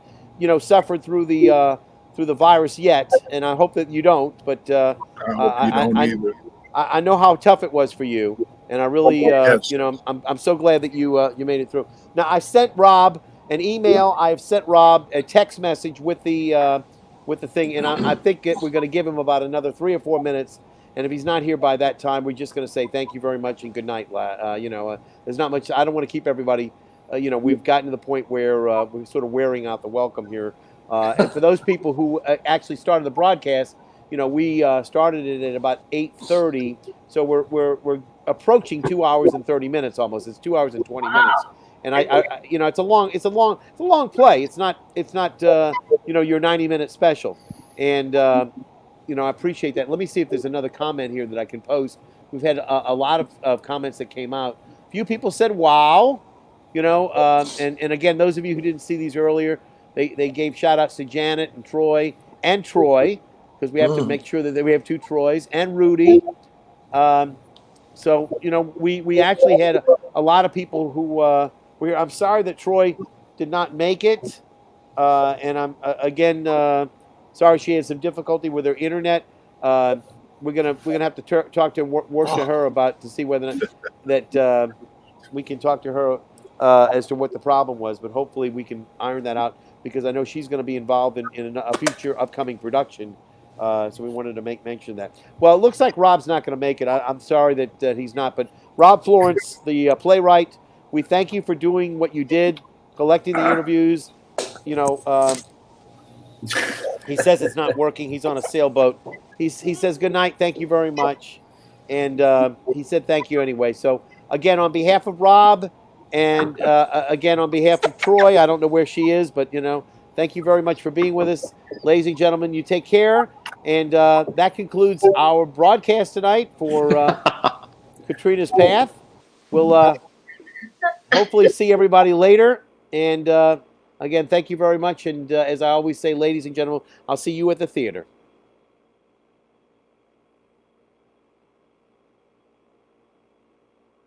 suffered through the virus yet, and I hope that you don't. But I hope you don't either. I know how tough it was for you, and I really, Yes. I'm so glad that you made it through. Now, I sent Rob an email. I've sent Rob a text message with the with the thing. And I think we're going to give him about another 3 or 4 minutes. And if he's not here by that time, we're just going to say thank you very much and good night. There's not much. I don't want to keep everybody. We've gotten to the point where we're sort of wearing out the welcome here. And for those people who actually started the broadcast, we started it at about 8:30. So we're approaching 2 hours and 30 minutes almost. It's 2 hours and 20 minutes. And it's a long play. It's not your 90-minute special. And I appreciate that. Let me see if there's another comment here that I can post. We've had a lot of comments that came out. A few people said, wow, and again, those of you who didn't see these earlier, they gave shout outs to Janet and Troi, because we have to make sure that we have 2 Troys, and Rudy. So, we actually had a lot of people who I'm sorry that Troi did not make it. And I'm, again, sorry she had some difficulty with her internet. We're gonna have to talk to her to see whether that we can talk to her as to what the problem was. But hopefully we can iron that out, because I know she's going to be involved in a future upcoming production. So we wanted to make mention of that. Well, it looks like Rob's not going to make it. I'm sorry that he's not. But Rob Florence, the playwright, we thank you for doing what you did, collecting the interviews. He says it's not working. He's on a sailboat. He says good night. Thank you very much. And he said thank you anyway. So again, on behalf of Rob, and again on behalf of Troi, I don't know where she is, but thank you very much for being with us, ladies and gentlemen. You take care. And that concludes our broadcast tonight for Katrina's Path. We'll hopefully see everybody later. And again, thank you very much. And as I always say, ladies and gentlemen, I'll see you at the theater.